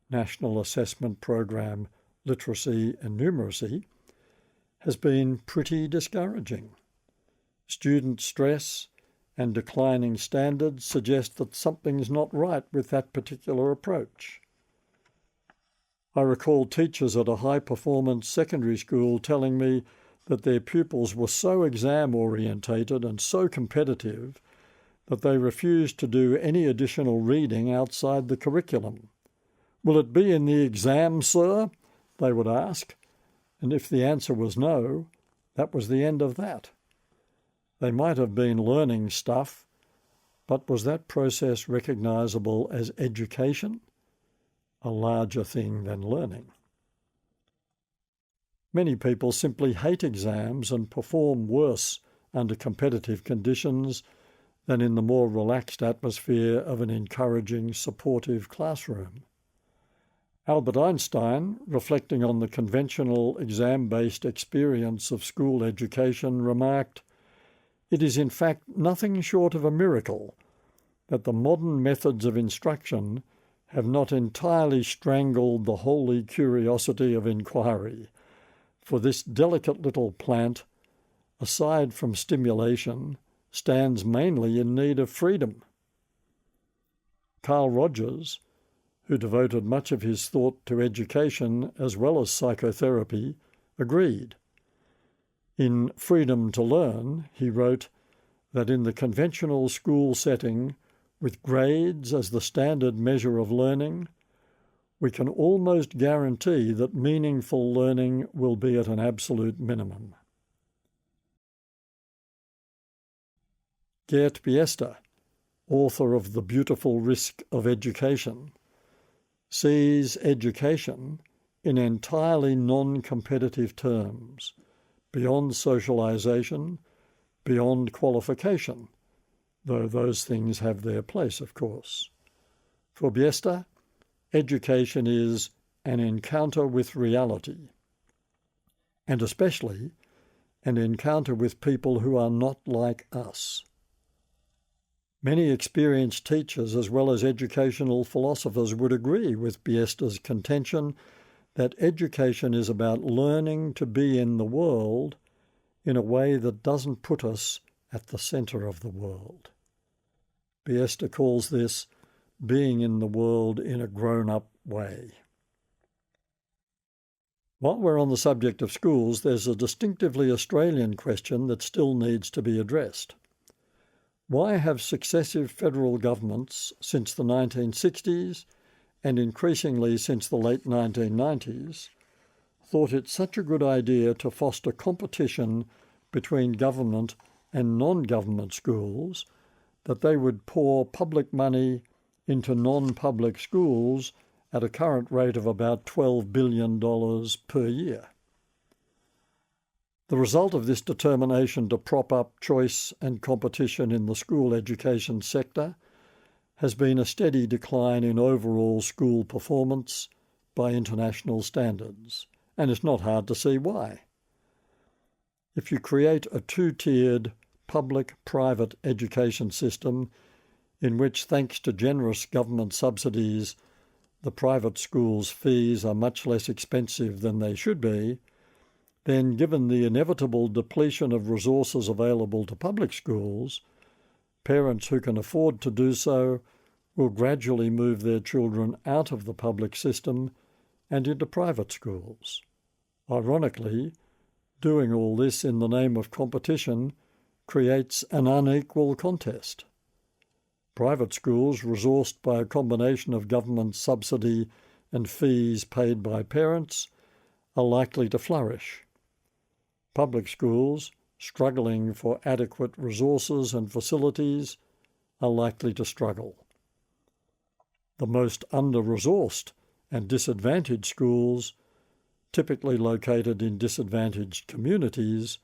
Speaker 1: National Assessment Program Literacy and Numeracy, has been pretty discouraging. Student stress and declining standards suggest that something's not right with that particular approach. I recall teachers at a high-performance secondary school telling me that their pupils were so exam-orientated and so competitive that they refused to do any additional reading outside the curriculum. "Will it be in the exam, sir?" they would ask, and if the answer was no, that was the end of that. They might have been learning stuff, but was that process recognisable as education? A larger thing than learning. Many people simply hate exams and perform worse under competitive conditions than in the more relaxed atmosphere of an encouraging, supportive classroom. Albert Einstein, reflecting on the conventional exam-based experience of school education, remarked, "It is in fact nothing short of a miracle that the modern methods of instruction have not entirely strangled the holy curiosity of inquiry, for this delicate little plant, aside from stimulation, stands mainly in need of freedom." Carl Rogers, who devoted much of his thought to education as well as psychotherapy, agreed. In Freedom to Learn, he wrote that in the conventional school setting, with grades as the standard measure of learning, we can almost guarantee that meaningful learning will be at an absolute minimum. Geert Biester, author of The Beautiful Risk of Education, sees education in entirely non-competitive terms, beyond socialisation, beyond qualification, though those things have their place, of course. For Biester, education is an encounter with reality, and especially an encounter with people who are not like us. Many experienced teachers as well as educational philosophers would agree with Biester's contention that education is about learning to be in the world in a way that doesn't put us at the centre of the world. Biester calls this being in the world in a grown-up way. While we're on the subject of schools, there's a distinctively Australian question that still needs to be addressed. Why have successive federal governments since the 1960s and increasingly since the late 1990s thought it such a good idea to foster competition between government and non-government schools that they would pour public money into non-public schools at a current rate of about $12 billion per year? The result of this determination to prop up choice and competition in the school education sector has been a steady decline in overall school performance by international standards, and it's not hard to see why. If you create a two-tiered public-private education system in which, thanks to generous government subsidies, the private schools' fees are much less expensive than they should be, then given the inevitable depletion of resources available to public schools, parents who can afford to do so will gradually move their children out of the public system and into private schools. Ironically, doing all this in the name of competition creates an unequal contest. Private schools, resourced by a combination of government subsidy and fees paid by parents, are likely to flourish. Public schools, struggling for adequate resources and facilities, are likely to struggle. The most under-resourced and disadvantaged schools, typically located in disadvantaged communities,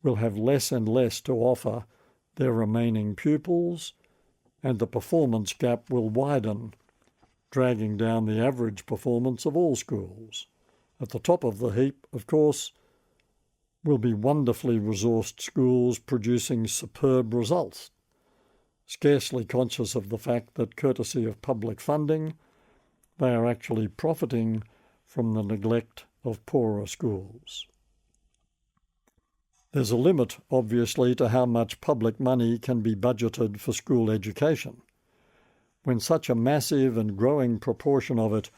Speaker 1: will have less and less to offer their remaining pupils, and the performance gap will widen, dragging down the average performance of all schools. At the top of the heap, of course, will be wonderfully resourced schools producing superb results, scarcely conscious of the fact that, courtesy of public funding, they are actually profiting from the neglect of poorer schools. There's a limit, obviously, to how much public money can be budgeted for school education. When such a massive and growing proportion of it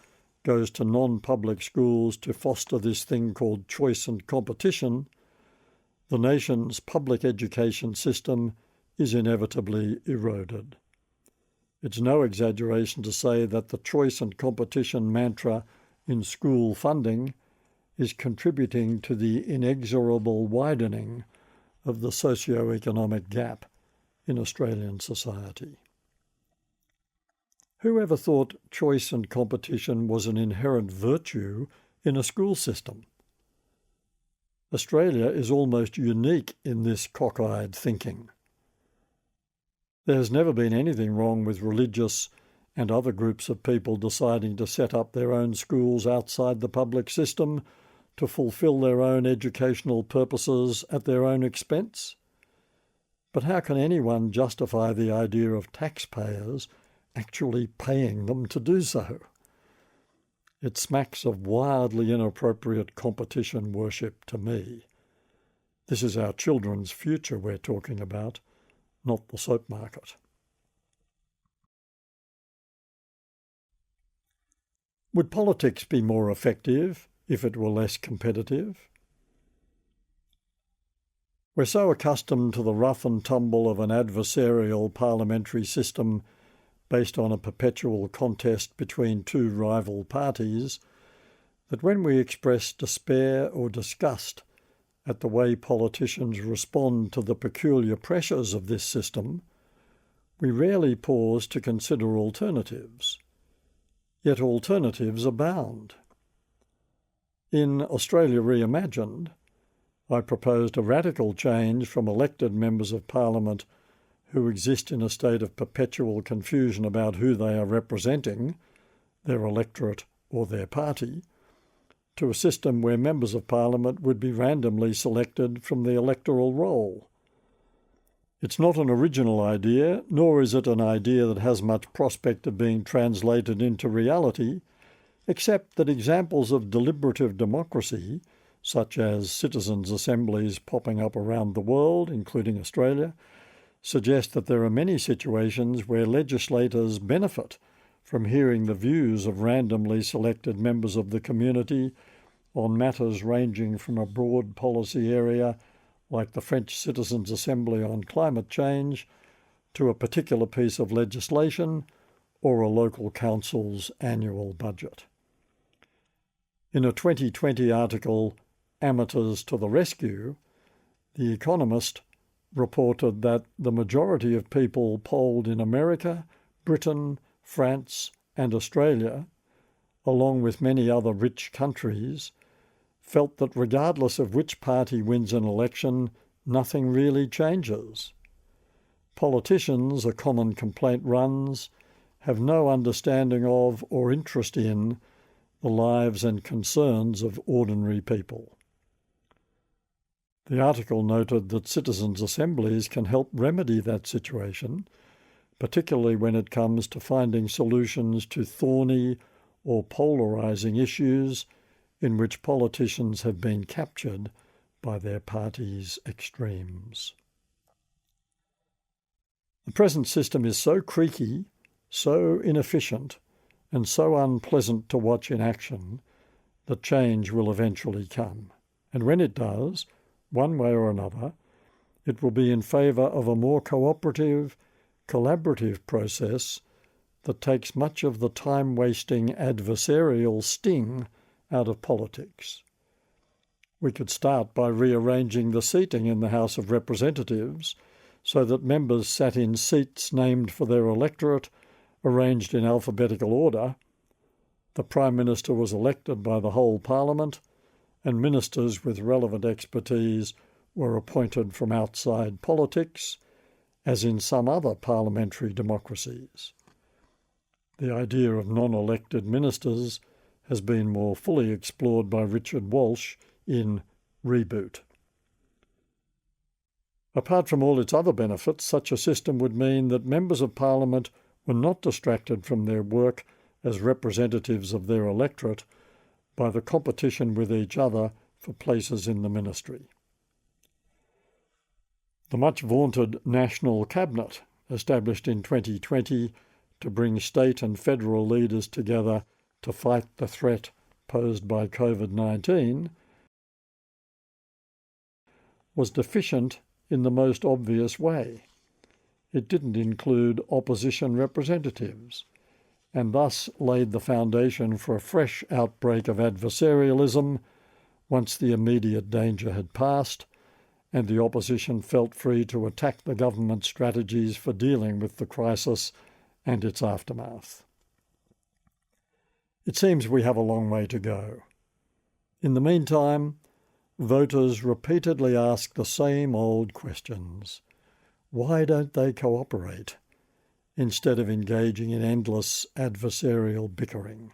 Speaker 1: goes to non-public schools to foster this thing called choice and competition, the nation's public education system is inevitably eroded. It's no exaggeration to say that the choice and competition mantra in school funding is contributing to the inexorable widening of the socio-economic gap in Australian society. Who ever thought choice and competition was an inherent virtue in a school system? Australia is almost unique in this cockeyed thinking. There has never been anything wrong with religious and other groups of people deciding to set up their own schools outside the public system to fulfil their own educational purposes at their own expense. But how can anyone justify the idea of taxpayers actually paying them to do so? It smacks of wildly inappropriate competition worship to me. This is our children's future we're talking about, not the soap market. Would politics be more effective if it were less competitive? We're so accustomed to the rough and tumble of an adversarial parliamentary system based on a perpetual contest between two rival parties that when we express despair or disgust at the way politicians respond to the peculiar pressures of this system, we rarely pause to consider alternatives. Yet alternatives abound. In Australia Reimagined, I proposed a radical change from elected members of Parliament who exist in a state of perpetual confusion about who they are representing, their electorate or their party, to a system where members of Parliament would be randomly selected from the electoral roll. It's not an original idea, nor is it an idea that has much prospect of being translated into reality, except that examples of deliberative democracy, such as citizens' assemblies popping up around the world, including Australia, suggest that there are many situations where legislators benefit from hearing the views of randomly selected members of the community on matters ranging from a broad policy area like the French Citizens' Assembly on climate change to a particular piece of legislation or a local council's annual budget. In a 2020 article, Amateurs to the Rescue, The Economist reported that the majority of people polled in America, Britain, France, and Australia, along with many other rich countries, felt that regardless of which party wins an election, nothing really changes. Politicians, a common complaint runs, have no understanding of or interest in the lives and concerns of ordinary people. The article noted that citizens' assemblies can help remedy that situation, particularly when it comes to finding solutions to thorny or polarising issues in which politicians have been captured by their party's extremes. The present system is so creaky, so inefficient, and so unpleasant to watch in action that change will eventually come. And when it does, one way or another, it will be in favour of a more cooperative, collaborative process that takes much of the time-wasting adversarial sting out of politics. We could start by rearranging the seating in the House of Representatives so that members sat in seats named for their electorate, arranged in alphabetical order. The Prime Minister was elected by the whole Parliament, and ministers with relevant expertise were appointed from outside politics, as in some other parliamentary democracies. The idea of non-elected ministers has been more fully explored by Richard Walsh in Reboot. Apart from all its other benefits, such a system would mean that members of Parliament were not distracted from their work as representatives of their electorate by the competition with each other for places in the ministry. The much vaunted National Cabinet, established in 2020 to bring state and federal leaders together to fight the threat posed by COVID-19, was deficient in the most obvious way. It didn't include opposition representatives, and thus laid the foundation for a fresh outbreak of adversarialism once the immediate danger had passed and the opposition felt free to attack the government strategies for dealing with the crisis and its aftermath. It seems we have a long way to go. In the meantime, voters repeatedly ask the same old questions. Why don't they cooperate, instead of engaging in endless adversarial bickering?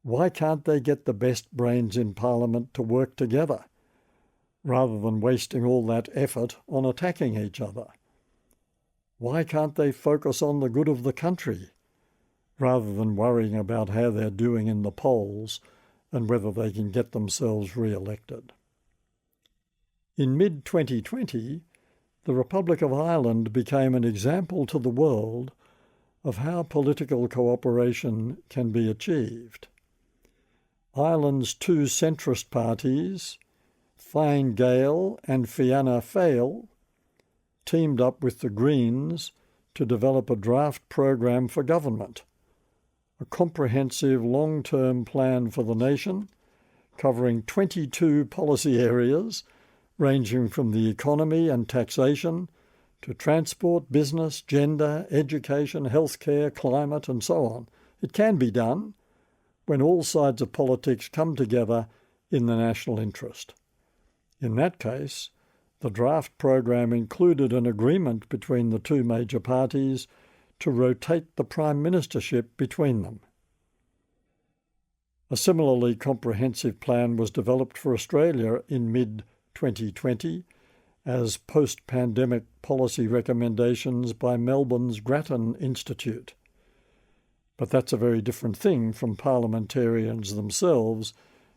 Speaker 1: Why can't they get the best brains in Parliament to work together, rather than wasting all that effort on attacking each other? Why can't they focus on the good of the country, rather than worrying about how they're doing in the polls and whether they can get themselves re-elected? In mid-2020, the Republic of Ireland became an example to the world of how political cooperation can be achieved. Ireland's two centrist parties, Fine Gael and Fianna Fáil, teamed up with the Greens to develop a draft program for government, a comprehensive long-term plan for the nation covering 22 policy areas ranging from the economy and taxation to transport, business, gender, education, healthcare, climate, and so on. It can be done when all sides of politics come together in the national interest. In that case, the draft program included an agreement between the two major parties to rotate the prime ministership between them. A similarly comprehensive plan was developed for Australia in mid-2020 as post-pandemic policy recommendations by Melbourne's Grattan Institute. But that's a very different thing from parliamentarians themselves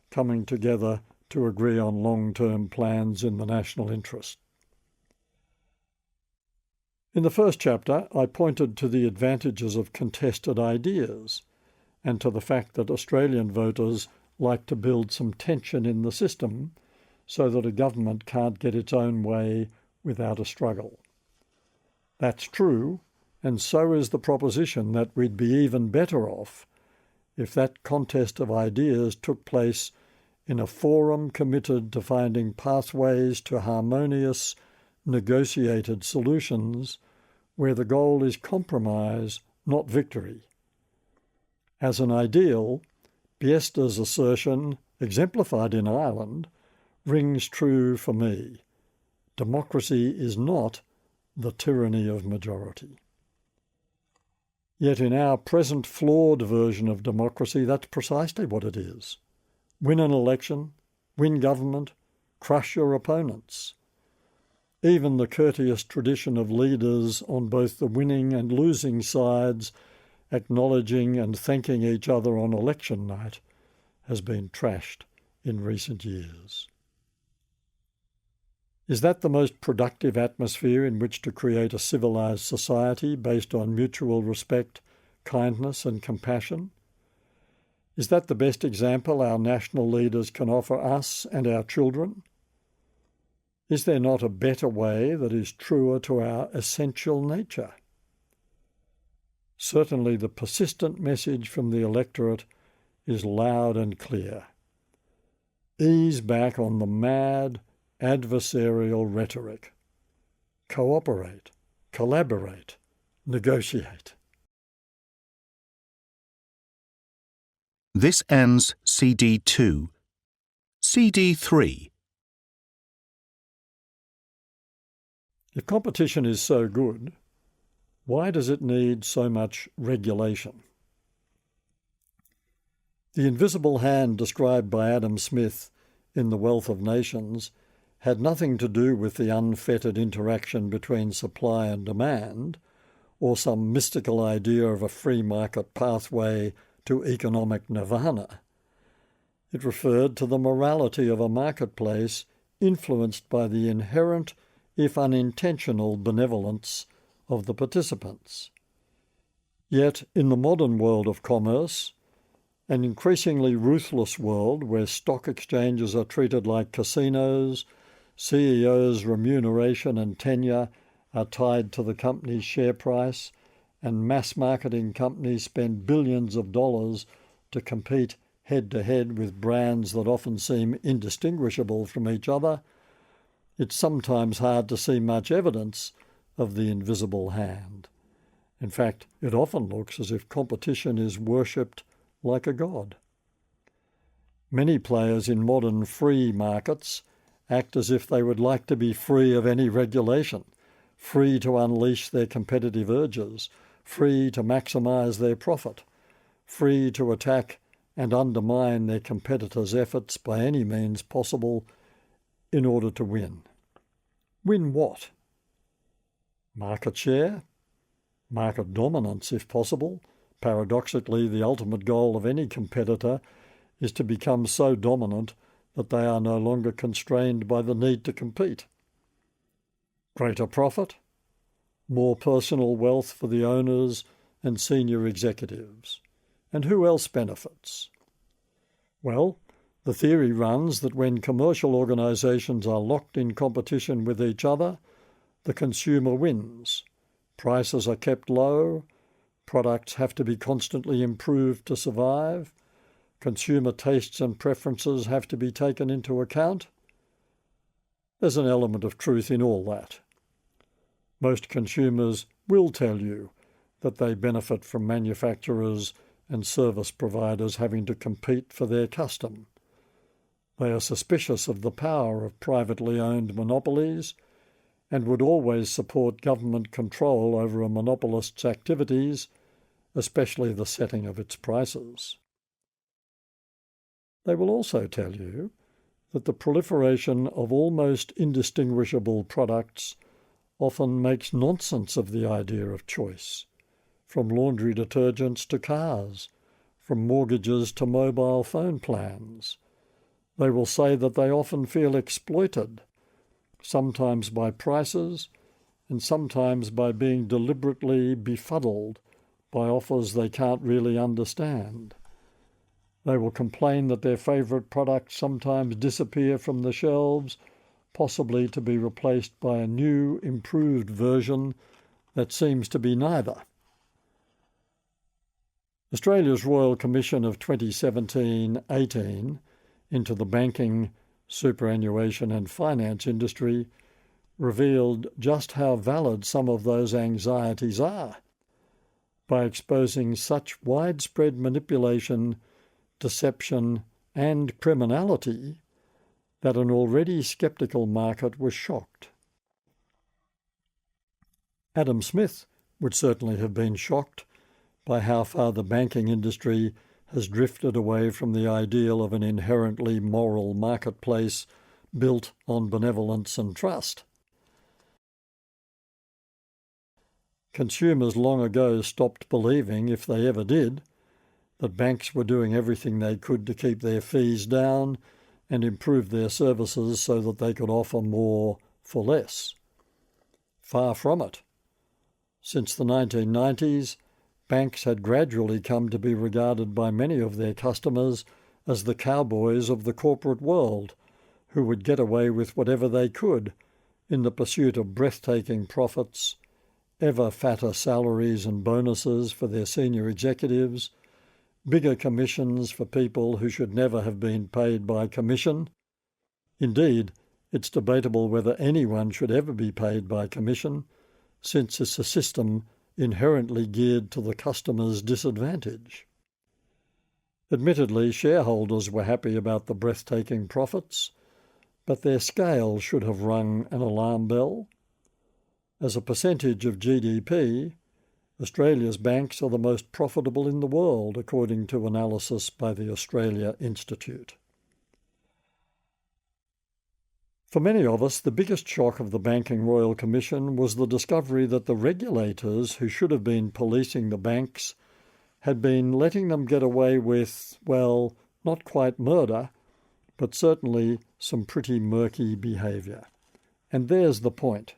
Speaker 1: coming together to agree on long-term plans in the national interest. In the first chapter, I pointed to the advantages of contested ideas and to the fact that Australian voters like to build some tension in the system so that a government can't get its own way without a struggle. That's true, and so is the proposition that we'd be even better off if that contest of ideas took place in a forum committed to finding pathways to harmonious, negotiated solutions where the goal is compromise, not victory. As an ideal, Biesta's assertion, exemplified in Ireland, rings true for me. Democracy is not the tyranny of majority. Yet in our present flawed version of democracy, that's precisely what it is. Win an election, win government, crush your opponents. Even the courteous tradition of leaders on both the winning and losing sides acknowledging and thanking each other on election night has been trashed in recent years. Is that the most productive atmosphere in which to create a civilised society based on mutual respect, kindness and compassion? Is that the best example our national leaders can offer us and our children? Is there not a better way that is truer to our essential nature? Certainly the persistent message from the electorate is loud and clear. Ease back on the mad, adversarial rhetoric. Cooperate, collaborate, negotiate.
Speaker 3: This ends CD 2. CD 3.
Speaker 1: If competition is so good, why does it need so much regulation? The invisible hand described by Adam Smith in The Wealth of Nations had nothing to do with the unfettered interaction between supply and demand, or some mystical idea of a free market pathway to economic nirvana. It referred to the morality of a marketplace influenced by the inherent, if unintentional, benevolence of the participants. Yet, in the modern world of commerce, an increasingly ruthless world where stock exchanges are treated like casinos, CEOs' remuneration and tenure are tied to the company's share price, and mass marketing companies spend billions of dollars to compete head-to-head with brands that often seem indistinguishable from each other, it's sometimes hard to see much evidence of the invisible hand. In fact, it often looks as if competition is worshipped like a god. Many players in modern free markets act as if they would like to be free of any regulation, free to unleash their competitive urges, free to maximise their profit, free to attack and undermine their competitors' efforts by any means possible in order to win. Win what? Market share? Market dominance, if possible. Paradoxically, the ultimate goal of any competitor is to become so dominant that they are no longer constrained by the need to compete. Greater profit? More personal wealth for the owners and senior executives. And who else benefits? Well, the theory runs that when commercial organisations are locked in competition with each other, the consumer wins. Prices are kept low, products have to be constantly improved to survive, consumer tastes and preferences have to be taken into account. There's an element of truth in all that. Most consumers will tell you that they benefit from manufacturers and service providers having to compete for their custom. They are suspicious of the power of privately owned monopolies and would always support government control over a monopolist's activities, especially the setting of its prices. They will also tell you that the proliferation of almost indistinguishable products often makes nonsense of the idea of choice, from laundry detergents to cars, from mortgages to mobile phone plans. They will say that they often feel exploited, sometimes by prices and sometimes by being deliberately befuddled by offers they can't really understand. They will complain that their favourite products sometimes disappear from the shelves, possibly to be replaced by a new, improved version that seems to be neither. Australia's Royal Commission of 2017-18 into the banking, superannuation and finance industry revealed just how valid some of those anxieties are by exposing such widespread manipulation, deception and criminality that an already sceptical market was shocked. Adam Smith would certainly have been shocked by how far the banking industry has drifted away from the ideal of an inherently moral marketplace built on benevolence and trust. Consumers long ago stopped believing, if they ever did, that banks were doing everything they could to keep their fees down and improve their services so that they could offer more for less. Far from it. Since the 1990s, banks had gradually come to be regarded by many of their customers as the cowboys of the corporate world, who would get away with whatever they could in the pursuit of breathtaking profits, ever fatter salaries and bonuses for their senior executives, bigger commissions for people who should never have been paid by commission. Indeed, it's debatable whether anyone should ever be paid by commission, since it's a system inherently geared to the customer's disadvantage. Admittedly, shareholders were happy about the breathtaking profits, but their scale should have rung an alarm bell. As a percentage of GDP, Australia's banks are the most profitable in the world, according to analysis by the Australia Institute. For many of us, the biggest shock of the Banking Royal Commission was the discovery that the regulators who should have been policing the banks had been letting them get away with, well, not quite murder, but certainly some pretty murky behaviour. And there's the point.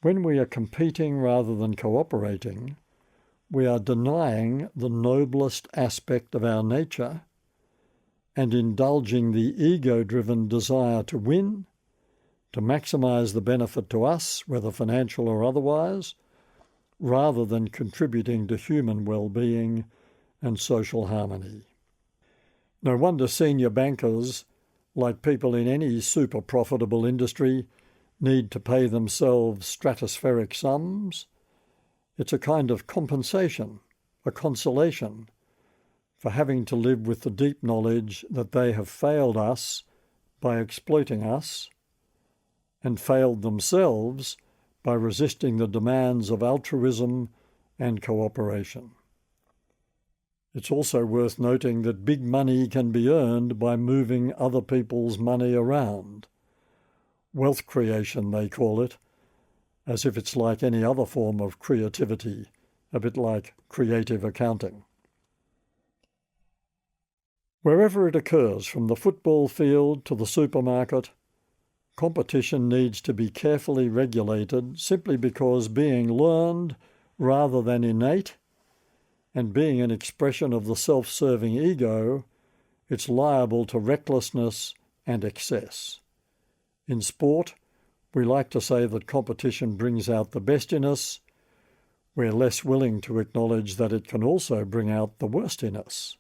Speaker 1: When we are competing rather than cooperating, we are denying the noblest aspect of our nature and indulging the ego-driven desire to win, to maximise the benefit to us, whether financial or otherwise, rather than contributing to human well-being and social harmony. No wonder senior bankers, like people in any super-profitable industry, need to pay themselves stratospheric sums. It's a kind of compensation, a consolation, for having to live with the deep knowledge that they have failed us by exploiting us and failed themselves by resisting the demands of altruism and cooperation. It's also worth noting that big money can be earned by moving other people's money around. Wealth creation, they call it, as if it's like any other form of creativity, a bit like creative accounting. Wherever it occurs, from the football field to the supermarket, competition needs to be carefully regulated simply because being learned rather than innate, and being an expression of the self-serving ego, it's liable to recklessness and excess. In sport, we like to say that competition brings out the best in us. We're less willing to acknowledge that it can also bring out the worst in us.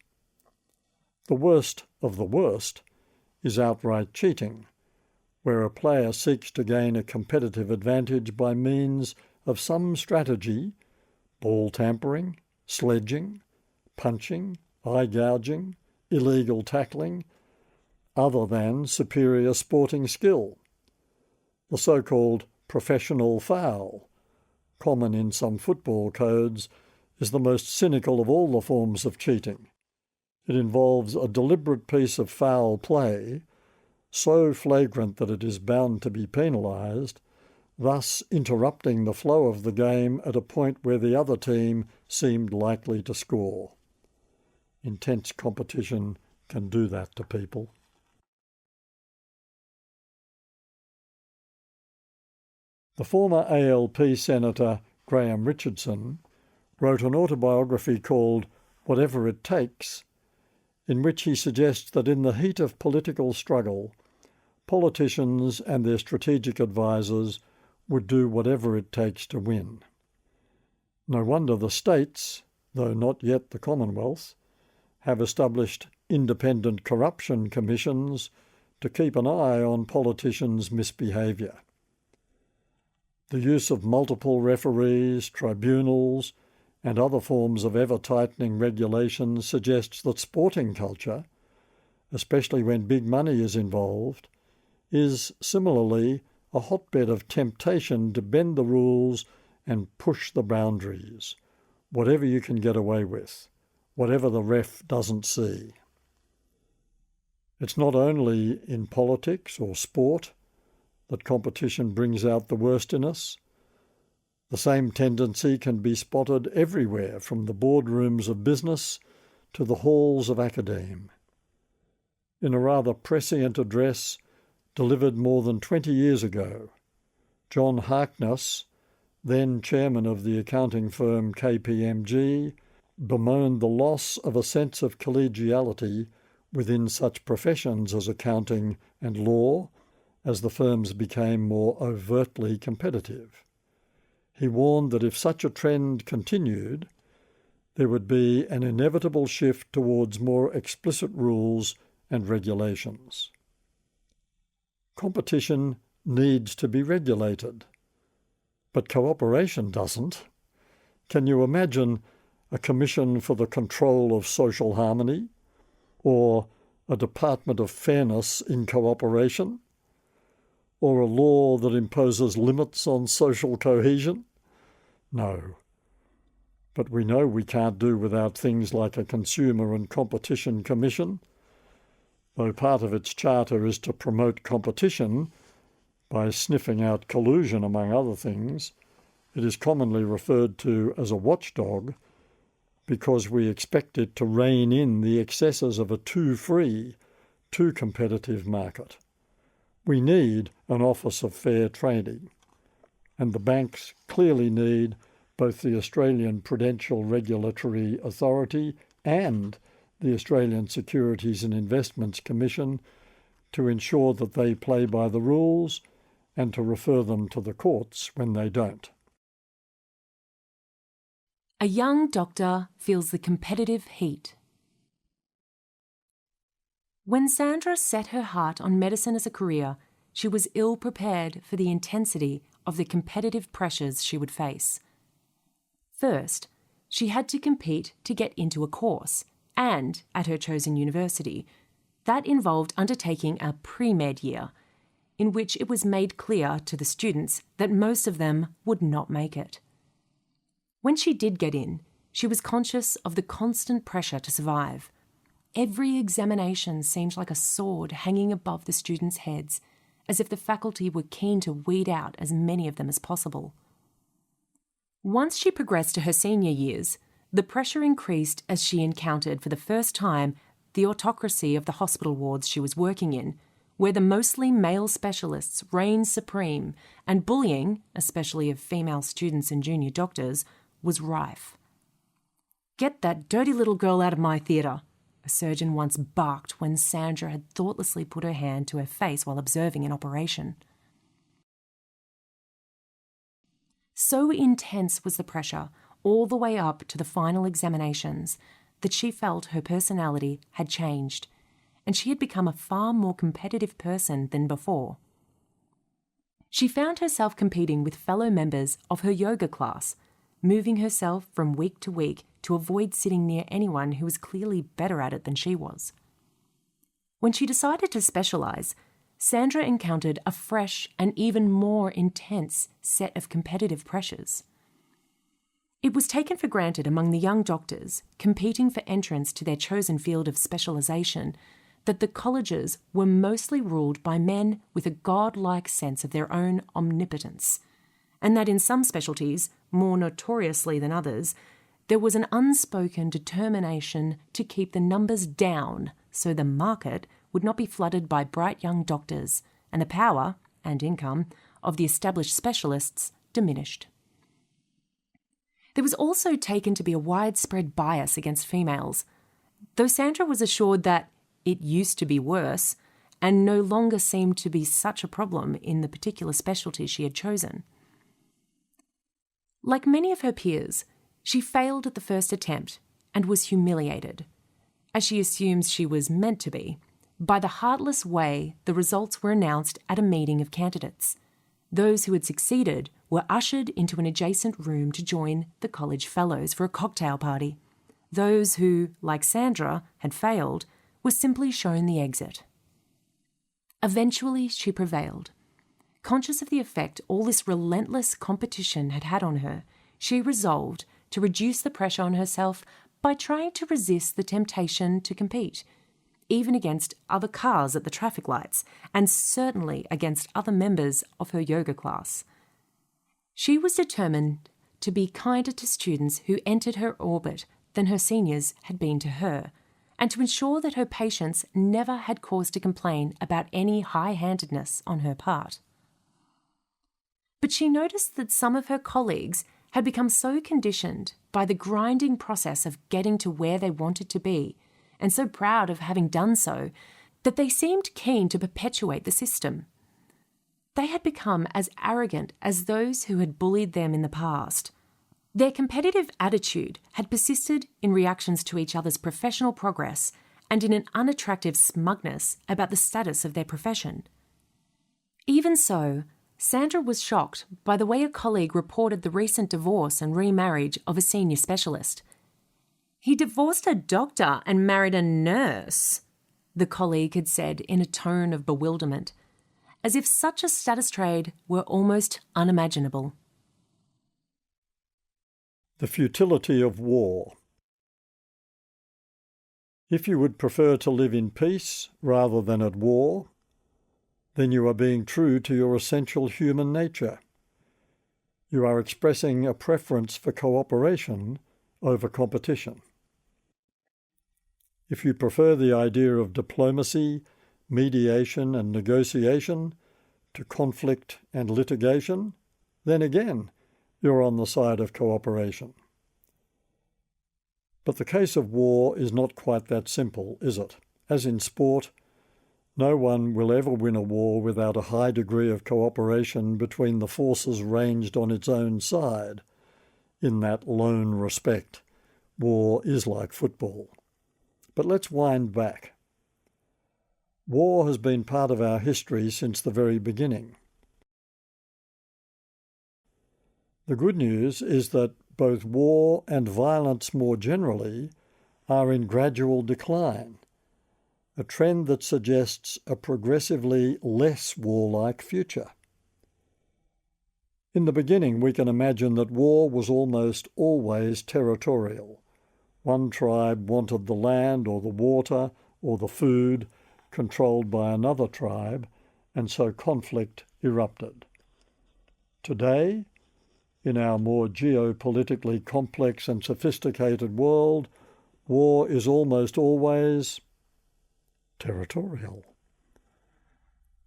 Speaker 1: The worst of the worst is outright cheating, where a player seeks to gain a competitive advantage by means of some strategy, ball tampering, sledging, punching, eye gouging, illegal tackling, other than superior sporting skill. The so-called professional foul, common in some football codes, is the most cynical of all the forms of cheating. It involves a deliberate piece of foul play, so flagrant that it is bound to be penalised, thus interrupting the flow of the game at a point where the other team seemed likely to score. Intense competition can do that to people. The former ALP Senator Graham Richardson wrote an autobiography called Whatever It Takes, in which he suggests that in the heat of political struggle, politicians and their strategic advisors would do whatever it takes to win. No wonder the states, though not yet the Commonwealth, have established independent corruption commissions to keep an eye on politicians' misbehaviour. The use of multiple referees, tribunals, and other forms of ever-tightening regulation suggests that sporting culture, especially when big money is involved, is similarly a hotbed of temptation to bend the rules and push the boundaries, whatever you can get away with, whatever the ref doesn't see. It's not only in politics or sport that competition brings out the worst in us. The same tendency can be spotted everywhere, from the boardrooms of business to the halls of academe. In a rather prescient address delivered more than 20 years ago, John Harkness, then chairman of the accounting firm KPMG, bemoaned the loss of a sense of collegiality within such professions as accounting and law as the firms became more overtly competitive. He warned that if such a trend continued, there would be an inevitable shift towards more explicit rules and regulations. Competition needs to be regulated, but cooperation doesn't. Can you imagine a Commission for the Control of Social Harmony, or a Department of Fairness in Cooperation, or a law that imposes limits on social cohesion? No. But we know we can't do without things like a Consumer and Competition Commission, though part of its charter is to promote competition by sniffing out collusion, among other things. It is commonly referred to as a watchdog because we expect it to rein in the excesses of a too free, too competitive market. We need an Office of Fair Trading, and the banks clearly need both the Australian Prudential Regulatory Authority and the Australian Securities and Investments Commission to ensure that they play by the rules and to refer them to the courts when they don't.
Speaker 2: A young doctor feels the competitive heat. When Sandra set her heart on medicine as a career, she was ill prepared for the intensity of the competitive pressures she would face. First, she had to compete to get into a course, and at her chosen university. That involved undertaking a pre-med year, in which it was made clear to the students that most of them would not make it. When she did get in, she was conscious of the constant pressure to survive. Every examination seemed like a sword hanging above the students' heads, as if the faculty were keen to weed out as many of them as possible. Once she progressed to her senior years, the pressure increased as she encountered for the first time the autocracy of the hospital wards she was working in, where the mostly male specialists reigned supreme and bullying, especially of female students and junior doctors, was rife. "Get that dirty little girl out of my theatre," a surgeon once barked when Sandra had thoughtlessly put her hand to her face while observing an operation. So intense was the pressure, all the way up to the final examinations, that she felt her personality had changed, and she had become a far more competitive person than before. She found herself competing with fellow members of her yoga class, moving herself from week to week to avoid sitting near anyone who was clearly better at it than she was. When she decided to specialise, Sandra encountered a fresh and even more intense set of competitive pressures. It was taken for granted among the young doctors competing for entrance to their chosen field of specialisation that the colleges were mostly ruled by men with a godlike sense of their own omnipotence, and that in some specialties, more notoriously than others, there was an unspoken determination to keep the numbers down so the market would not be flooded by bright young doctors and the power and income of the established specialists diminished. There was also taken to be a widespread bias against females, though Sandra was assured that it used to be worse and no longer seemed to be such a problem in the particular specialty she had chosen. Like many of her peers, she failed at the first attempt and was humiliated, as she assumes she was meant to be, by the heartless way the results were announced at a meeting of candidates. Those who had succeeded were ushered into an adjacent room to join the college fellows for a cocktail party. Those who, like Sandra, had failed were simply shown the exit. Eventually she prevailed. Conscious of the effect all this relentless competition had had on her, she resolved to reduce the pressure on herself by trying to resist the temptation to compete. even against other cars at the traffic lights, and certainly against other members of her yoga class. She was determined to be kinder to students who entered her orbit than her seniors had been to her, and to ensure that her patients never had cause to complain about any high-handedness on her part. But she noticed that some of her colleagues had become so conditioned by the grinding process of getting to where they wanted to be, and so proud of having done so, that they seemed keen to perpetuate the system. They had become as arrogant as those who had bullied them in the past. Their competitive attitude had persisted in reactions to each other's professional progress and in an unattractive smugness about the status of their profession. Even so, Sandra was shocked by the way a colleague reported the recent divorce and remarriage of a senior specialist. "He divorced a doctor and married a nurse," the colleague had said in a tone of bewilderment, as if such a status trade were almost unimaginable.
Speaker 1: The futility of war. If you would prefer to live in peace rather than at war, then you are being true to your essential human nature. You are expressing a preference for cooperation over competition. If you prefer the idea of diplomacy, mediation and negotiation to conflict and litigation, then again, you're on the side of cooperation. But the case of war is not quite that simple, is it? As in sport, no one will ever win a war without a high degree of cooperation between the forces ranged on its own side. In that lone respect, war is like football. But let's wind back. War has been part of our history since the very beginning. The good news is that both war and violence more generally are in gradual decline, a trend that suggests a progressively less warlike future. In the beginning, we can imagine that war was almost always territorial. One tribe wanted the land or the water or the food controlled by another tribe, and so conflict erupted. Today, in our more geopolitically complex and sophisticated world, war is almost always territorial.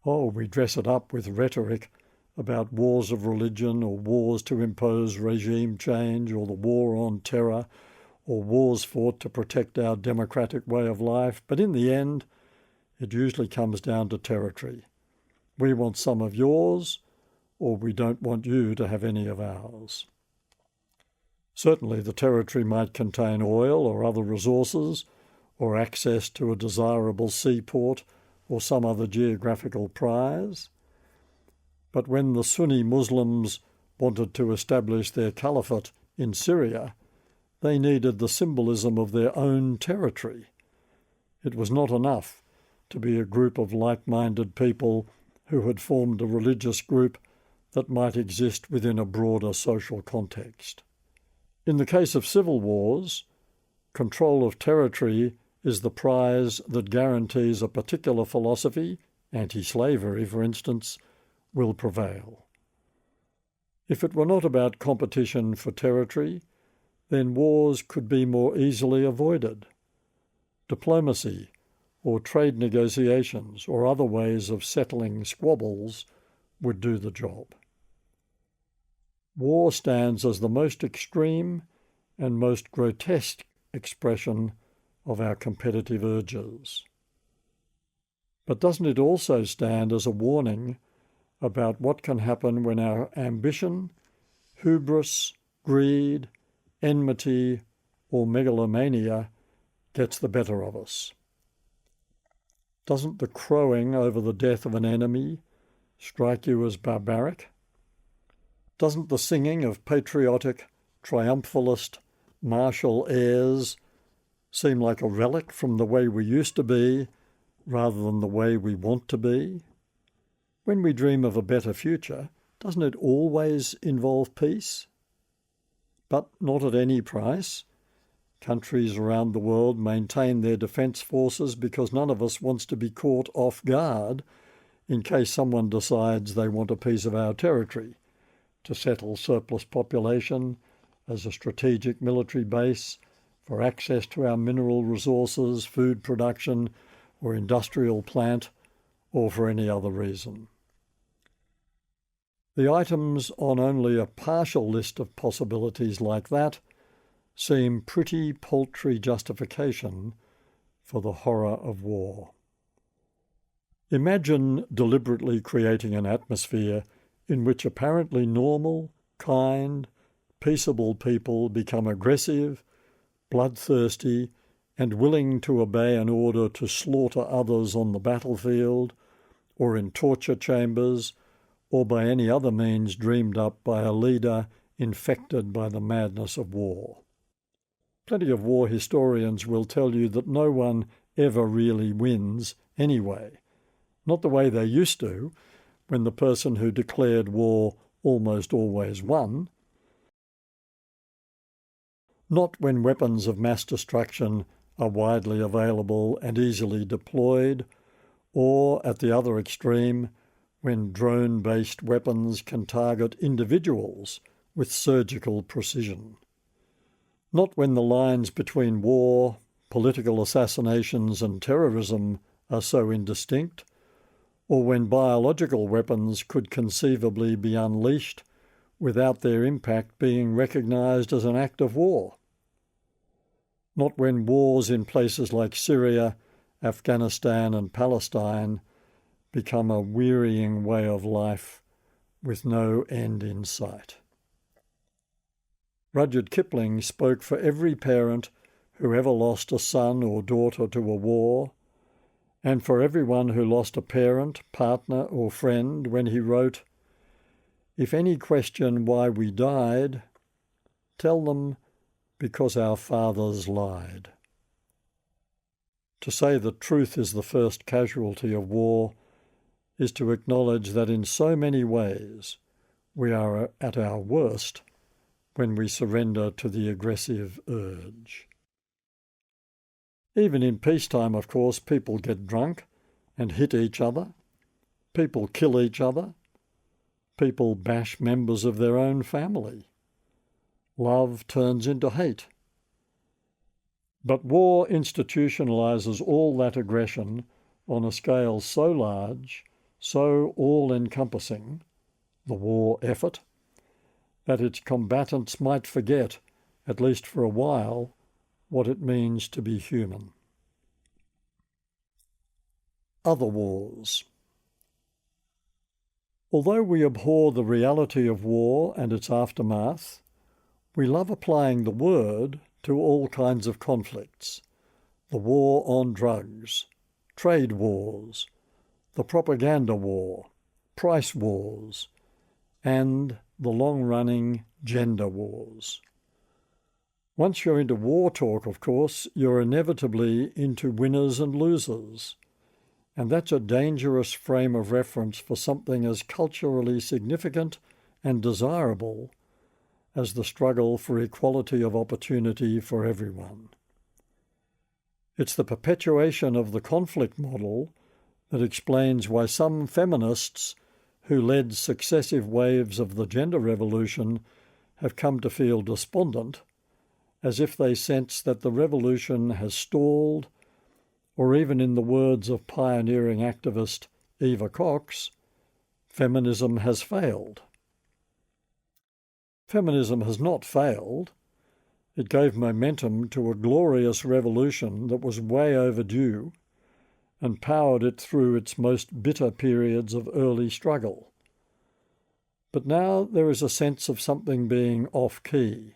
Speaker 1: Oh, we dress it up with rhetoric about wars of religion or wars to impose regime change or the war on terror or wars fought to protect our democratic way of life, but in the end, it usually comes down to territory. We want some of yours, or we don't want you to have any of ours. Certainly the territory might contain oil or other resources, or access to a desirable seaport or some other geographical prize. But when the Sunni Muslims wanted to establish their caliphate in Syria, they needed the symbolism of their own territory. It was not enough to be a group of like-minded people who had formed a religious group that might exist within a broader social context. In the case of civil wars, control of territory is the prize that guarantees a particular philosophy, anti-slavery for instance, will prevail. If it were not about competition for territory, then wars could be more easily avoided. Diplomacy, or trade negotiations, or other ways of settling squabbles would do the job. War stands as the most extreme and most grotesque expression of our competitive urges. But doesn't it also stand as a warning about what can happen when our ambition, hubris, greed, enmity, or megalomania gets the better of us? Doesn't the crowing over the death of an enemy strike you as barbaric? Doesn't the singing of patriotic, triumphalist, martial airs seem like a relic from the way we used to be rather than the way we want to be? When we dream of a better future, doesn't it always involve peace? But not at any price. Countries around the world maintain their defence forces because none of us wants to be caught off guard in case someone decides they want a piece of our territory to settle surplus population as a strategic military base for access to our mineral resources, food production, or industrial plant, or for any other reason. The items on only a partial list of possibilities like that seem pretty paltry justification for the horror of war. Imagine deliberately creating an atmosphere in which apparently normal, kind, peaceable people become aggressive, bloodthirsty, and willing to obey an order to slaughter others on the battlefield, or in torture chambers, or by any other means dreamed up by a leader infected by the madness of war. Plenty of war historians will tell you that no one ever really wins anyway. Not the way they used to, when the person who declared war almost always won. Not when weapons of mass destruction are widely available and easily deployed, or, at the other extreme, when drone-based weapons can target individuals with surgical precision. Not when the lines between war, political assassinations and terrorism are so indistinct, or when biological weapons could conceivably be unleashed without their impact being recognised as an act of war. Not when wars in places like Syria, Afghanistan and Palestine become a wearying way of life with no end in sight. Rudyard Kipling spoke for every parent who ever lost a son or daughter to a war, and for everyone who lost a parent, partner, or friend when he wrote, "If any question why we died, tell them because our fathers lied." To say that truth is the first casualty of war is to acknowledge that in so many ways we are at our worst when we surrender to the aggressive urge. Even in peacetime, of course, people get drunk and hit each other. People kill each other. People bash members of their own family. Love turns into hate. But war institutionalizes all that aggression on a scale so large, so all-encompassing, the war effort, that its combatants might forget, at least for a while, what it means to be human. Other wars. Although we abhor the reality of war and its aftermath, we love applying the word to all kinds of conflicts: the war on drugs, trade wars, the propaganda war, price wars, and the long-running gender wars. Once you're into war talk, of course, you're inevitably into winners and losers, and that's a dangerous frame of reference for something as culturally significant and desirable as the struggle for equality of opportunity for everyone. It's the perpetuation of the conflict model that explains why some feminists who led successive waves of the gender revolution have come to feel despondent, as if they sense that the revolution has stalled, or even in the words of pioneering activist Eva Cox, feminism has failed. Feminism has not failed. It gave momentum to a glorious revolution that was way overdue and powered it through its most bitter periods of early struggle. But now there is a sense of something being off-key,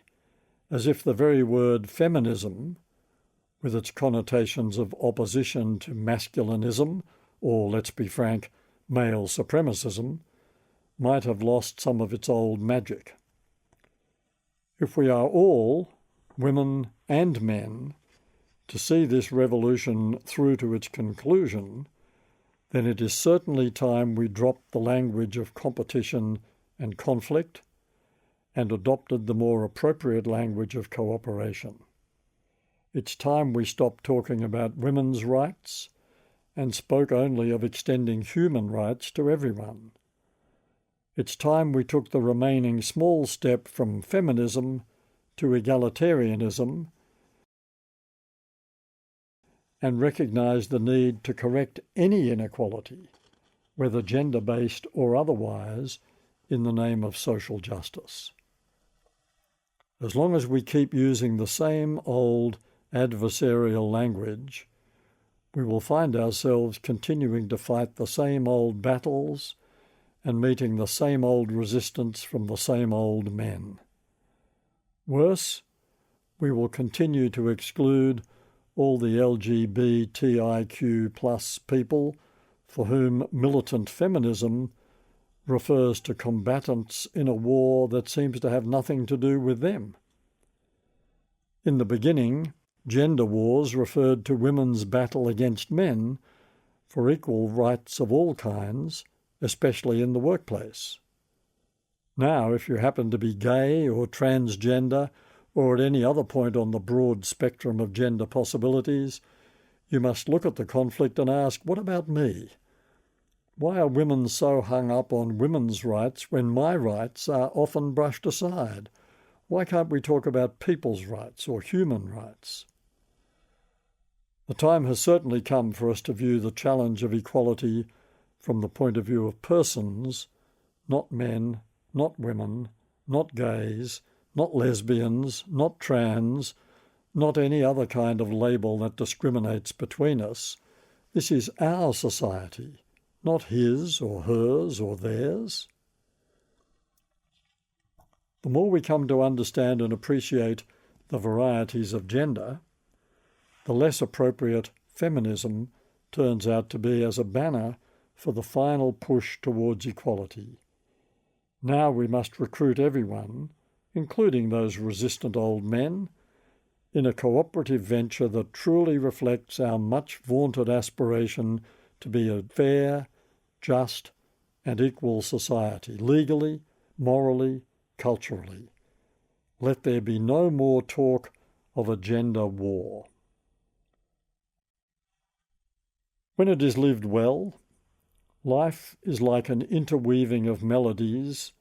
Speaker 1: as if the very word feminism, with its connotations of opposition to masculinism, or, let's be frank, male supremacism, might have lost some of its old magic. If we are all, women and men, to see this revolution through to its conclusion, then it is certainly time we dropped the language of competition and conflict and adopted the more appropriate language of cooperation. It's time we stopped talking about women's rights and spoke only of extending human rights to everyone. It's time we took the remaining small step from feminism to egalitarianism and recognise the need to correct any inequality, whether gender-based or otherwise, in the name of social justice. As long as we keep using the same old adversarial language, we will find ourselves continuing to fight the same old battles and meeting the same old resistance from the same old men. Worse, we will continue to exclude all the LGBTIQ plus people for whom militant feminism refers to combatants in a war that seems to have nothing to do with them. In the beginning, gender wars referred to women's battle against men for equal rights of all kinds, especially in the workplace. Now, if you happen to be gay or transgender or at any other point on the broad spectrum of gender possibilities, you must look at the conflict and ask, what about me? Why are women so hung up on women's rights when my rights are often brushed aside? Why can't we talk about people's rights or human rights? The time has certainly come for us to view the challenge of equality from the point of view of persons, not men, not women, not gays, not lesbians, not trans, not any other kind of label that discriminates between us. This is our society, not his or hers or theirs. The more we come to understand and appreciate the varieties of gender, the less appropriate feminism turns out to be as a banner for the final push towards equality. Now we must recruit everyone, including those resistant old men, in a cooperative venture that truly reflects our much vaunted aspiration to be a fair, just, and equal society, legally, morally, culturally. Let there be no more talk of a gender war. When it is lived well, life is like an interweaving of melodies,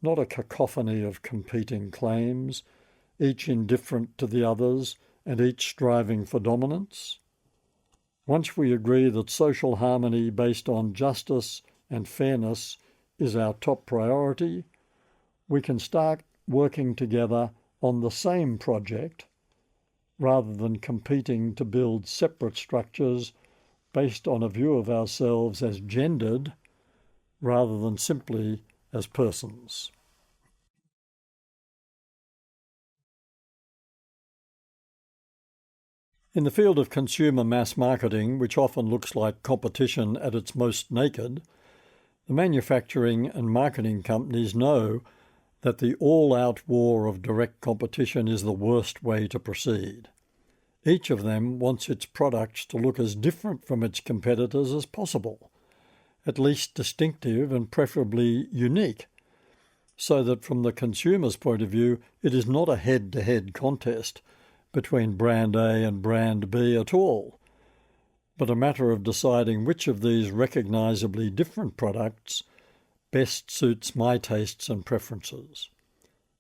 Speaker 1: not a cacophony of competing claims, each indifferent to the others and each striving for dominance. Once we agree that social harmony based on justice and fairness is our top priority, we can start working together on the same project rather than competing to build separate structures based on a view of ourselves as gendered rather than simply as persons. In the field of consumer mass marketing, which often looks like competition at its most naked, the manufacturing and marketing companies know that the all-out war of direct competition is the worst way to proceed. Each of them wants its products to look as different from its competitors as possible, at least distinctive and preferably unique, so that from the consumer's point of view, it is not a head-to-head contest between brand A and brand B at all, but a matter of deciding which of these recognisably different products best suits my tastes and preferences.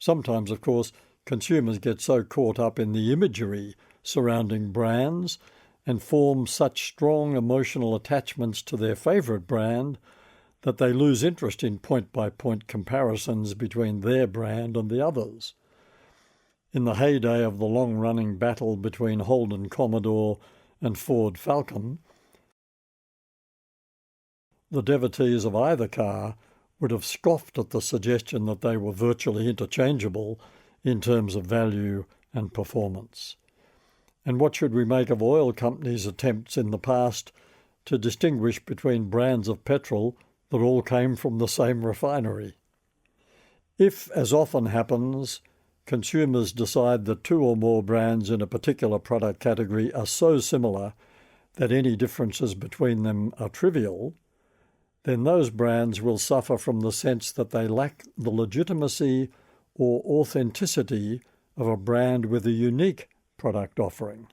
Speaker 1: Sometimes, of course, consumers get so caught up in the imagery surrounding brands and form such strong emotional attachments to their favourite brand that they lose interest in point-by-point comparisons between their brand and the others. In the heyday of the long-running battle between Holden Commodore and Ford Falcon, the devotees of either car would have scoffed at the suggestion that they were virtually interchangeable in terms of value and performance. And what should we make of oil companies' attempts in the past to distinguish between brands of petrol that all came from the same refinery? If, as often happens, consumers decide that two or more brands in a particular product category are so similar that any differences between them are trivial, then those brands will suffer from the sense that they lack the legitimacy or authenticity of a brand with a unique product offering.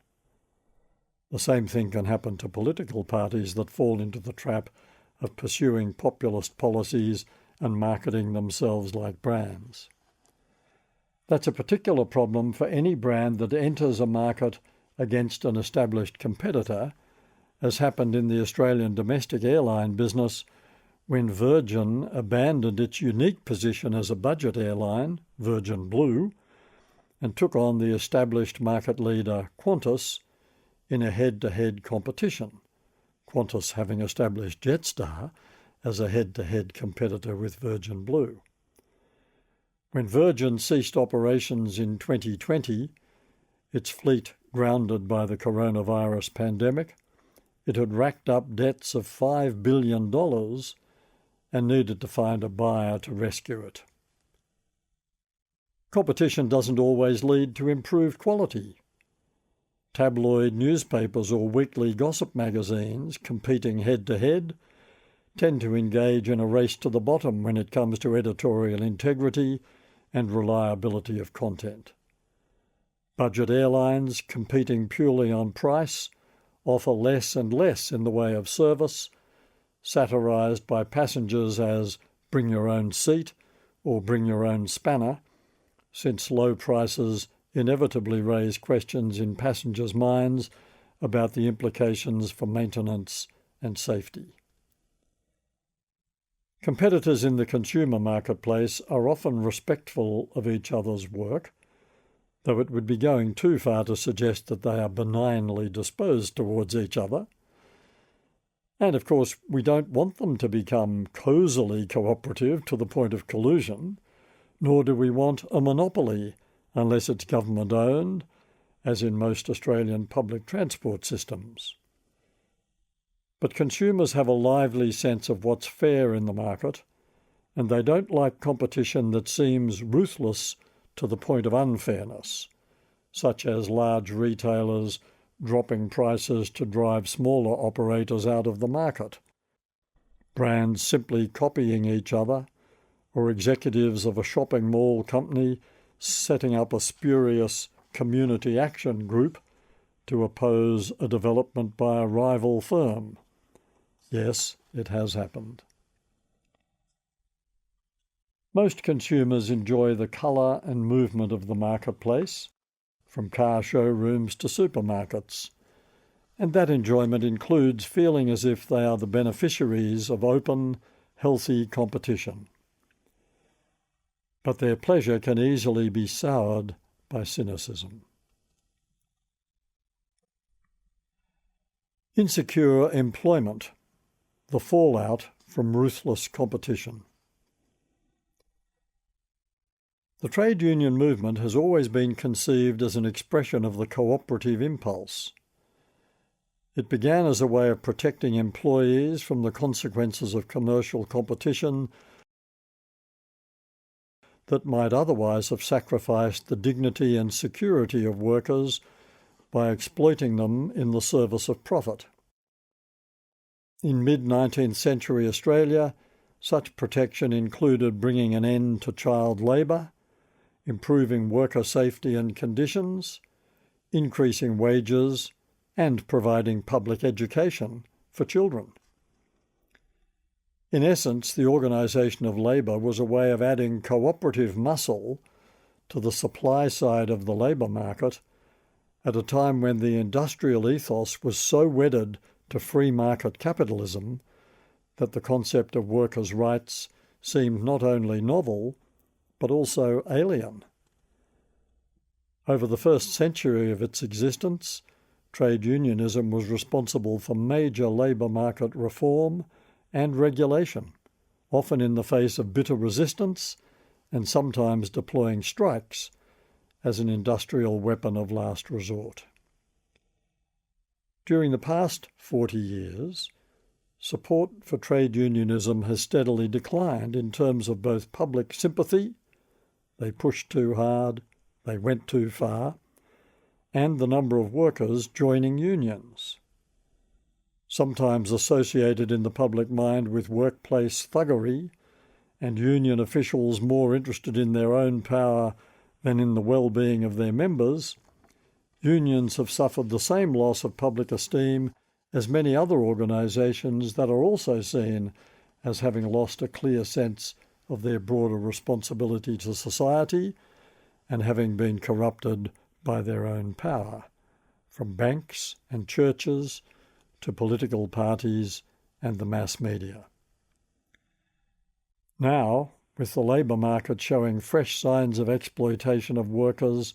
Speaker 1: The same thing can happen to political parties that fall into the trap of pursuing populist policies and marketing themselves like brands. That's a particular problem for any brand that enters a market against an established competitor, as happened in the Australian domestic airline business when Virgin abandoned its unique position as a budget airline, Virgin Blue, and took on the established market leader Qantas in a head-to-head competition, Qantas having established Jetstar as a head-to-head competitor with Virgin Blue. When Virgin ceased operations in 2020, its fleet grounded by the coronavirus pandemic, it had racked up debts of $5 billion and needed to find a buyer to rescue it. Competition doesn't always lead to improved quality. Tabloid newspapers or weekly gossip magazines competing head-to-head tend to engage in a race to the bottom when it comes to editorial integrity and reliability of content. Budget airlines competing purely on price offer less and less in the way of service, satirised by passengers as bring your own seat or bring your own spanner, since low prices inevitably raise questions in passengers' minds about the implications for maintenance and safety. Competitors in the consumer marketplace are often respectful of each other's work, though it would be going too far to suggest that they are benignly disposed towards each other. And of course, we don't want them to become cosily cooperative to the point of collusion, nor do we want a monopoly unless it's government-owned, as in most Australian public transport systems. But consumers have a lively sense of what's fair in the market, and they don't like competition that seems ruthless to the point of unfairness, such as large retailers dropping prices to drive smaller operators out of the market, brands simply copying each other, or executives of a shopping mall company setting up a spurious community action group to oppose a development by a rival firm. Yes, it has happened. Most consumers enjoy the colour and movement of the marketplace, from car showrooms to supermarkets, and that enjoyment includes feeling as if they are the beneficiaries of open, healthy competition. But their pleasure can easily be soured by cynicism. Insecure employment, the fallout from ruthless competition. The trade union movement has always been conceived as an expression of the cooperative impulse. It began as a way of protecting employees from the consequences of commercial competition that might otherwise have sacrificed the dignity and security of workers by exploiting them in the service of profit. In mid-19th century Australia, such protection included bringing an end to child labour, improving worker safety and conditions, increasing wages, and providing public education for children. In essence, the organisation of labour was a way of adding cooperative muscle to the supply side of the labour market at a time when the industrial ethos was so wedded to free market capitalism that the concept of workers' rights seemed not only novel, but also alien. Over the first century of its existence, trade unionism was responsible for major labour market reform and regulation, often in the face of bitter resistance and sometimes deploying strikes as an industrial weapon of last resort. During the past 40 years, support for trade unionism has steadily declined in terms of both public sympathy, they pushed too hard, they went too far, and the number of workers joining unions. Sometimes associated in the public mind with workplace thuggery and union officials more interested in their own power than in the well-being of their members, unions have suffered the same loss of public esteem as many other organisations that are also seen as having lost a clear sense of their broader responsibility to society and having been corrupted by their own power, from banks and churches to political parties and the mass media. Now, with the labour market showing fresh signs of exploitation of workers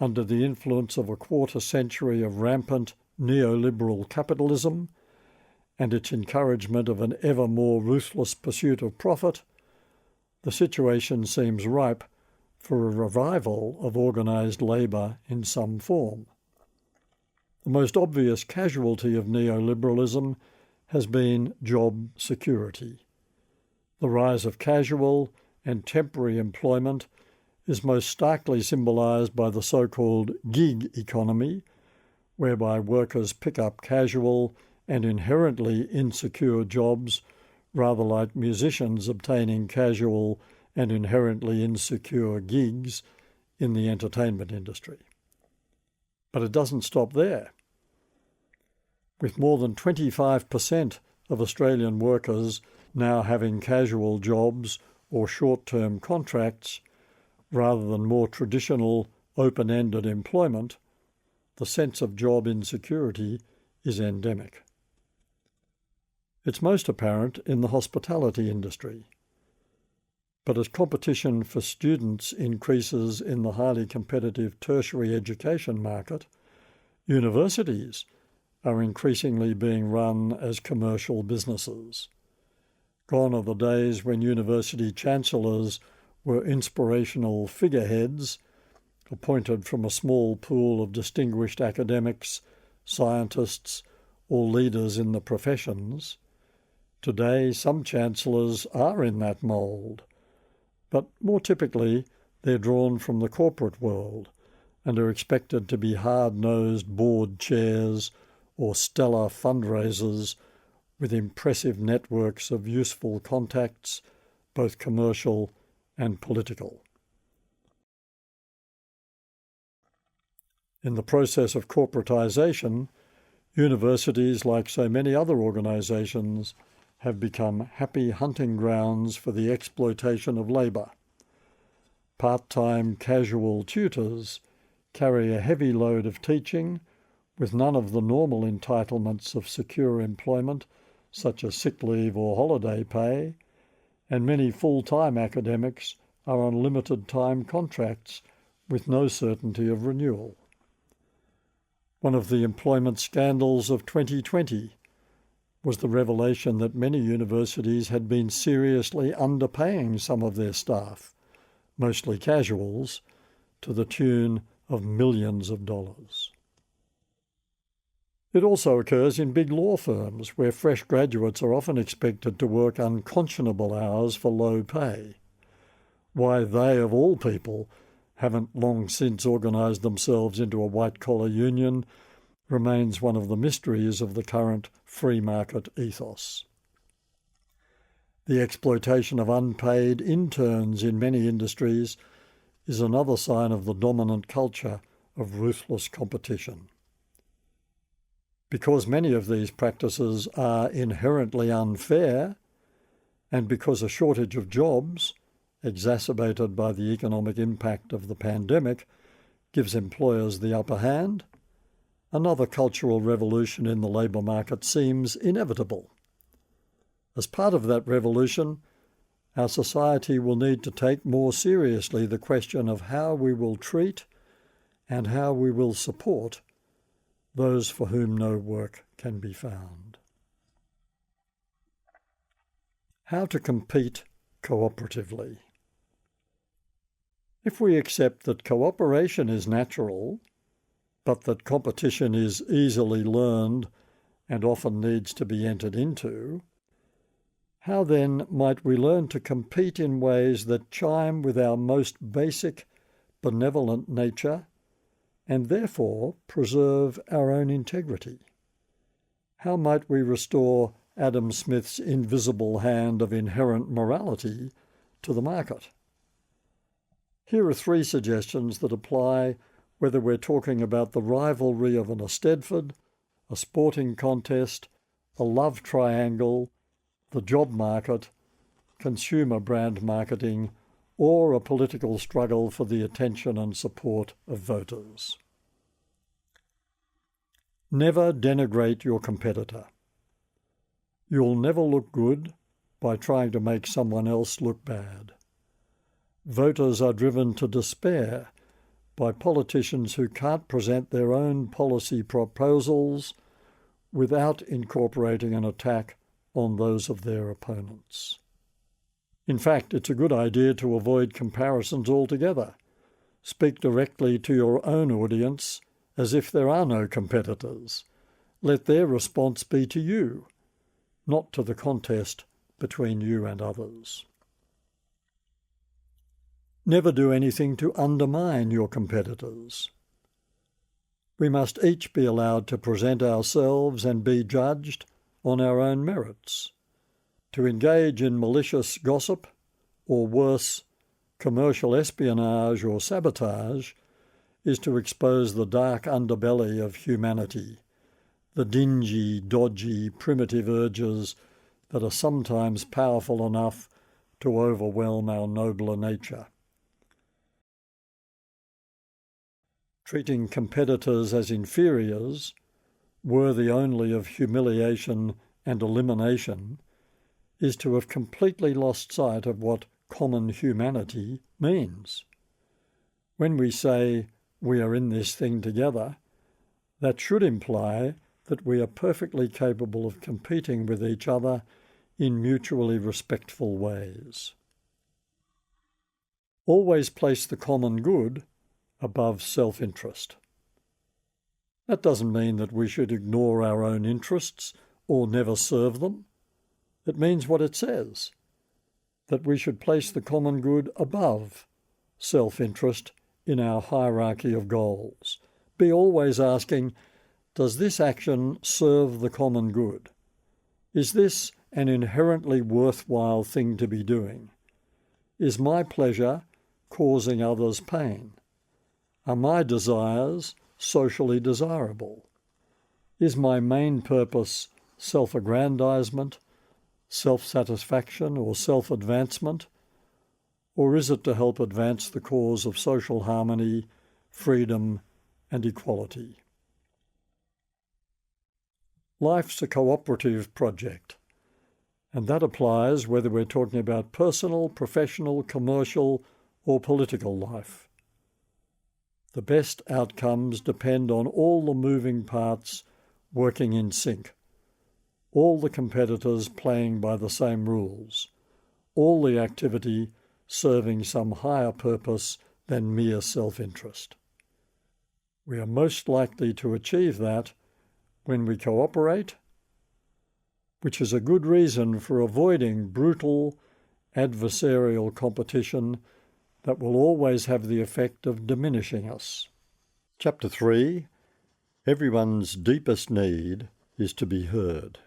Speaker 1: under the influence of a quarter century of rampant neoliberal capitalism and its encouragement of an ever more ruthless pursuit of profit, the situation seems ripe for a revival of organised labour in some form. The most obvious casualty of neoliberalism has been job security. The rise of casual and temporary employment is most starkly symbolised by the so-called gig economy, whereby workers pick up casual and inherently insecure jobs, rather like musicians obtaining casual and inherently insecure gigs in the entertainment industry. But it doesn't stop there. With more than 25% of Australian workers now having casual jobs or short-term contracts, rather than more traditional open-ended employment, the sense of job insecurity is endemic. It's most apparent in the hospitality industry. But as competition for students increases in the highly competitive tertiary education market, universities are increasingly being run as commercial businesses. Gone are the days when university chancellors were inspirational figureheads appointed from a small pool of distinguished academics, scientists, or leaders in the professions. Today, some chancellors are in that mould, but more typically, they're drawn from the corporate world and are expected to be hard-nosed board chairs or stellar fundraisers with impressive networks of useful contacts, both commercial and political. In the process of corporatisation, universities, like so many other organisations, have become happy hunting grounds for the exploitation of labour. Part-time casual tutors carry a heavy load of teaching with none of the normal entitlements of secure employment, such as sick leave or holiday pay, and many full-time academics are on limited-time contracts with no certainty of renewal. One of the employment scandals of 2020 was the revelation that many universities had been seriously underpaying some of their staff, mostly casuals, to the tune of millions of dollars. It also occurs in big law firms where fresh graduates are often expected to work unconscionable hours for low pay. Why they, of all people, haven't long since organised themselves into a white-collar union remains one of the mysteries of the current free market ethos. The exploitation of unpaid interns in many industries is another sign of the dominant culture of ruthless competition. Because many of these practices are inherently unfair, and because a shortage of jobs, exacerbated by the economic impact of the pandemic, gives employers the upper hand, another cultural revolution in the labour market seems inevitable. As part of that revolution, our society will need to take more seriously the question of how we will treat and how we will support those for whom no work can be found. How to compete cooperatively. If we accept that cooperation is natural, but that competition is easily learned and often needs to be entered into, how then might we learn to compete in ways that chime with our most basic, benevolent nature and therefore preserve our own integrity? How might we restore Adam Smith's invisible hand of inherent morality to the market? Here are 3 suggestions that apply whether we're talking about the rivalry of an Eisteddfod, a sporting contest, a love triangle, the job market, consumer brand marketing, or a political struggle for the attention and support of voters. Never denigrate your competitor. You'll never look good by trying to make someone else look bad. Voters are driven to despair by politicians who can't present their own policy proposals without incorporating an attack on those of their opponents. In fact, it's a good idea to avoid comparisons altogether. Speak directly to your own audience as if there are no competitors. Let their response be to you, not to the contest between you and others. Never do anything to undermine your competitors. We must each be allowed to present ourselves and be judged on our own merits. To engage in malicious gossip, or worse, commercial espionage or sabotage, is to expose the dark underbelly of humanity, the dingy, dodgy, primitive urges that are sometimes powerful enough to overwhelm our nobler nature. Treating competitors as inferiors, worthy only of humiliation and elimination, is to have completely lost sight of what common humanity means. When we say we are in this thing together, that should imply that we are perfectly capable of competing with each other in mutually respectful ways. Always place the common good above self-interest. That doesn't mean that we should ignore our own interests or never serve them. It means what it says, that we should place the common good above self-interest in our hierarchy of goals. Be always asking, does this action serve the common good? Is this an inherently worthwhile thing to be doing? Is my pleasure causing others pain? Are my desires socially desirable? Is my main purpose self-aggrandizement, self-satisfaction, or self-advancement? Or is it to help advance the cause of social harmony, freedom, and equality? Life's a cooperative project, and that applies whether we're talking about personal, professional, commercial, or political life. The best outcomes depend on all the moving parts working in sync, all the competitors playing by the same rules, all the activity serving some higher purpose than mere self-interest. We are most likely to achieve that when we cooperate, which is a good reason for avoiding brutal, adversarial competition that will always have the effect of diminishing us. Chapter 3. Everyone's deepest need is to be heard.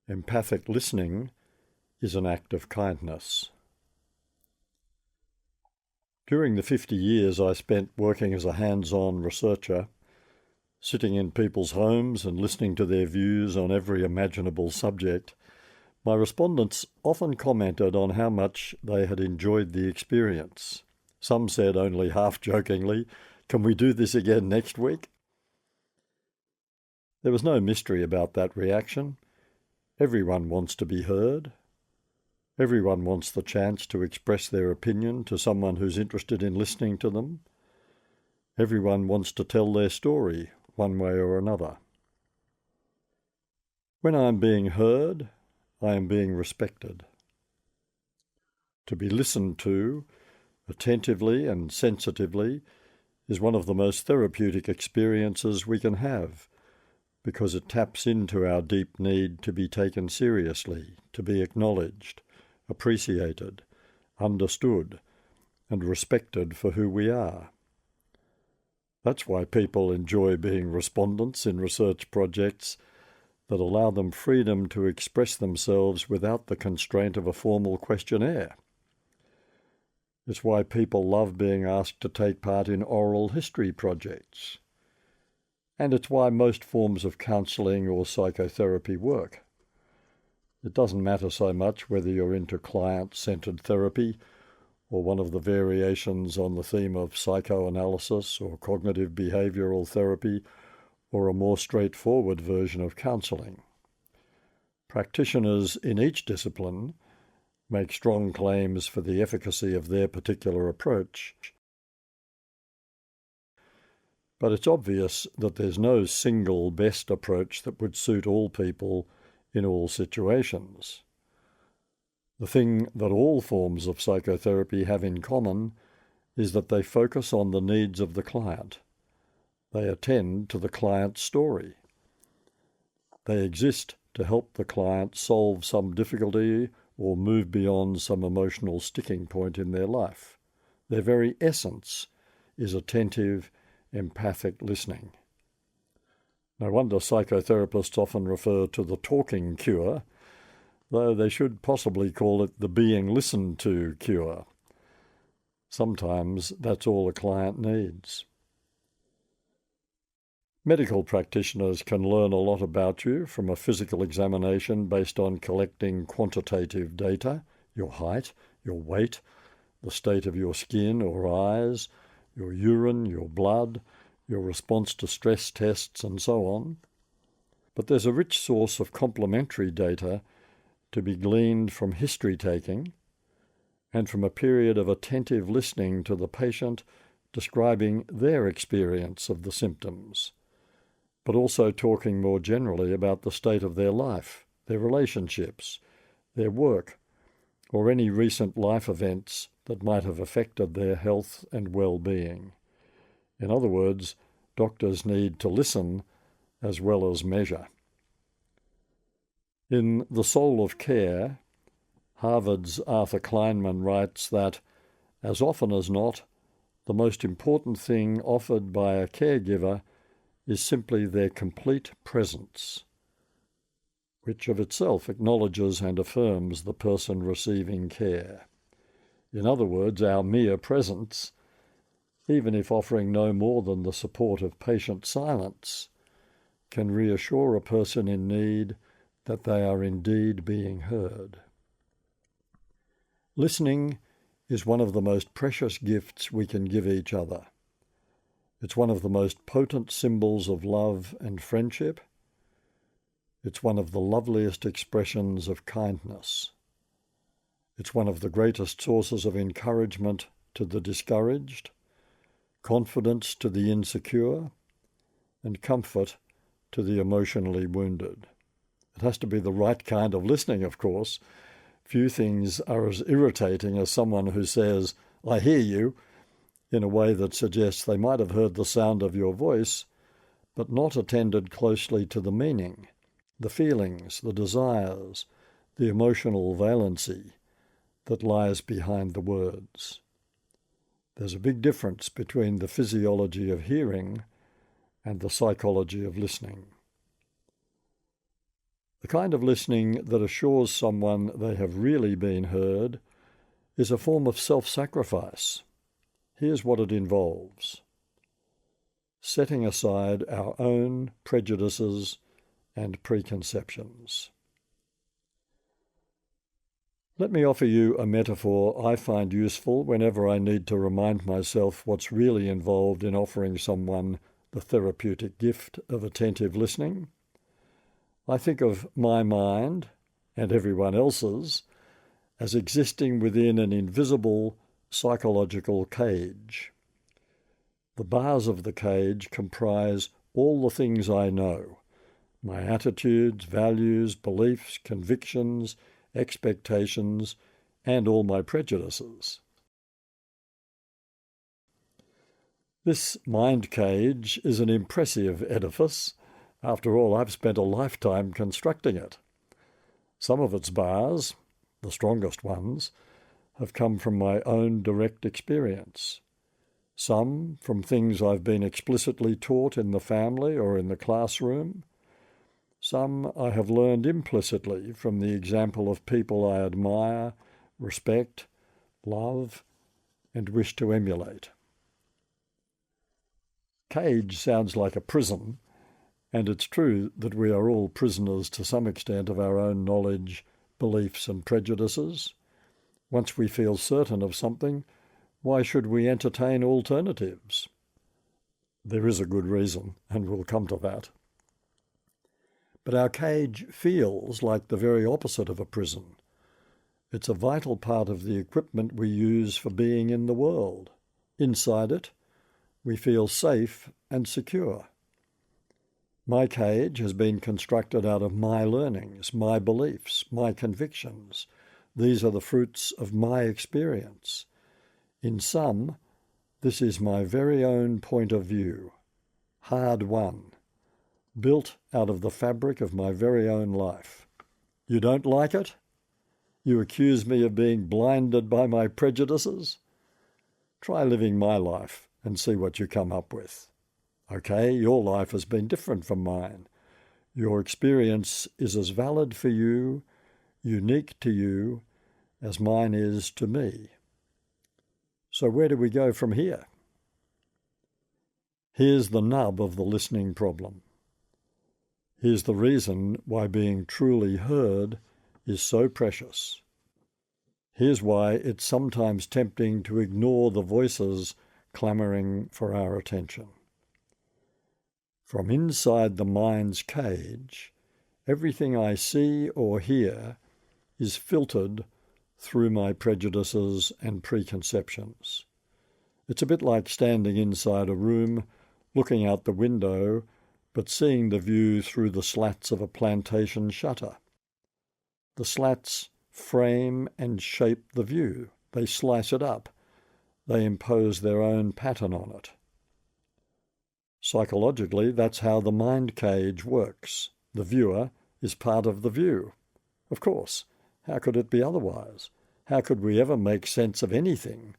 Speaker 1: Empathic listening is an act of kindness. During the 50 years I spent working as a hands-on researcher, sitting in people's homes and listening to their views on every imaginable subject, my respondents often commented on how much they had enjoyed the experience. Some said, only half-jokingly, "Can we do this again next week?" There was no mystery about that reaction. Everyone wants to be heard. Everyone wants the chance to express their opinion to someone who's interested in listening to them. Everyone wants to tell their story, one way or another. When I am being heard, I am being respected. To be listened to, attentively and sensitively, is one of the most therapeutic experiences we can have, because it taps into our deep need to be taken seriously, to be acknowledged, appreciated, understood, and respected for who we are. That's why people enjoy being respondents in research projects that allow them freedom to express themselves without the constraint of a formal questionnaire. It's why people love being asked to take part in oral history projects. And it's why most forms of counselling or psychotherapy work. It doesn't matter so much whether you're into client-centered therapy or one of the variations on the theme of psychoanalysis or cognitive behavioral therapy, or a more straightforward version of counselling. Practitioners in each discipline make strong claims for the efficacy of their particular approach, but it's obvious that there's no single best approach that would suit all people in all situations. The thing that all forms of psychotherapy have in common is that they focus on the needs of the client. They attend to the client's story. They exist to help the client solve some difficulty or move beyond some emotional sticking point in their life. Their very essence is attentive, empathic listening. No wonder psychotherapists often refer to the talking cure, though they should possibly call it the being listened to cure. Sometimes that's all a client needs. Medical practitioners can learn a lot about you from a physical examination based on collecting quantitative data, your height, your weight, the state of your skin or eyes, your urine, your blood, your response to stress tests, and so on. But there's a rich source of complementary data to be gleaned from history-taking and from a period of attentive listening to the patient describing their experience of the symptoms, but also talking more generally about the state of their life, their relationships, their work, or any recent life events that might have affected their health and well-being. In other words, doctors need to listen as well as measure. In The Soul of Care, Harvard's Arthur Kleinman writes that, as often as not, the most important thing offered by a caregiver is simply their complete presence, which of itself acknowledges and affirms the person receiving care. In other words, our mere presence, even if offering no more than the support of patient silence, can reassure a person in need that they are indeed being heard. Listening is one of the most precious gifts we can give each other. It's one of the most potent symbols of love and friendship. It's one of the loveliest expressions of kindness. It's one of the greatest sources of encouragement to the discouraged, confidence to the insecure, and comfort to the emotionally wounded. It has to be the right kind of listening, of course. Few things are as irritating as someone who says, "I hear you," in a way that suggests they might have heard the sound of your voice, but not attended closely to the meaning, the feelings, the desires, the emotional valency that lies behind the words. There's a big difference between the physiology of hearing and the psychology of listening. The kind of listening that assures someone they have really been heard is a form of self-sacrifice. Here's what it involves: setting aside our own prejudices and preconceptions. Let me offer you a metaphor I find useful whenever I need to remind myself what's really involved in offering someone the therapeutic gift of attentive listening. I think of my mind, and everyone else's, as existing within an invisible psychological cage. The bars of the cage comprise all the things I know: my attitudes, values, beliefs, convictions, expectations, and all my prejudices. This mind cage is an impressive edifice. After all, I've spent a lifetime constructing it. Some of its bars, the strongest ones, have come from my own direct experience. Some from things I've been explicitly taught in the family or in the classroom. Some I have learned implicitly from the example of people I admire, respect, love, and wish to emulate. Cage sounds like a prison, and it's true that we are all prisoners to some extent of our own knowledge, beliefs and prejudices. Once we feel certain of something, why should we entertain alternatives? There is a good reason, and we'll come to that. But our cage feels like the very opposite of a prison. It's a vital part of the equipment we use for being in the world. Inside it, we feel safe and secure. My cage has been constructed out of my learnings, my beliefs, my convictions. These are the fruits of my experience. In sum, this is my very own point of view, hard won, built out of the fabric of my very own life. You don't like it? You accuse me of being blinded by my prejudices? Try living my life and see what you come up with. Okay, your life has been different from mine. Your experience is as valid for you, unique to you, as mine is to me. So where do we go from here? Here's the nub of the listening problem. Here's the reason why being truly heard is so precious. Here's why it's sometimes tempting to ignore the voices clamouring for our attention. From inside the mind's cage, everything I see or hear is filtered through my prejudices and preconceptions. It's a bit like standing inside a room, looking out the window, but seeing the view through the slats of a plantation shutter. The slats frame and shape the view. They slice it up. They impose their own pattern on it. Psychologically, that's how the mind cage works. The viewer is part of the view. Of course, how could it be otherwise? How could we ever make sense of anything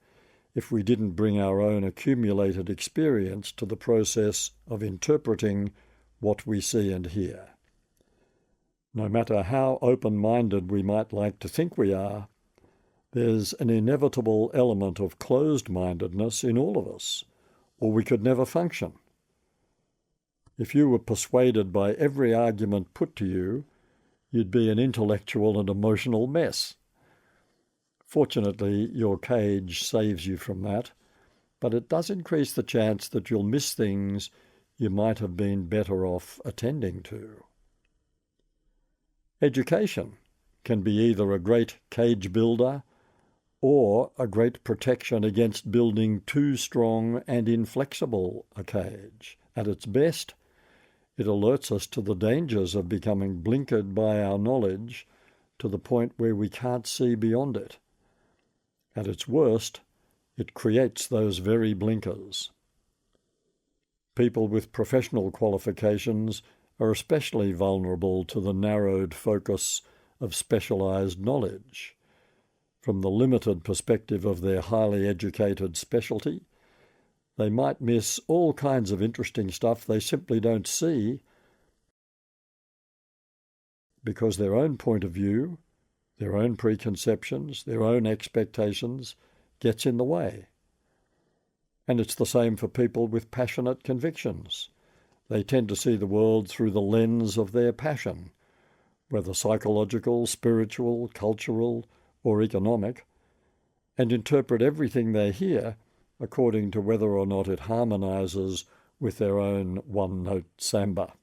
Speaker 1: if we didn't bring our own accumulated experience to the process of interpreting what we see and hear? No matter how open-minded we might like to think we are, there's an inevitable element of closed-mindedness in all of us, or we could never function. If you were persuaded by every argument put to you, you'd be an intellectual and emotional mess. Fortunately, your cage saves you from that, but it does increase the chance that you'll miss things you might have been better off attending to. Education can be either a great cage builder or a great protection against building too strong and inflexible a cage. At its best, it alerts us to the dangers of becoming blinkered by our knowledge to the point where we can't see beyond it. At its worst, it creates those very blinkers. People with professional qualifications are especially vulnerable to the narrowed focus of specialized knowledge. From the limited perspective of their highly educated specialty, they might miss all kinds of interesting stuff they simply don't see because their own point of view, their own preconceptions, their own expectations gets in the way. And it's the same for people with passionate convictions. They tend to see the world through the lens of their passion, whether psychological, spiritual, cultural, or economic, and interpret everything they hear according to whether or not it harmonizes with their own one-note samba.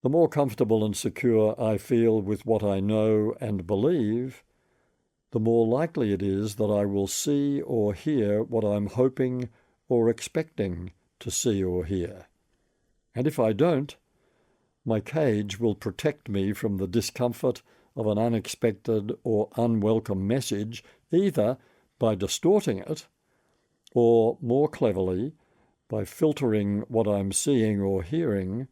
Speaker 1: The more comfortable and secure I feel with what I know and believe, the more likely it is that I will see or hear what I'm hoping or expecting to see or hear. And if I don't, my cage will protect me from the discomfort of an unexpected or unwelcome message, either by distorting it or, more cleverly, by filtering what I'm seeing or hearing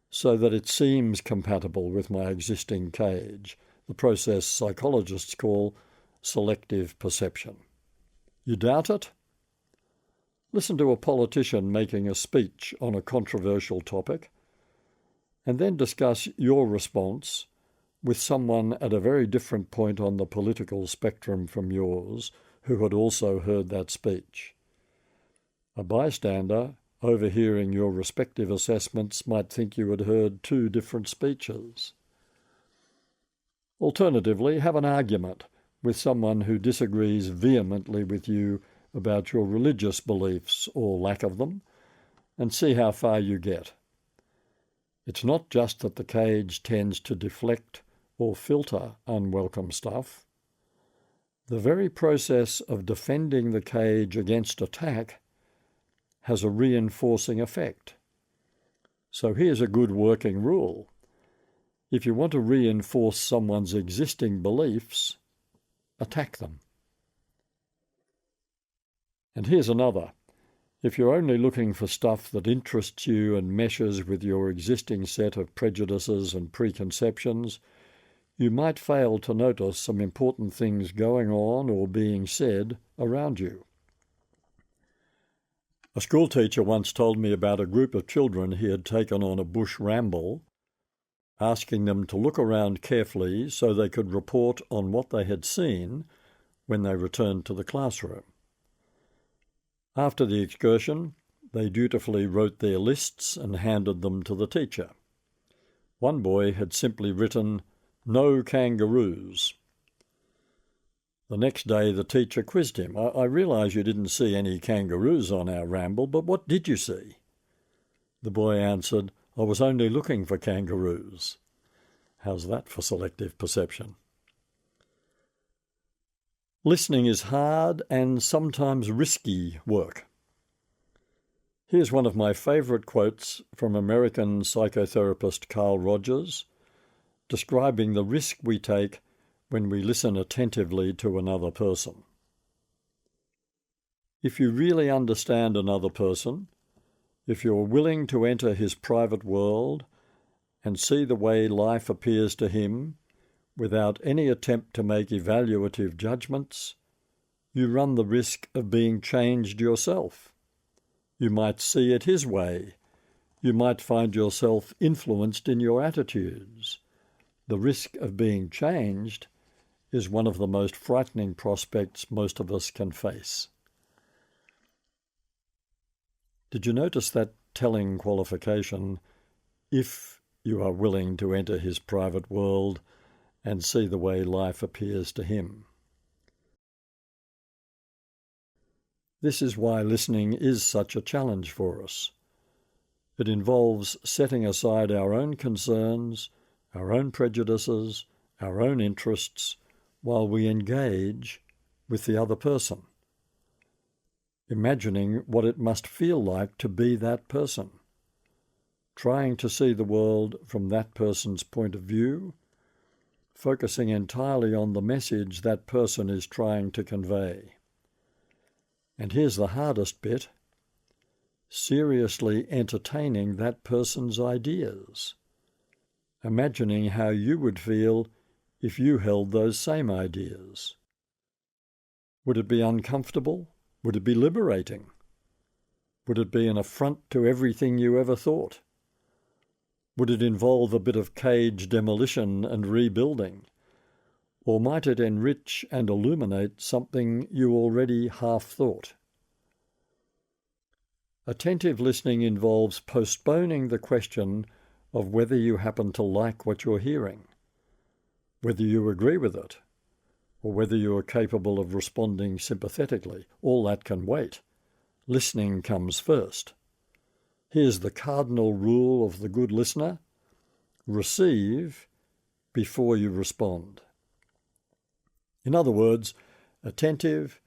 Speaker 1: so that it seems compatible with my existing cage, the process psychologists call selective perception. You doubt it? Listen to a politician making a speech on a controversial topic, and then discuss your response with someone at a very different point on the political spectrum from yours, who had also heard that speech. A bystander, overhearing your respective assessments, might think you had heard two different speeches. Alternatively, have an argument with someone who disagrees vehemently with you about your religious beliefs or lack of them, and see how far you get. It's not just that the cage tends to deflect or filter unwelcome stuff. The very process of defending the cage against attack has a reinforcing effect. So here's a good working rule. If you want to reinforce someone's existing beliefs, attack them. And here's another. If you're only looking for stuff that interests you and meshes with your existing set of prejudices and preconceptions, you might fail to notice some important things going on or being said around you. A schoolteacher once told me about a group of children he had taken on a bush ramble, asking them to look around carefully so they could report on what they had seen when they returned to the classroom. After the excursion, they dutifully wrote their lists and handed them to the teacher. One boy had simply written, "No kangaroos." The next day the teacher quizzed him. I realise you didn't see any kangaroos on our ramble, but what did you see? The boy answered, "I was only looking for kangaroos." How's that for selective perception? Listening is hard and sometimes risky work. Here's one of my favourite quotes from American psychotherapist Carl Rogers, describing the risk we take when we listen attentively to another person. If you really understand another person, if you're willing to enter his private world and see the way life appears to him without any attempt to make evaluative judgments, you run the risk of being changed yourself. You might see it his way. You might find yourself influenced in your attitudes. The risk of being changed is one of the most frightening prospects most of us can face. Did you notice that telling qualification, if you are willing to enter his private world and see the way life appears to him? This is why listening is such a challenge for us. It involves setting aside our own concerns, our own prejudices, our own interests, while we engage with the other person, imagining what it must feel like to be that person, trying to see the world from that person's point of view, focusing entirely on the message that person is trying to convey. And here's the hardest bit: seriously entertaining that person's ideas, imagining how you would feel if you held those same ideas. Would it be uncomfortable? Would it be liberating? Would it be an affront to everything you ever thought? Would it involve a bit of cage demolition and rebuilding? Or might it enrich and illuminate something you already half thought? Attentive listening involves postponing the question of whether you happen to like what you're hearing, whether you agree with it, or whether you are capable of responding sympathetically. All that can wait. Listening comes first. Here's the cardinal rule of the good listener: receive before you respond. In other words, attentive,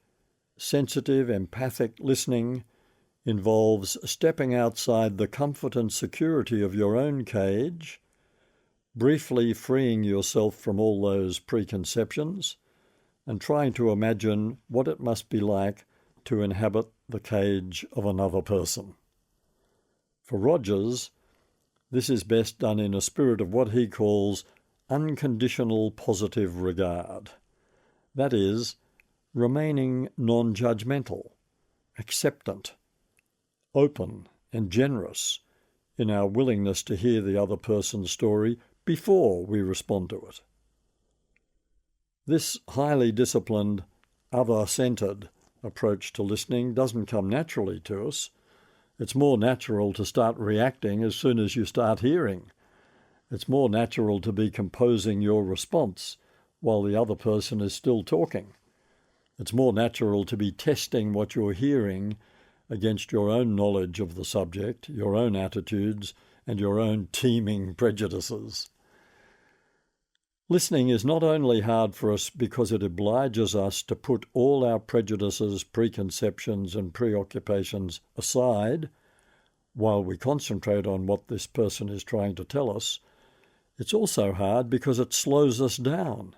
Speaker 1: sensitive, empathic listening involves stepping outside the comfort and security of your own cage, briefly freeing yourself from all those preconceptions, and trying to imagine what it must be like to inhabit the cage of another person. For Rogers, this is best done in a spirit of what he calls unconditional positive regard. That is, remaining non-judgmental, acceptant, open and generous in our willingness to hear the other person's story before we respond to it. This highly disciplined, other-centred approach to listening doesn't come naturally to us. It's more natural to start reacting as soon as you start hearing. It's more natural to be composing your response while the other person is still talking. It's more natural to be testing what you're hearing against your own knowledge of the subject, your own attitudes, and your own teeming prejudices. Listening is not only hard for us because it obliges us to put all our prejudices, preconceptions, and preoccupations aside while we concentrate on what this person is trying to tell us. It's also hard because it slows us down.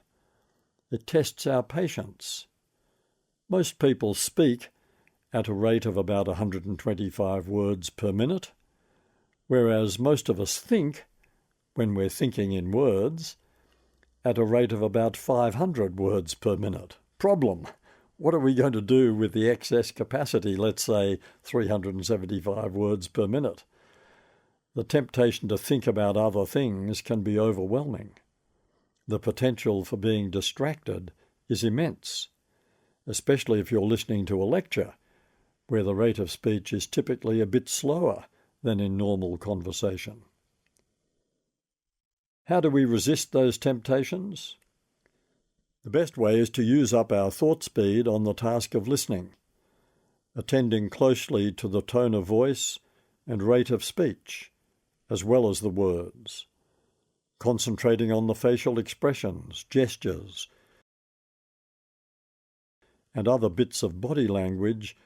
Speaker 1: It tests our patience. Most people speak at a rate of about 125 words per minute, whereas most of us think, when we're thinking in words, at a rate of about 500 words per minute. Problem: what are we going to do with the excess capacity, let's say 375 words per minute? The temptation to think about other things can be overwhelming. The potential for being distracted is immense, especially if you're listening to a lecture, where the rate of speech is typically a bit slower than in normal conversation. How do we resist those temptations? The best way is to use up our thought speed on the task of listening, attending closely to the tone of voice and rate of speech, as well as the words, concentrating on the facial expressions, gestures, and other bits of body language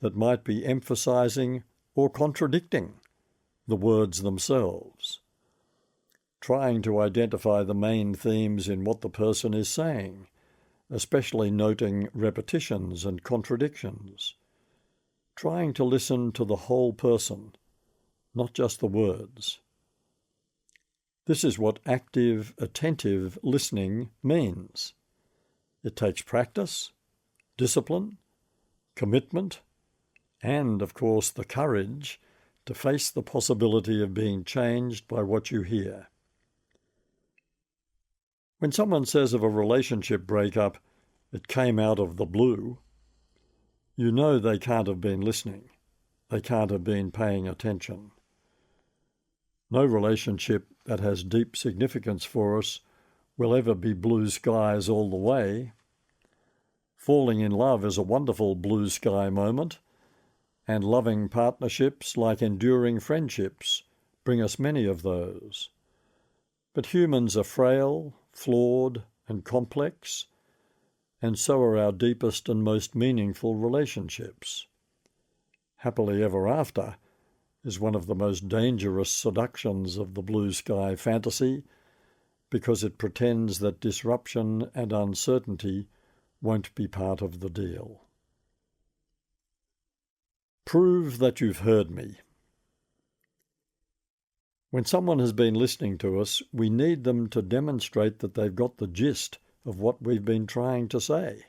Speaker 1: that might be emphasizing or contradicting the words themselves, trying to identify the main themes in what the person is saying, especially noting repetitions and contradictions, trying to listen to the whole person, not just the words. This is what active, attentive listening means. It takes practice, discipline, commitment, and, of course, the courage to face the possibility of being changed by what you hear. When someone says of a relationship breakup, "It came out of the blue," you know they can't have been listening. They can't have been paying attention. No relationship that has deep significance for us will ever be blue skies all the way. Falling in love is a wonderful blue sky moment, and loving partnerships, like enduring friendships, bring us many of those. But humans are frail, flawed, and complex, and so are our deepest and most meaningful relationships. Happily ever after is one of the most dangerous seductions of the blue sky fantasy, because it pretends that disruption and uncertainty won't be part of the deal. Prove that you've heard me. When someone has been listening to us, we need them to demonstrate that they've got the gist of what we've been trying to say.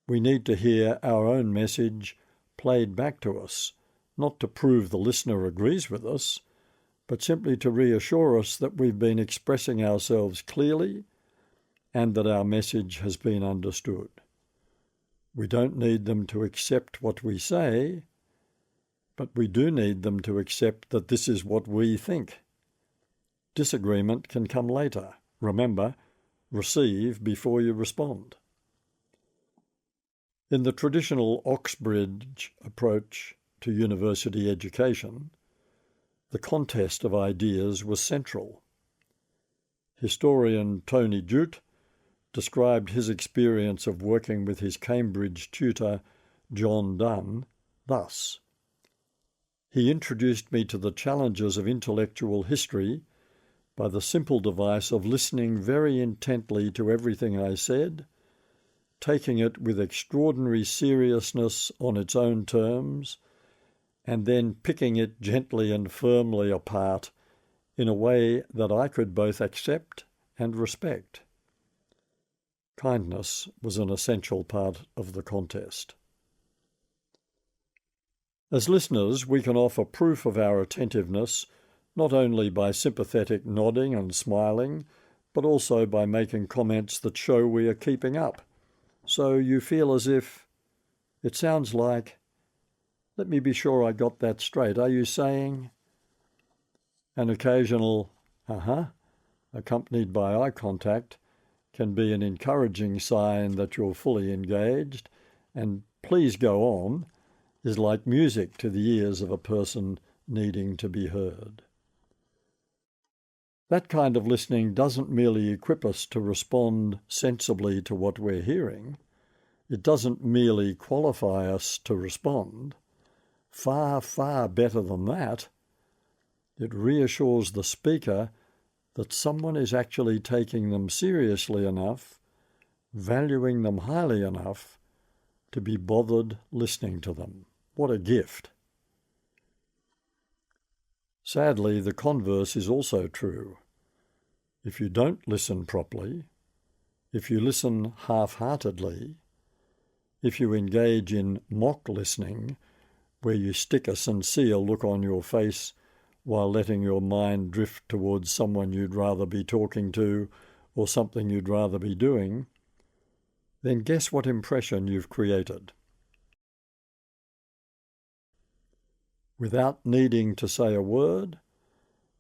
Speaker 1: We need to hear our own message played back to us, not to prove the listener agrees with us, but simply to reassure us that we've been expressing ourselves clearly and that our message has been understood. We don't need them to accept what we say, but we do need them to accept that this is what we think. Disagreement can come later. Remember, receive before you respond. In the traditional Oxbridge approach to university education, the contest of ideas was central. Historian Tony Jute described his experience of working with his Cambridge tutor, John Donne, thus: "He introduced me to the challenges of intellectual history by the simple device of listening very intently to everything I said, taking it with extraordinary seriousness on its own terms, and then picking it gently and firmly apart in a way that I could both accept and respect." Kindness was an essential part of the contest. As listeners, we can offer proof of our attentiveness not only by sympathetic nodding and smiling, but also by making comments that show we are keeping up, So you feel as if it sounds like, let me be sure I got that straight. Are you saying an occasional accompanied by eye contact can be an encouraging sign that you're fully engaged, and please go on is like music to the ears of a person needing to be heard. That kind of listening doesn't merely equip us to respond sensibly to what we're hearing. It doesn't merely qualify us to respond. Far, far better than that, it reassures the speaker that someone is actually taking them seriously enough, valuing them highly enough, to be bothered listening to them. What a gift. Sadly, the converse is also true. If you don't listen properly, if you listen half-heartedly, if you engage in mock listening, where you stick a sincere look on your face while letting your mind drift towards someone you'd rather be talking to or something you'd rather be doing, then guess what impression you've created. Without needing to say a word,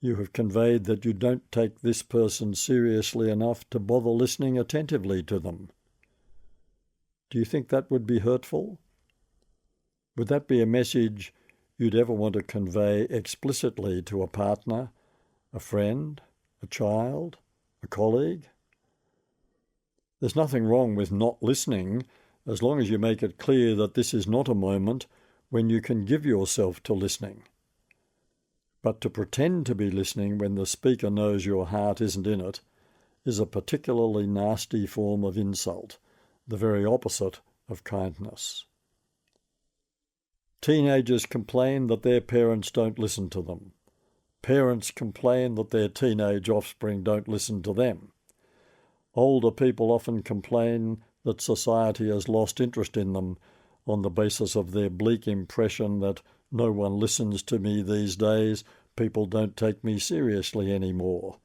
Speaker 1: you have conveyed that you don't take this person seriously enough to bother listening attentively to them. Do you think that would be hurtful? Would that be a message you'd ever want to convey explicitly to a partner, a friend, a child, a colleague? There's nothing wrong with not listening as long as you make it clear that this is not a moment when you can give yourself to listening. But to pretend to be listening when the speaker knows your heart isn't in it is a particularly nasty form of insult, the very opposite of kindness. Teenagers complain that their parents don't listen to them. Parents complain that their teenage offspring don't listen to them. Older people often complain that society has lost interest in them on the basis of their bleak impression that no one listens to me these days, people don't take me seriously anymore.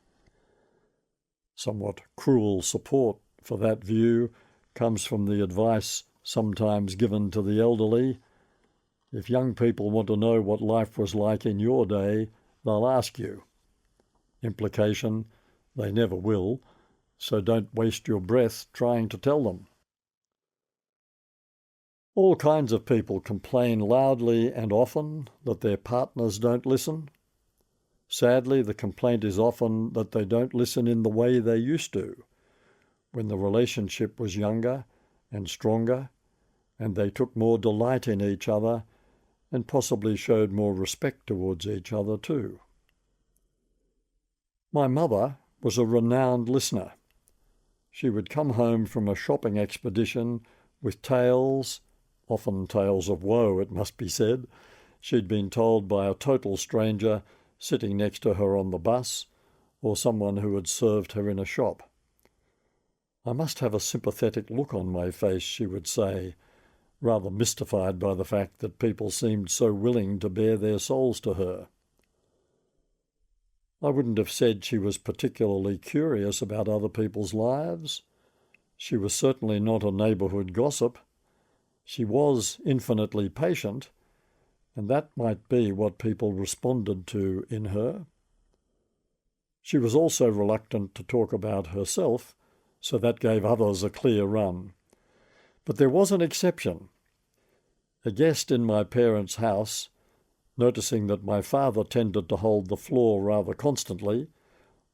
Speaker 1: Somewhat cruel support for that view comes from the advice sometimes given to the elderly. If young people want to know what life was like in your day, they'll ask you. Implication, they never will, so don't waste your breath trying to tell them. All kinds of people complain loudly and often that their partners don't listen. Sadly, the complaint is often that they don't listen in the way they used to, when the relationship was younger and stronger, and they took more delight in each other and possibly showed more respect towards each other too. My mother was a renowned listener. She would come home from a shopping expedition with tales, often tales of woe, it must be said, she'd been told by a total stranger sitting next to her on the bus, or someone who had served her in a shop. I must have a sympathetic look on my face, she would say, rather mystified by the fact that people seemed so willing to bare their souls to her. I wouldn't have said she was particularly curious about other people's lives. She was certainly not a neighbourhood gossip. She was infinitely patient, and that might be what people responded to in her. She was also reluctant to talk about herself, so that gave others a clear run. But there was an exception. A guest in my parents' house, noticing that my father tended to hold the floor rather constantly,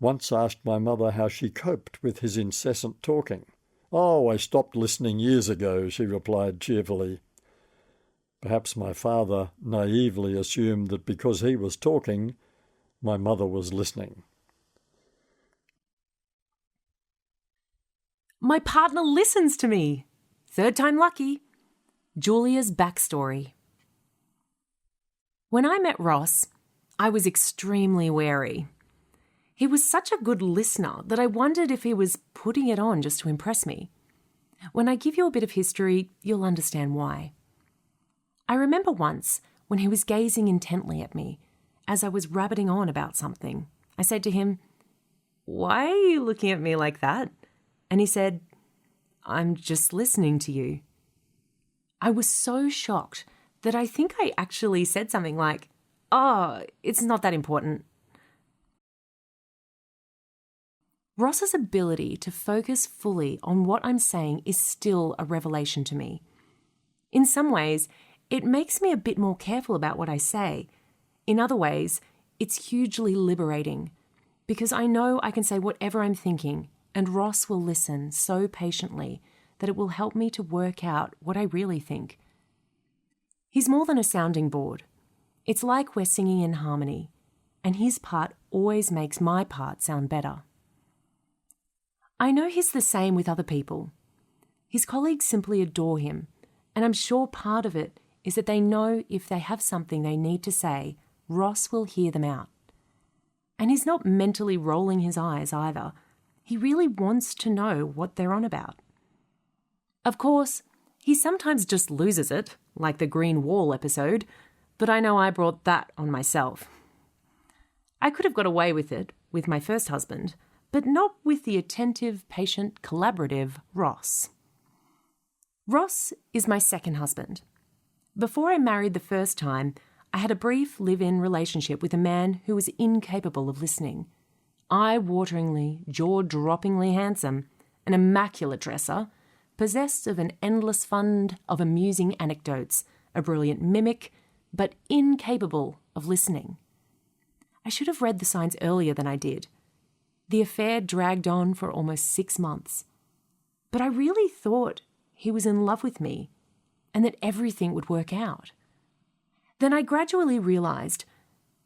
Speaker 1: once asked my mother how she coped with his incessant talking. "Oh, I stopped listening years ago," she replied cheerfully. Perhaps my father naively assumed that because he was talking, my mother was listening.
Speaker 2: My partner listens to me. Third time lucky. Julia's backstory. When I met Ross, I was extremely wary. He was such a good listener that I wondered if he was putting it on just to impress me. When I give you a bit of history, you'll understand why. I remember once when he was gazing intently at me as I was rabbiting on about something. I said to him, "Why are you looking at me like that?" And he said, I'm just listening to you. I was so shocked that I think I actually said something like, "Oh, it's not that important." Ross's ability to focus fully on what I'm saying is still a revelation to me. In some ways, it makes me a bit more careful about what I say. In other ways, it's hugely liberating because I know I can say whatever I'm thinking and Ross will listen so patiently that it will help me to work out what I really think. He's more than a sounding board. It's like we're singing in harmony, and his part always makes my part sound better. I know he's the same with other people. His colleagues simply adore him, and I'm sure part of it is that they know if they have something they need to say, Ross will hear them out. And he's not mentally rolling his eyes either. He really wants to know what they're on about. Of course, he sometimes just loses it, like the green wall episode, but I know I brought that on myself. I could have got away with it with my first husband, but not with the attentive, patient, collaborative Ross. Ross is my second husband. Before I married the first time, I had a brief live-in relationship with a man who was incapable of listening. Eye-wateringly, jaw-droppingly handsome, an immaculate dresser, possessed of an endless fund of amusing anecdotes, a brilliant mimic, but incapable of listening. I should have read the signs earlier than I did. The affair dragged on for almost 6 months. But I really thought he was in love with me and that everything would work out. Then I gradually realised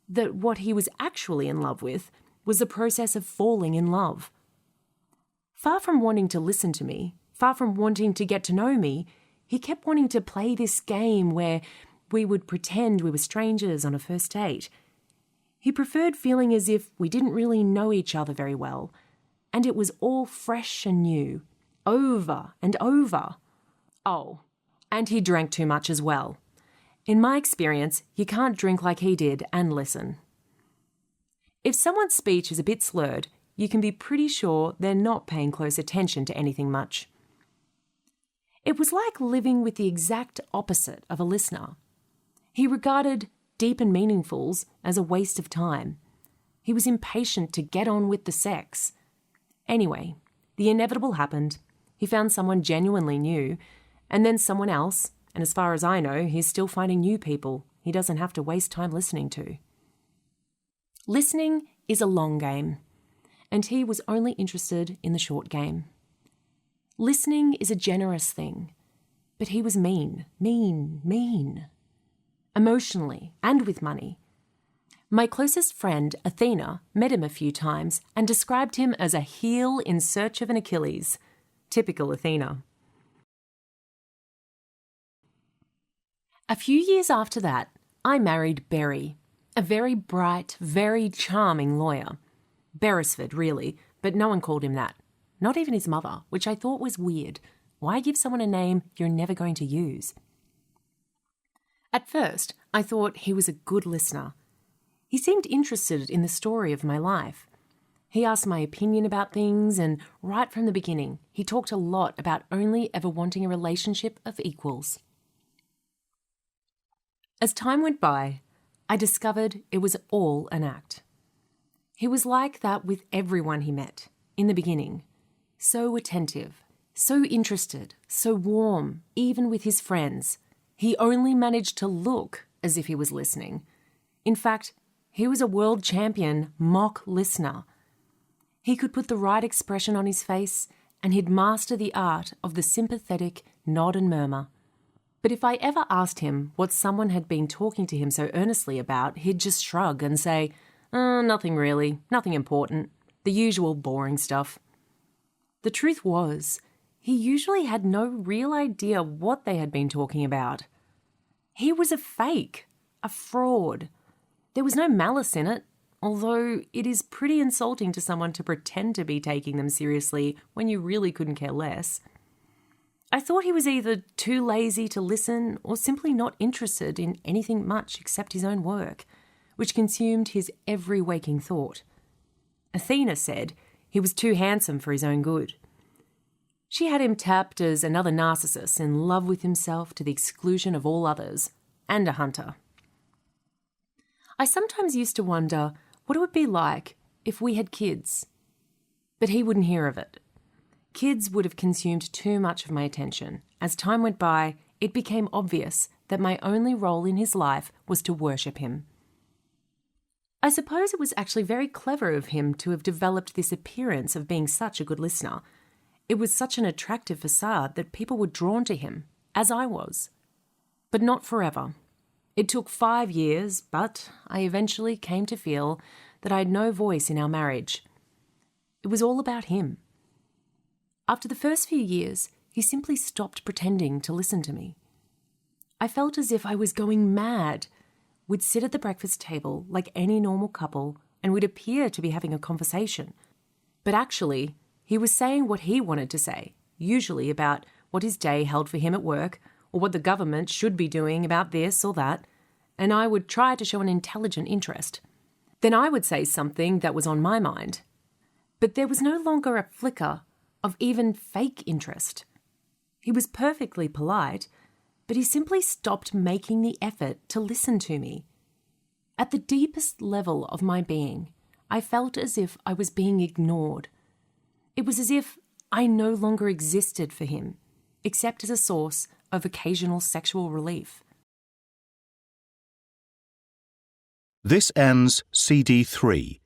Speaker 2: that what he was actually in love with was the process of falling in love. Far from wanting to listen to me, far from wanting to get to know me, he kept wanting to play this game where we would pretend we were strangers on a first date. He preferred feeling as if we didn't really know each other very well, and it was all fresh and new, over and over. Oh, and he drank too much as well. In my experience, you can't drink like he did and listen. If someone's speech is a bit slurred, you can be pretty sure they're not paying close attention to anything much. It was like living with the exact opposite of a listener. He regarded deep and meaningfuls as a waste of time. He was impatient to get on with the sex. Anyway, the inevitable happened. He found someone genuinely new, and then someone else, and as far as I know, he's still finding new people he doesn't have to waste time listening to. Listening is a long game, and he was only interested in the short game. Listening is a generous thing, but he was mean. Emotionally and with money. My closest friend, Athena, met him a few times and described him as a heel in search of an Achilles. Typical Athena. A few years after that, I married Berry, a very bright, very charming lawyer. Beresford, really, but no one called him that. Not even his mother, which I thought was weird. Why give someone a name you're never going to use? At first, I thought he was a good listener. He seemed interested in the story of my life. He asked my opinion about things, and right from the beginning, he talked a lot about only ever wanting a relationship of equals. As time went by, I discovered it was all an act. He was like that with everyone he met, in the beginning. So attentive, so interested, so warm, even with his friends. He only managed to look as if he was listening. In fact, he was a world champion mock listener. He could put the right expression on his face, and he'd master the art of the sympathetic nod and murmur. But if I ever asked him what someone had been talking to him so earnestly about, he'd just shrug and say, nothing really, nothing important, the usual boring stuff. The truth was, he usually had no real idea what they had been talking about. He was a fake, a fraud. There was no malice in it, although it is pretty insulting to someone to pretend to be taking them seriously when you really couldn't care less. I thought he was either too lazy to listen or simply not interested in anything much except his own work, which consumed his every waking thought. Athena said he was too handsome for his own good. She had him tapped as another narcissist in love with himself to the exclusion of all others, and a hunter. I sometimes used to wonder what it would be like if we had kids. But he wouldn't hear of it. Kids would have consumed too much of my attention. As time went by, it became obvious that my only role in his life was to worship him. I suppose it was actually very clever of him to have developed this appearance of being such a good listener. It was such an attractive facade that people were drawn to him, as I was. But not forever. It took 5 years, but I eventually came to feel that I had no voice in our marriage. It was all about him. After the first few years, he simply stopped pretending to listen to me. I felt as if I was going mad. We'd sit at the breakfast table like any normal couple and we'd appear to be having a conversation. But actually, he was saying what he wanted to say, usually about what his day held for him at work or what the government should be doing about this or that, and I would try to show an intelligent interest. Then I would say something that was on my mind. But there was no longer a flicker of even fake interest. He was perfectly polite, but he simply stopped making the effort to listen to me. At the deepest level of my being, I felt as if I was being ignored. It was as if I no longer existed for him, except as a source of occasional sexual relief.
Speaker 3: This ends CD 3.